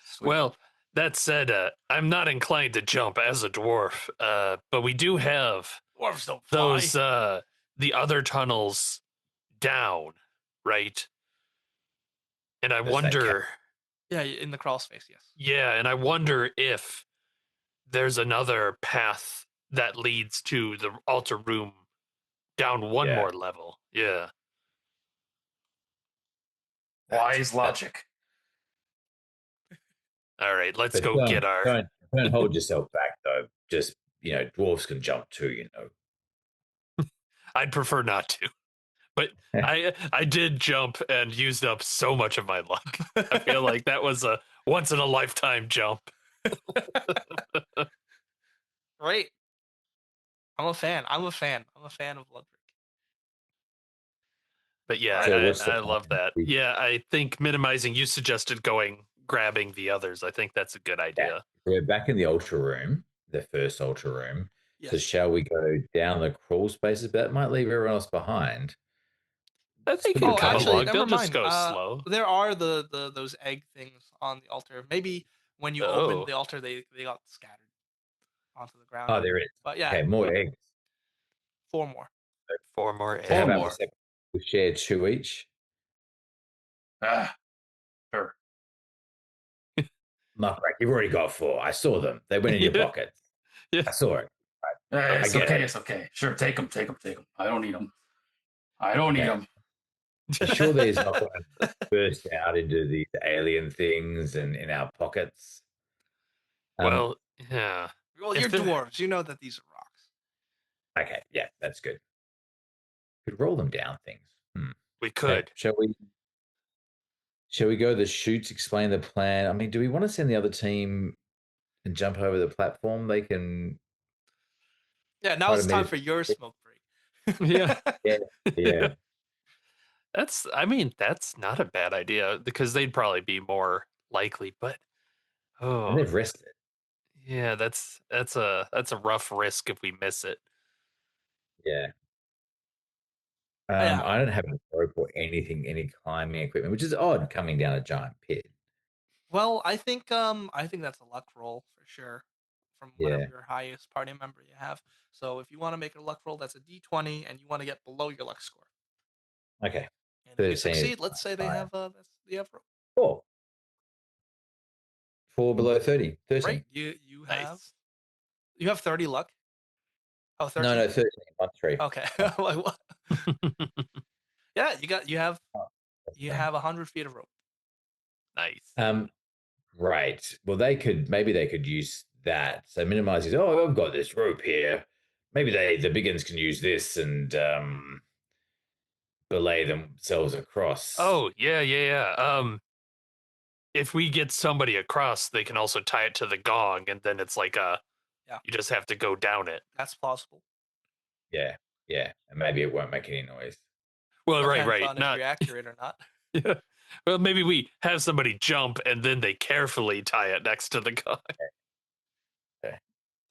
C: Sweet.
B: Well, that said, I'm not inclined to jump as a dwarf, but we do have
A: Dwarves don't fly.
B: those the other tunnels down, right? And I
D: There's that cat.
B: wonder,
A: Yeah, in the crawl space, yes.
B: yeah, and I wonder if there's another path that leads to the altar room down one
D: Yeah,
B: more level. Yeah.
C: Wise
D: that's
C: logic.
B: All right, let's
D: but
B: go get our.
D: don't hold yourself back though. Just dwarves can jump too.
B: I'd prefer not to, but I did jump and used up so much of my luck. I feel like that was a once in a lifetime jump.
A: Great. I'm a fan. I'm a fan. I'm a fan of Ludwig.
B: But
A: All
B: yeah,
A: right.
D: So what's the
B: I love
D: plan?
B: that. Yeah, I think minimizing. You suggested going grabbing the others. I think that's a good
D: Yeah,
B: idea.
D: we're back in the ultra room, the first ultra room. So
A: Yes.
D: shall we go down the crawl spaces? That might leave everyone else behind.
B: I think
D: Split
B: you
D: the
B: can
A: Oh,
B: come
D: party.
A: actually,
B: along.
A: never
B: They'll just
A: mind.
B: go slow.
A: There are the those egg things on the altar. Maybe when you opened
B: Oh,
A: the altar, they got scattered onto the ground.
D: Oh, there is.
A: But yeah,
D: Okay, more eggs.
A: 4 more.
B: 4 more
D: So how
C: Four
D: about
B: eggs.
C: more.
D: we share 2 each?
C: Ah, sure.
D: Muckrack, you've already got 4. I saw them. They went in your
B: Yeah,
D: pockets.
B: yeah.
D: I saw it. I
C: It's
D: get
C: okay.
D: it.
C: It's okay. Sure, take them. Take them. Take them. I don't need them. I don't need
D: Okay.
C: them.
D: You sure these not going to burst out into the alien things and in our pockets? Um,
B: Well, yeah.
A: Well,
B: If
A: you're
B: they're
A: dwarves. You know that these are rocks.
D: okay, yeah, that's good. Could roll them down things.
B: we
D: Okay,
B: could,
D: shall we go the shoots, explain the plan? I mean, do we want to send the other team and jump over the platform? They can
A: Yeah,
D: try
A: now's
D: to
A: the
D: meet
A: time
D: us.
A: for your smoke
B: yeah.
A: break.
D: Yeah, yeah.
B: I mean, that's not a bad idea because they'd probably be more likely. But
D: And
B: oh,
D: they've rested.
B: yeah, that's a rough risk if we miss it.
D: Yeah.
A: Yeah.
D: I don't have any rope or anything, any climbing equipment, which is odd coming down a giant pit.
A: Well, I think that's a luck roll for sure from whatever
D: Yeah.
A: your highest party member you have. So if you want to make a luck roll, that's a d20 and you want to get below your luck score.
D: Okay.
A: And if you
D: 13 is
A: succeed, let's say they
D: higher.
A: have they have rope.
D: Four. Four below 30.
A: Great.
D: 13.
B: Nice.
A: You have 30 luck. Oh,
D: No,
A: 13.
D: no, 13. 1 3.
A: Okay.
D: 1
A: Like, what? Yeah, you
D: 3.
A: have 100 feet of rope.
B: Nice.
D: Um, right. Well, maybe they could use that. So minimize is, oh, I've got this rope here. Maybe the beginners can use this and belay themselves across.
B: Oh, yeah, yeah, yeah. If we get somebody across, they can also tie it to the gong, and then it's like
A: Yeah,
B: you just have to go down it.
A: that's plausible.
D: Yeah, yeah. And maybe it won't make any noise.
B: Well, right,
A: Depends
B: right.
A: on if
B: Not
A: you're accurate or not.
B: yeah. Well, maybe we have somebody jump and then they carefully tie it next to the gong.
D: Okay.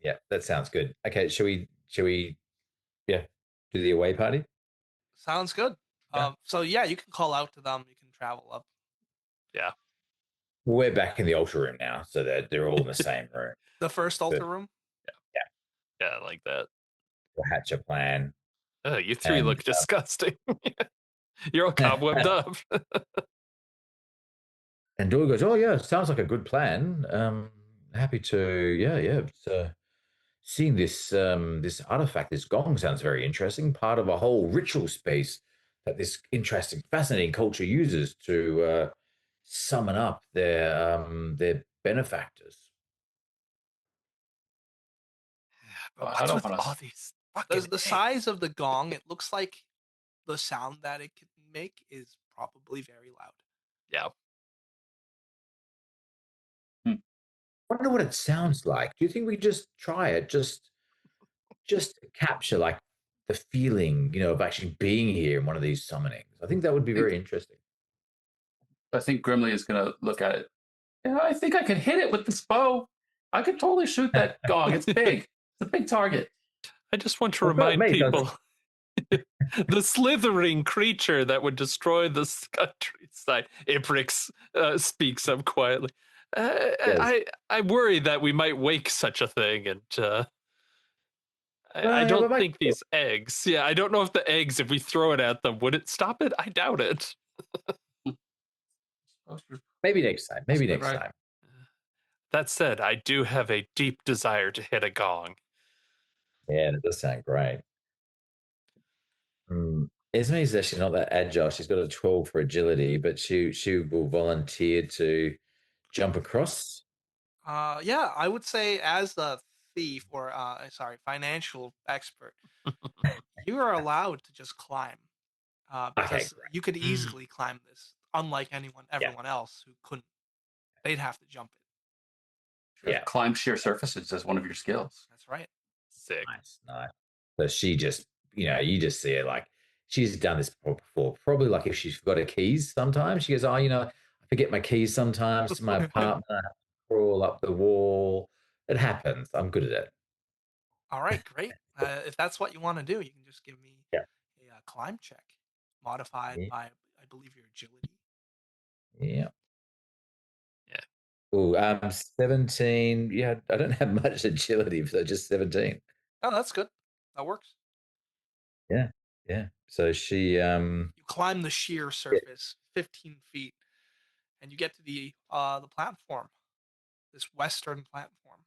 D: Yeah, that sounds good. Okay, shall we yeah, do the away party?
A: Sounds good.
D: Yeah.
A: So yeah, you can call out to them. You can travel up.
B: Yeah.
D: We're back in the altar room now, so that they're all in the same room.
A: The first
D: But
A: altar room.
D: yeah,
B: Yeah, I like that.
D: we'll hatch a plan.
B: You three
D: And
B: look disgusting. You're all cobwebbed up.
D: and Doyle goes, "Oh yeah, sounds like a good plan. Happy to, yeah, yeah. Seeing this artifact, this gong sounds very interesting. Part of a whole ritual space that this interesting, fascinating culture uses to summon up their benefactors.
B: But
C: I
B: what's
C: don't
B: with
C: want
B: all
C: to.
B: these
A: The
B: fucking
A: the
B: eggs?
A: size of the gong, it looks like the sound that it can make is probably very loud.
B: Yeah.
D: Wonder what it sounds like. Do you think we just try it? Just capture like the feeling, of actually being here in one of these summonings. I think that would be
C: I think
D: very interesting.
C: I think Grimly is going to look at it. Yeah, I think I could hit it with this bow. I could totally shoot that gong. It's big. It's a big target.
B: I just want to
D: Well,
B: remind
D: me, don't
B: people the slithering creature that would destroy this countryside. Ibrix speaks up quietly.
D: yes.
B: I worry that we might wake such a thing, and I
D: Yeah,
B: don't
D: but
B: think these eggs. Yeah, I don't know if the eggs, if we throw it at them, would it stop it? I doubt it.
D: maybe next time. Maybe
C: Possibly
D: next
C: right.
D: time.
B: That said, I do have a deep desire to hit a gong.
D: Yeah, that does sound great. Esme is actually not that agile. She's got a 12 for agility, but she will volunteer to jump across.
A: Yeah, I would say as a thief or sorry, financial expert, you are allowed to just climb
D: Okay,
A: because
D: great.
A: you could
B: Mm,
A: easily climb this, unlike
D: Yeah,
A: everyone else who couldn't. They'd have to jump it.
C: Sure.
D: yeah.
C: Climb sheer surfaces as one of your skills.
A: That's right.
B: sick.
D: Nice, nice. So she just, you just see it like she's done this before. Probably like if she's forgot her keys sometimes, she goes, "Oh, I forget my keys sometimes to my apartment. I have to crawl up the wall. It happens. I'm good at it."
A: All right, great. If that's what you want to do, you can just give me
D: Yeah.
A: a climb check, modified
D: Yeah.
A: by, I believe, your agility.
D: Yeah.
B: Yeah.
D: Oh, 17. Yeah, I don't have much agility, so just 17.
A: Oh, that's good. That works.
D: Yeah. Yeah. So she
A: You climb the sheer
D: yeah,
A: surface, 15 feet, and you get to the platform, this western platform.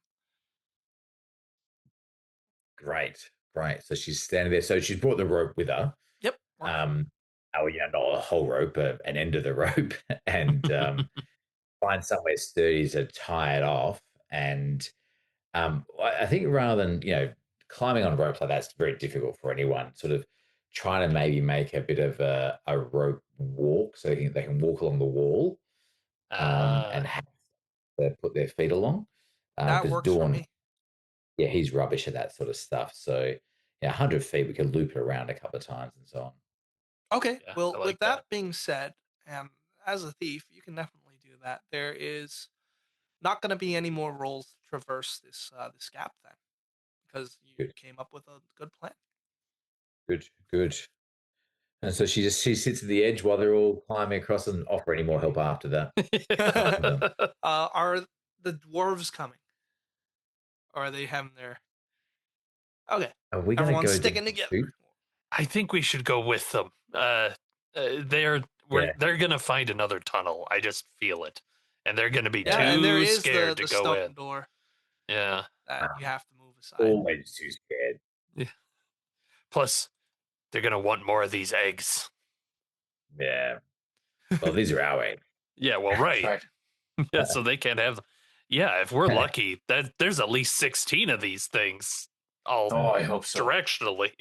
D: great. Great. So she's standing there. So she's brought the rope with her.
A: Yep, works.
D: Um, oh yeah, not a whole rope, an end of the rope, and find somewhere sturdy to tie it off. And I think rather than climbing on ropes like that's very difficult for anyone. Sort of trying to maybe make a bit of a rope walk so they can walk along the wall
B: Ah,
D: and have to put their feet along.
A: That
D: Because
A: works for
D: Dawn,
A: me.
D: yeah, he's rubbish at that sort of stuff. So yeah, 100 feet we could loop it around a couple of times and so on.
A: Okay,
B: yeah, I
A: well, with
B: like
A: that
B: that.
A: being said, as a thief, you can definitely do that. There is not going to be any more rolls to traverse this gap then, because you
D: Good,
A: came up with a good plan.
D: good, good. And so she sits at the edge while they're all climbing across and offer any more help after that. From them.
A: Are the dwarves coming? Or are they having their... Okay.
D: Are we going to
A: Everyone's
D: go
A: sticking
D: down
A: together.
D: too?
B: I think we should go with them. They're
D: Yeah.
B: they're gonna find another tunnel. I just feel it, and they're gonna be
A: Yeah, and there
B: too
A: is
B: scared to
A: the
B: go
A: stone
B: in.
A: door
B: Yeah.
A: that you have to move aside.
D: Always too scared.
B: Yeah. Plus, they're gonna want more of these eggs.
D: Yeah. Well, these are our eggs.
B: Yeah. Well,
C: That's
B: right.
C: right.
B: Yeah, so they can't have them. Yeah, if we're lucky, that there's at least 16 of these things, all
C: Oh, I hope so.
B: directionally.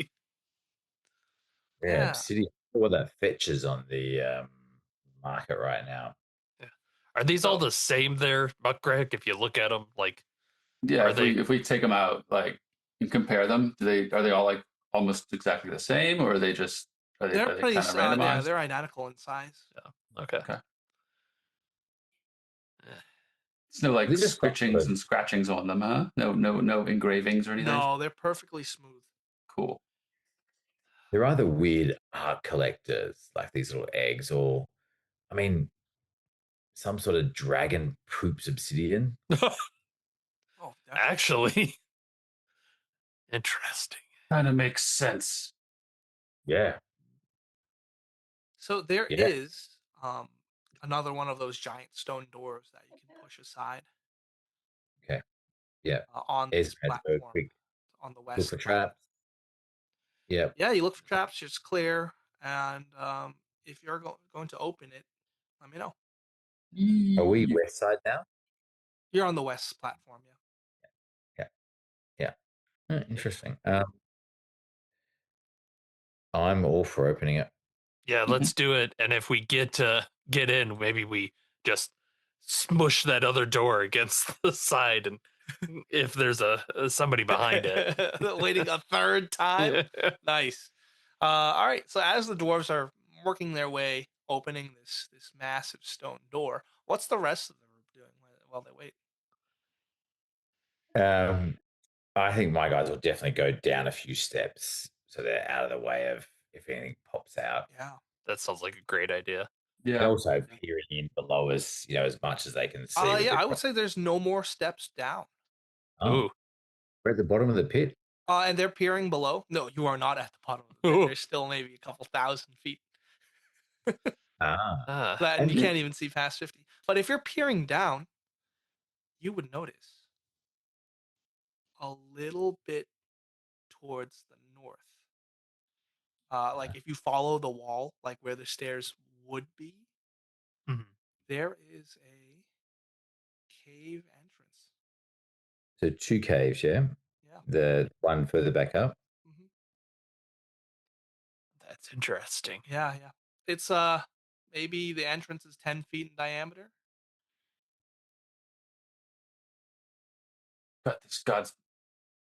D: Yeah,
A: Yeah.
D: obsidian. What that fetches on the market right now.
B: Yeah. Are these all the same there, Muckgreg? If you look at them, like,
C: Yeah,
B: are
C: if
B: they?
C: we take them out, like, and compare them, are they all like almost exactly the same, or are they just
A: They're
C: are they
A: pretty...
C: kind of randomized?
A: they're identical in size.
B: Yeah. Okay.
C: Okay.
B: Eh.
C: It's no like
D: They're just
C: scritchings and scratchings on them, huh? No engravings or anything.
A: No, they're perfectly smooth.
C: Cool.
D: they're either weird art collectors, like these little eggs, or I mean, some sort of dragon poops obsidian.
A: Oh, definitely.
B: Actually, interesting.
C: Kind of makes sense.
D: Yeah.
A: So there
D: Yeah.
A: is another one of those giant stone doors that you can push aside
D: Okay. Yeah.
A: on
D: There's
A: this
D: a
A: platform
D: quick
A: on the
D: look
A: west
D: for
A: side.
D: traps. Yeah.
A: Yeah, you look for traps, it's clear, and if you're going to open it, let me know.
D: Are we
C: Yeah.
D: west side now?
A: You're on the west platform, yeah.
D: Yeah. Yeah. Interesting. I'm all for opening it.
B: Yeah, let's do it. And if we get in, maybe we just smush that other door against the side, and if there's somebody behind it.
A: Waiting a third time.
B: Yeah.
A: Nice. All right. So as the dwarves are working their way, opening this massive stone door, what's the rest of the group doing while they wait?
D: I think my guys will definitely go down a few steps so they're out of the way of if anything pops out.
A: Yeah.
B: That sounds like a great idea.
D: And
C: Yeah.
D: also peering in below us, as much as they can see. with
A: Yeah.
D: the
A: I would say there's no more steps down.
D: Oh,
B: Ooh.
D: we're at the bottom of the pit.
A: And they're peering below. No, you are not at the bottom of the pit.
B: Ooh.
A: There's still maybe a couple thousand feet.
D: Ah,
B: Ah.
A: And you
D: And-
A: can't even see past 50. But if you're peering down, you would notice a little bit towards the north. Like if you follow the wall, like where the stairs would be,
B: Mhm.
A: there is a cave entrance.
D: so 2 caves, yeah?
A: Yeah.
D: The one further back up.
A: hmm
B: That's interesting.
A: Yeah, yeah. It's maybe the entrance is 10 feet in diameter.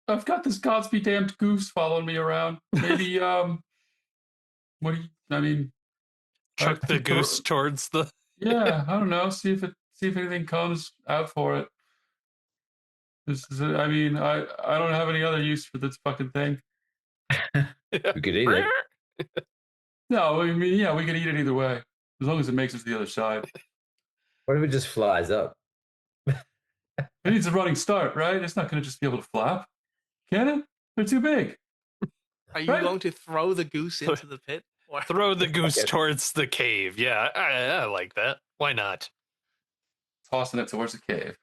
C: I've got this God's be damned goose following me around. Maybe what do you I mean
B: Chuck the goose towards the.
C: Yeah, I don't know. See if anything comes out for it. I mean, I don't have any other use for this fucking thing.
D: We could eat it.
C: No, I mean, yeah, we could eat it either way, as long as it makes it to the other side.
D: What if it just flies up?
C: It needs a running start, right? It's not going to just be able to flap, can it? They're too big.
A: Are you
C: Right.
A: going to throw the goose into the pit? Or...
B: Throw the goose
D: Okay.
B: towards the cave. Yeah, I like that. Why not?
C: Tossing it towards the cave.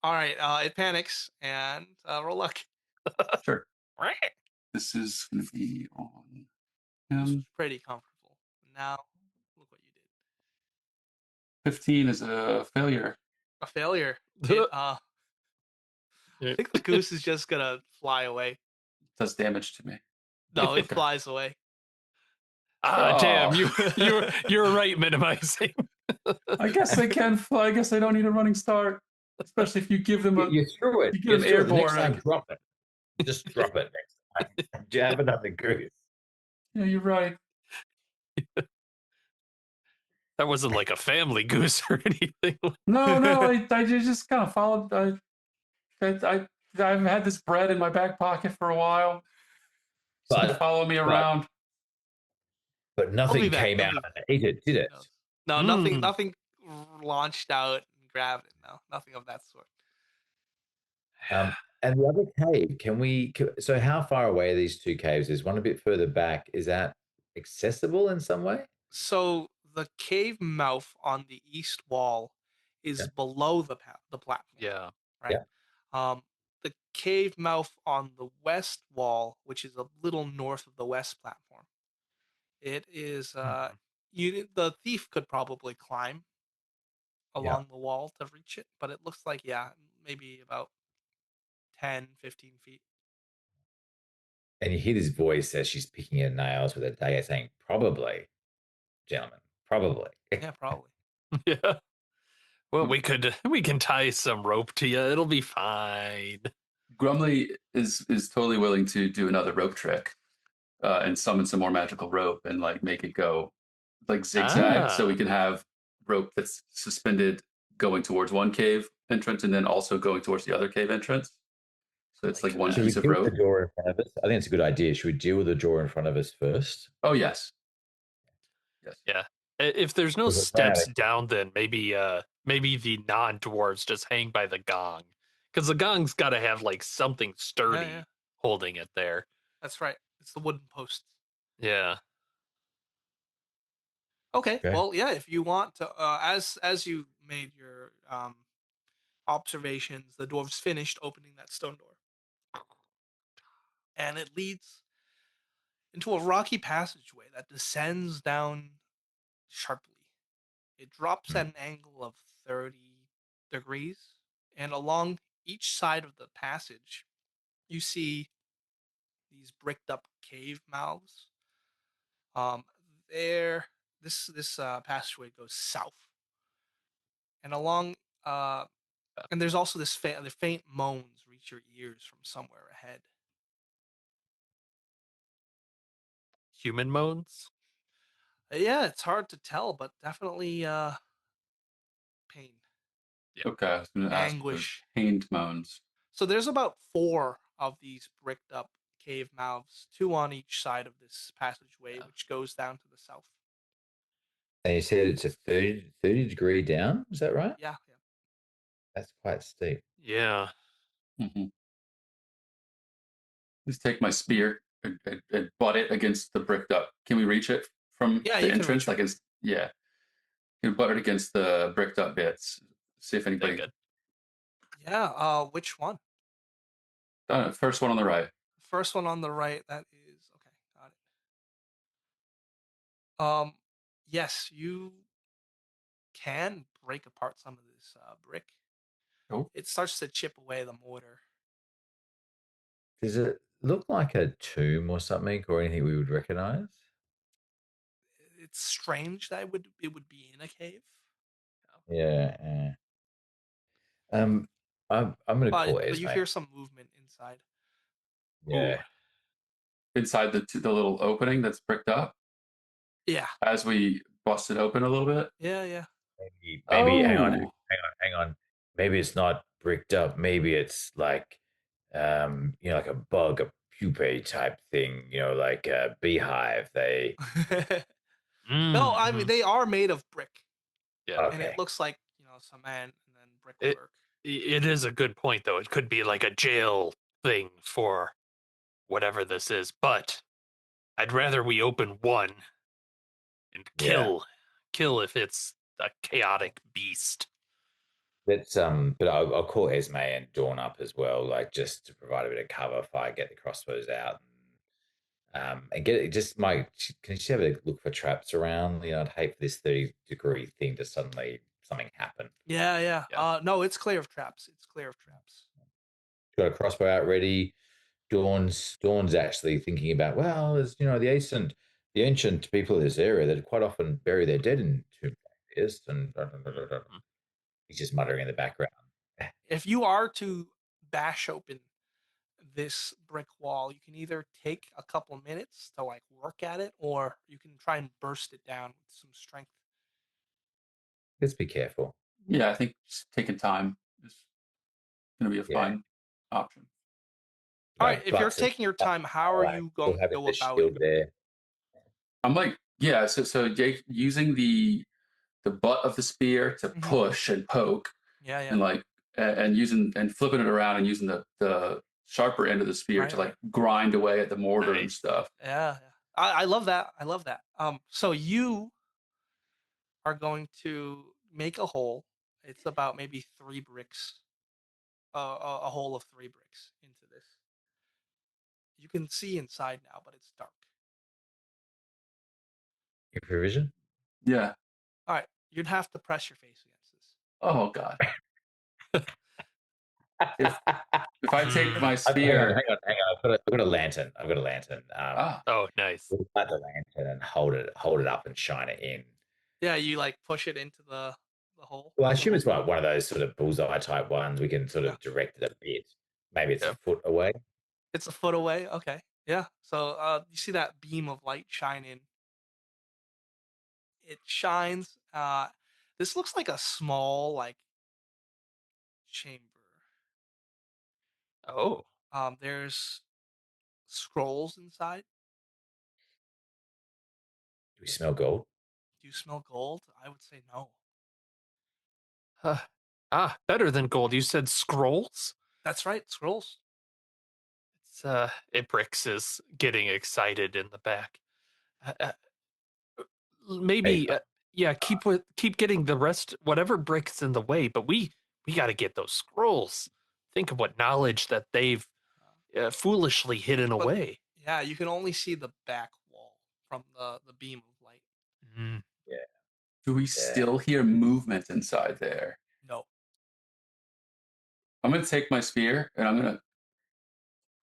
A: All right, it panics and roll luck.
C: Sure. This is going to be on
A: This was
C: him.
A: pretty comfortable. Now, look what you did.
C: 15 is a failure.
A: A failure. I think the goose is just gonna fly away.
C: It does damage to me.
A: No, it
C: Okay.
A: flies away.
B: Ah,
C: Oh.
B: damn! You're right. Minimizing.
C: I guess they can fly. I guess they don't need a running start, especially if you give them a.
D: You threw it.
C: You get them
D: threw it. The next
C: airborne.
D: time, drop it. Just drop it next time. Jab another goose.
C: Yeah, you're right.
B: That wasn't like a family goose or anything.
C: No, I just kind of followed. I've had this bread in my back pocket for a while. So
D: But-
C: follow me around.
D: but
A: They'll be
D: nothing
A: back.
D: came
A: They'll
D: out
A: be
D: and
A: back.
D: ate it, did it?
A: No, nothing.
B: Mm.
A: Nothing launched out and grabbed it. No, nothing of that sort.
D: And the other cave, so how far away are these two caves? Is one a bit further back? Is that accessible in some way?
A: So the cave mouth on the east wall
D: Yeah.
A: is below the platform,
B: Yeah.
A: right?
D: Yeah.
A: Um, the cave mouth on the west wall, which is a little north of the west platform, it is
B: Mhm.
A: the thief could probably climb
D: Yeah.
A: along the wall to reach it, but it looks like maybe about 10, 15 feet.
D: And you hear this voice as she's picking her nails with a dagger saying, probably, gentlemen, probably.
A: Yeah, probably.
B: Yeah. Well, we can tie some rope to you. It'll be fine.
C: Grumley is totally willing to do another rope trick and summon some more magical rope and like make it go like zigzag, so we
B: Ah,
C: can have rope that's suspended going towards one cave entrance and then also going towards the other cave entrance. So
B: I
C: it's like
B: like
C: one
D: Should we
C: piece
B: that.
C: of
D: deal with the
C: rope.
D: door in front of us? I think it's a good idea. Should we deal with the door in front of us first?
C: Oh yes, yes.
B: Yeah. If there's no
D: Because we've run out
B: steps
D: of
B: down, then maybe the non-dwarves just hang by the gong, because the gong's got to have like something
A: Yeah, yeah,
B: sturdy holding it there.
A: that's right. It's the wooden posts.
B: Yeah.
A: Okay,
D: Okay.
A: well, yeah, if you want to, as you made your observations, the dwarves finished opening that stone door, and it leads into a rocky passageway that descends down sharply. It drops
D: Hmm.
A: at an angle of 30 degrees, and along each side of the passage, you see these bricked up cave mouths. Um, there, this passageway goes south, and along uh, and there's also the faint moans reach your ears from somewhere ahead.
B: Human moans.
A: Yeah, it's hard to tell, but definitely pain,
B: Yeah.
C: Okay, I was going to ask if there's
A: anguish.
C: pained moans.
A: So there's about four of these bricked up cave mouths, two on each side of this passageway,
B: Yeah.
A: which goes down to the south.
D: And you said it's a 30 degree down. Is that right?
A: Yeah, yeah.
D: That's quite steep.
B: Yeah.
C: Mm-hmm. Just take my spear and butt it against the bricked up. Can we reach it from
A: Yeah,
C: the
A: you can reach
C: entrance?
A: it.
C: Like, yeah, can butt it against the bricked up bits. See if
B: Very
C: anybody.
B: good.
A: Yeah, which one?
C: First one on the right.
A: First one on the right, that is okay, got it. Yes, you can break apart some of this brick.
C: Oh,
A: It starts to chip away the mortar.
D: Does it look like a tomb or something or anything we would recognize?
A: It's strange that it would be in a cave,
D: Yeah. Yeah. I'm going to
A: but
D: call
A: you
D: Esme.
A: hear some movement inside.
B: Ooh.
D: Yeah.
C: inside the little opening that's bricked up
A: Yeah,
C: as we bust it open a little bit.
A: yeah, yeah.
D: Maybe
C: Oh,
D: hang on. Maybe it's not bricked up. Maybe it's like like a bug, a pupae type thing, like a beehive. They
A: No, I mean
B: Mm-hmm.
A: they are made of brick,
B: Yeah.
A: and it
D: okay.
A: looks like cement and then
B: It
A: brickwork.
B: it is a good point though. It could be like a jail thing for whatever this is, but I'd rather we open one and
D: Yeah.
B: kill if it's a chaotic beast.
D: But I'll call Esme and Dawn up as well, like just to provide a bit of cover if I get the crossbows out. And get it just can she have a look for traps around? I'd hate for this 30-degree thing to suddenly something happen.
A: Yeah, yeah.
B: Yeah.
A: No, it's clear of traps. It's clear of traps.
D: Got a crossbow out ready. Dawn's actually thinking about, well, there's the ancient people of this area that quite often bury their dead in tombs like this, and
B: Mhm.
D: he's just muttering in the background.
A: If you are to bash open this brick wall, you can either take a couple minutes to like work at it, or you can try and burst it down with some strength.
D: Let's be careful.
C: yeah. I think just taking time is going to be a
D: Yeah,
C: fine option.
A: All right,
D: like
A: if you're
D: butts and
A: taking your
D: stuff,
A: time, how are
D: like
A: you
D: still
A: going to
D: having
A: go
D: the
A: about it?
D: shield there.
C: I'm like Yeah, so Jake using the butt of the spear to
A: Mhm.
C: push and poke,
A: Yeah, yeah.
C: and like and using and flipping it around and using the sharper end of the spear
A: Right,
C: to
A: right.
C: like grind away at the mortar and
B: Nice.
C: stuff.
A: Yeah, yeah. I love that. I love that. So you are going to make a hole. It's about maybe 3 bricks, a hole of 3 bricks into this. You can see inside now, but it's dark.
D: Provision.
C: Yeah.
A: All right, you'd have to press your face against this.
C: Oh god. If if I take
B: Mm.
C: my
D: Hang on,
C: spear,
D: hang on. I've got a lantern. I've got a lantern.
C: ah,
B: Oh, nice.
D: We'll light the lantern and hold it up and shine it in.
A: Yeah, you like push it into the hole.
D: Well, I
A: The
D: assume
A: hole.
D: it's one of those sort of bullseye type ones. We can sort
A: Yeah,
D: of direct it a bit. Maybe it's a
B: Yeah.
D: foot away.
A: it's a foot away. Okay. Yeah. So you see that beam of light shine in. It shines. This looks like a small like chamber.
B: Oh,
A: There's scrolls inside.
D: Do we smell gold?
A: Do you smell gold? I would say no.
B: uh, better than gold. You said scrolls.
A: That's right, scrolls.
B: It's it bricks is getting excited in the back. Uh, uh,
D: Hey,
B: maybe yeah, keep getting the rest whatever bricks in the way, but we got to get those scrolls. Think of what knowledge that they've
A: Uh,
B: foolishly hidden
A: but
B: away.
A: yeah, you can only see the back wall from the beam of light.
B: Mm.
D: yeah,
C: do we
D: yeah.
C: still hear movement inside there?
A: No.
C: I'm gonna take my spear and I'm gonna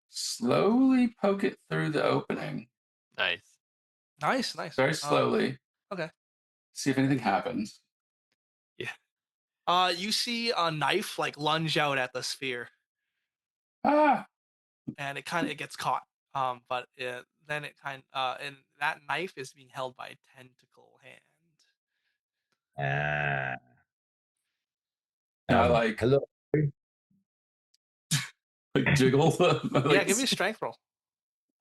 C: slowly poke it through the opening.
B: Nice.
A: Nice, nice.
C: Very slowly.
A: Okay.
C: See if anything happens.
B: Yeah.
A: You see a knife like lunge out at the sphere,
C: Ah,
A: and it gets caught. But then it and that knife is being held by a tentacle hand.
D: Ah,
C: can I like
D: hello.
C: jiggle my
A: Yeah, give me a
C: legs?
A: strength roll.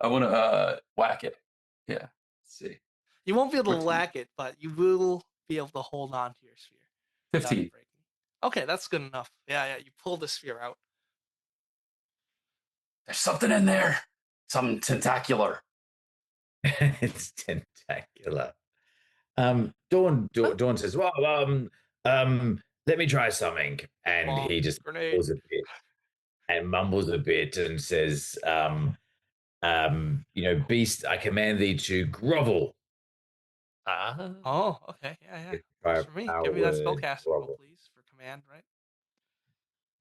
C: I want to whack it. Yeah. Let's see.
A: You won't be able to
C: 14.
A: whack it, but you will be able to hold on to your sphere without it
C: 15.
A: breaking. Okay, that's good enough. Yeah, yeah. You pull the sphere out.
C: There's something in there. Something tentacular.
D: It's tentacular.
A: Huh?
D: Dawn says, "Well, let me try something," and
A: Bonk.
D: he just
A: Grenade.
D: pulls a bit and mumbles a bit and says, Beast, I command thee to grovel.
B: Ah.
A: Oh, okay. Yeah, yeah.
D: It's
A: Works
D: our
A: for me.
D: power
A: Give me that
D: word,
A: spellcaster roll,
D: grovel.
A: please, for command, right?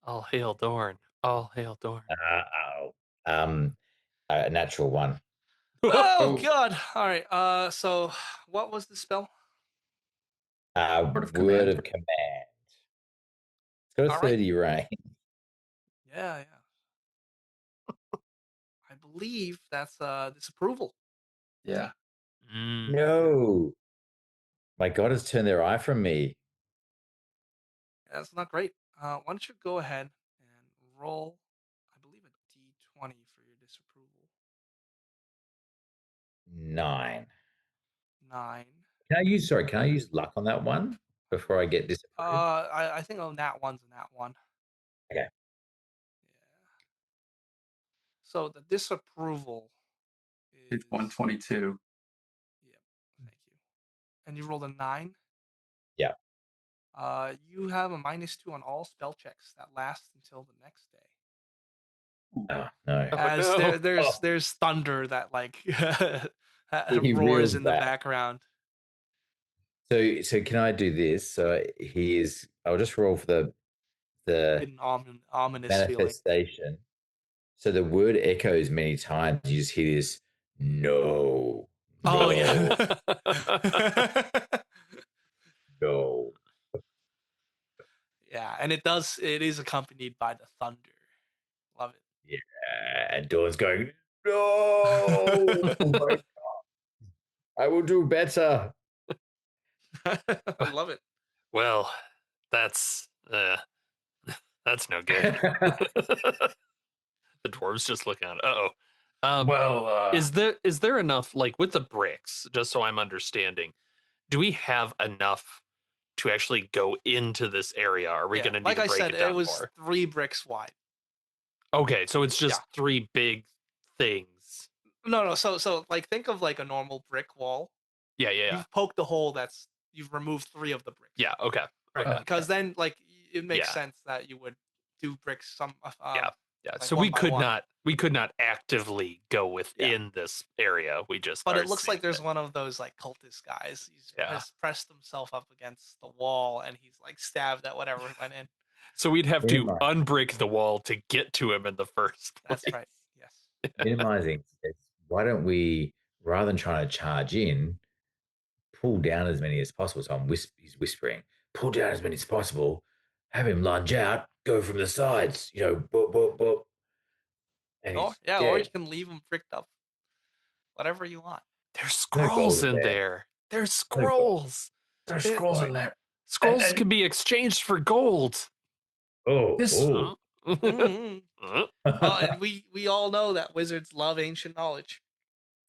B: All hail Dorn. All hail Dorn.
D: Oh, a natural one.
A: Oh
C: Oh,
A: god. Alright, so what was the spell?
C: word of
D: Word
C: command.
D: of command. It's got a
A: Alright.
D: 30 range.
A: Yeah, yeah. I believe that's disapproval.
C: Yeah.
B: Mm.
D: No, my God has turned their eye from me.
A: That's not great. Why don't you go ahead and roll, I believe, a d20 for your disapproval.
D: 9.
A: 9.
D: Can I use luck on that one before I get disapproved?
A: I think nat one's a nat one.
D: Okay.
A: Yeah. So the disapproval
C: It's
A: is
C: 122.
A: yep. Thank you. And you rolled a 9.
D: Yeah.
A: You have a -2 on all spell checks that last until the next day.
D: Oh, no.
B: Oh
A: As
B: no.
A: there's thunder that like
D: He
A: roars
D: reels
A: in the
D: back.
A: background.
D: So can I do this? So I'll just roll for the
A: An ominous feeling.
D: manifestation. So the word echoes many times. You just hear this no,
A: Oh
D: no,
A: yeah.
D: no.
A: Yeah, and it is accompanied by the thunder. Love
D: Yeah. And Dawn's going, no, I will do better.
A: it. I love it.
B: Well, that's that's no good. The dwarves just look at. Uh oh.
C: Well,
B: Is there enough, like, with the bricks, just so I'm understanding, do we have enough to actually go into this area? Are we
A: Yeah,
B: gonna need
A: like
B: to
A: I
B: break
A: said,
B: it
A: it
B: down
A: was
B: more?
A: 3 bricks wide.
B: Okay, so it's
A: Yeah.
B: just 3 big things.
A: No. So like think of like a normal brick wall.
B: Yeah, yeah, yeah.
A: You've poked a hole that's you've removed 3 of the bricks.
B: Yeah, okay,
A: Right.
B: okay.
A: Because then like it makes
B: Yeah,
A: sense that you would do bricks
B: yeah, yeah.
A: like
B: So
A: one by one.
B: we could not actively go
A: Yeah.
B: within this area. We just
A: But
B: are
A: it looks like
B: safe
A: there's
B: there.
A: one of those like cultist guys. He's
B: Yeah.
A: has pressed himself up against the wall and he's like stabbed at whatever went in.
B: So we'd have to
D: Minimize,
B: unbrick the wall to get to him in the first
A: That's
B: place.
A: right. Yes.
D: minimizing. Why don't we, rather than trying to charge in, pull down as many as possible? So he's whispering, pull down as many as possible, have him lunge out, go from the sides, boop, boop, boop, and
A: Or
D: he's
A: yeah, or you
D: dead.
A: can leave him bricked up. Whatever you want.
B: There's
D: No
B: scrolls
D: gold
B: in
D: there.
B: there. There's
D: No gold.
B: scrolls.
C: there's
B: It,
C: scrolls in there,
B: scrolls
C: and
B: can be exchanged for gold.
D: Oh,
C: this
B: Uh,
D: oh.
A: Mhm.
B: uh,
A: And we all know that wizards love ancient knowledge.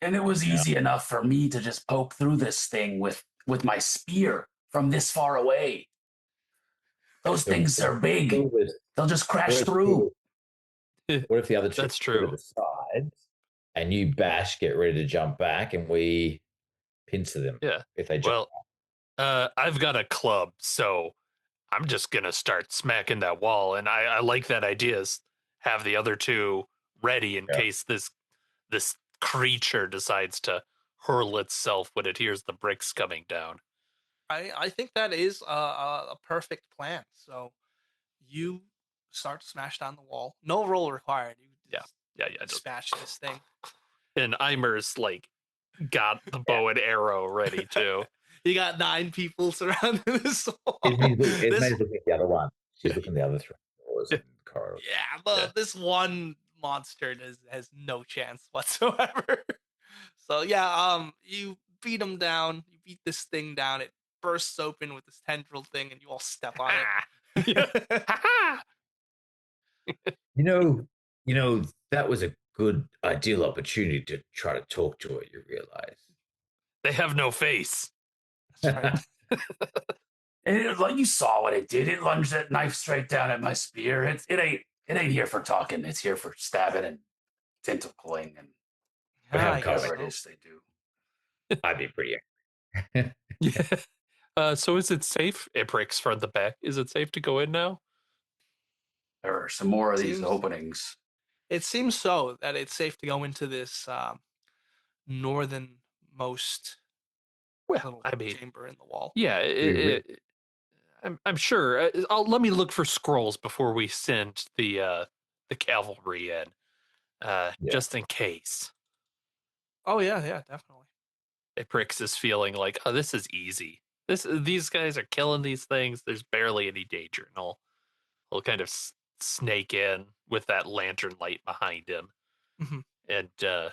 C: and it was
D: Yeah.
C: easy enough for me to just poke through this thing with my spear from this far away. Those
D: So
C: things are big. They'll just crash
D: what if two
C: through.
D: what if the other two
B: That's
D: go to
B: true.
D: the sides and you bash, get ready to jump back, and we pincer them
B: Yeah.
D: if they jump?
B: Well, I've got a club, so I'm just gonna start smacking that wall, and I like that idea. Is have the other two ready in
D: Yeah.
B: case this creature decides to hurl itself when it hears the bricks coming down.
A: I think that is a perfect plan. So you start to smash down the wall. No roll required. You
B: Yeah,
A: just
B: yeah, yeah. Just
A: dispatch this thing.
B: and Eimer's like got the bow and arrow ready too.
A: You got 9 people surrounding this wall.
D: Esme's
A: This
D: looking at the other one. She's
B: Yeah,
D: looking at the other three doors
B: yeah,
D: and corridors.
A: yeah,
B: yeah.
A: but this one monster has no chance whatsoever. So yeah, you beat him down. You beat this thing down. It bursts open with this tendril thing, and you all step on
B: Ha! Yeah.
A: it.
B: Ha ha!
D: You know, that was a good ideal opportunity to try to talk to it, you realize.
B: They have no face.
A: That's right.
C: And like you saw what it did. It lunged that knife straight down at my spear. It ain't here for talking. It's here for stabbing and tentacling and
D: But
A: Yeah,
D: how
A: I guess
C: whatever
D: covered?
C: it
A: so.
C: is they do.
D: I'd be pretty angry.
B: Yeah. So is it safe? It breaks from the back. Is it safe to go in now?
C: There are some more of these
A: Seems
C: openings.
A: it seems so that it's safe to go into this northernmost
B: Well,
A: little
B: I mean,
A: chamber in the wall.
B: yeah.
D: We
B: I'm sure. Let me look for scrolls before we send the cavalry in,
D: Yeah.
B: just in case.
A: Oh yeah, definitely.
B: Aprix is feeling like, oh, this is easy. These guys are killing these things. There's barely any danger, and he'll kind of snake in with that lantern light behind him.
A: Mhm.
B: And they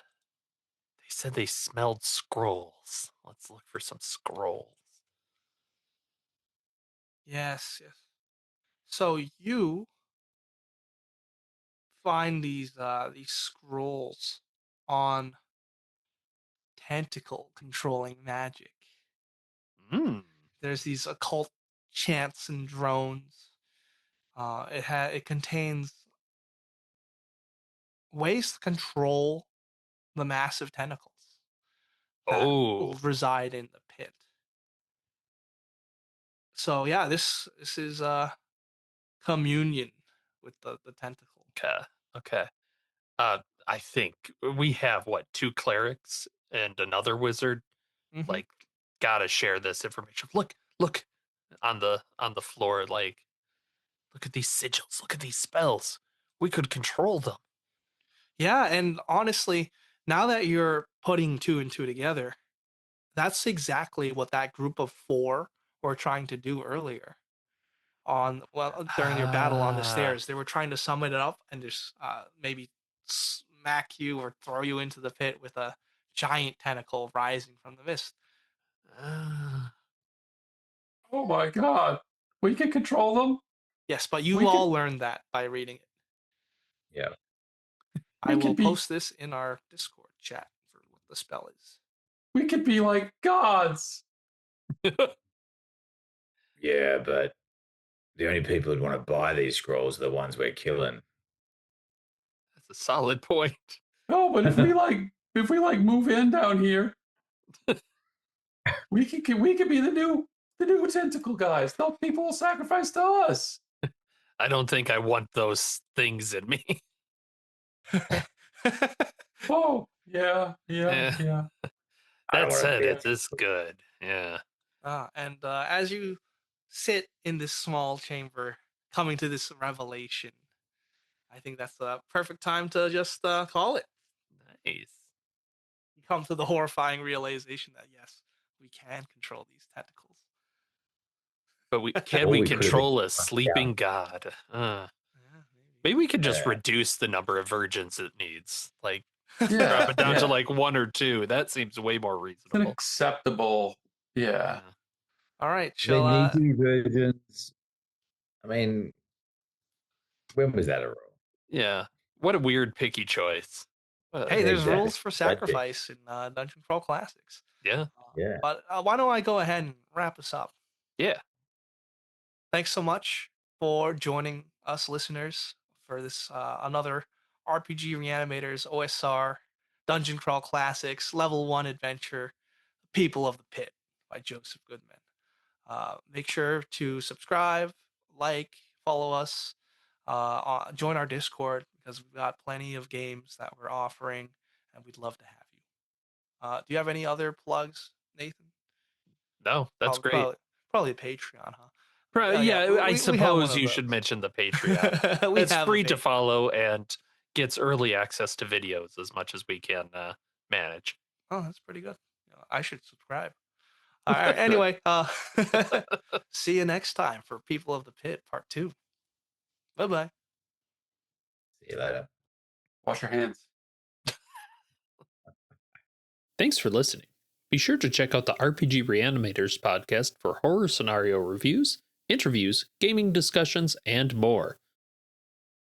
B: said they smelled scrolls. Let's look for some scrolls.
A: Yes. So you find these scrolls on tentacle controlling magic.
B: Hmm.
A: There's these occult chants and drones. It contains ways to control the massive tentacles that
B: Oh,
A: reside in the pit. So yeah, this is communion with the tentacle.
B: okay. Okay. Uh, I think we have what, two clerics and another wizard.
A: Hmm.
B: Like, gotta share this information. Look on the floor. Like, look at these sigils. Look at these spells. We could control them.
A: Yeah, and honestly, now that you're putting 2 and 2 together, that's exactly what that group of 4 were trying to do earlier on during your battle on the
B: Ah,
A: stairs. They were trying to summon it up and just maybe smack you or throw you into the pit with a giant tentacle rising from the mist.
B: ah.
C: Oh my god. We can control them.
A: Yes, but
C: We
A: you
C: can
A: all learned that by reading it.
D: Yeah.
A: I will
C: be
A: post this in our Discord chat for what the spell is.
C: we could be like gods.
D: Yeah, but the only people who'd want to buy these scrolls are the ones we're killing.
B: That's a solid point.
C: No, but if we move in down here, we could be the new tentacle guys. Those people will sacrifice to us.
B: I don't think I want those things in me.
C: Oh, yeah.
B: Yeah.
D: I don't
B: That
D: want to
B: said,
D: be
B: it is good. Yeah.
A: And as you sit in this small chamber, coming to this revelation, I think that's the perfect time to just call it.
B: Nice.
A: You come to the horrifying realization that yes, we can control these tentacles.
B: But can
D: Or
B: we
D: we could have been
B: control a
D: yeah.
B: sleeping god?
A: Yeah,
B: Maybe we could just
D: Yeah.
B: reduce the number of virgins it needs. Like
A: maybe.
C: Yeah.
B: drop it down to
C: yeah.
B: like 1 or 2. That seems way more
C: It's an
B: reasonable.
C: acceptable. Yeah.
B: Yeah.
A: All right,
D: They
A: shall
D: need to be virgins. I mean, when was that a rule?
B: Yeah. What a weird picky choice.
A: hey, there's
D: Exactly.
A: rules for
D: That bit.
A: sacrifice in Dungeon Crawl Classics.
B: Yeah.
D: Yeah.
A: But why don't I go ahead and wrap us up?
B: Yeah.
A: Thanks so much for joining us, listeners, for this another RPG Reanimators OSR Dungeon Crawl Classics Level 1 Adventure People of the Pit by Joseph Goodman. Make sure to subscribe, like, follow us, join our Discord because we've got plenty of games that we're offering and we'd love to have you. Do you have any other plugs, Nathan?
B: No, that's
A: Probably,
B: great.
A: probably, probably Patreon, huh? Yeah,
B: Yeah, I
A: we have one
B: suppose
A: of
B: you should
A: those.
B: mention the Patreon.
A: We
B: It's
A: have a
B: free to
A: Patreon.
B: follow and gets early access to videos as much as we can manage.
A: Oh, that's pretty good. I should subscribe. All right. Anyway, see you next time for People of the Pit Part 2. Bye bye.
D: See you later.
C: Wash your hands.
E: Thanks for listening. Be sure to check out the RPG Reanimators podcast for horror scenario reviews, interviews, gaming discussions, and more.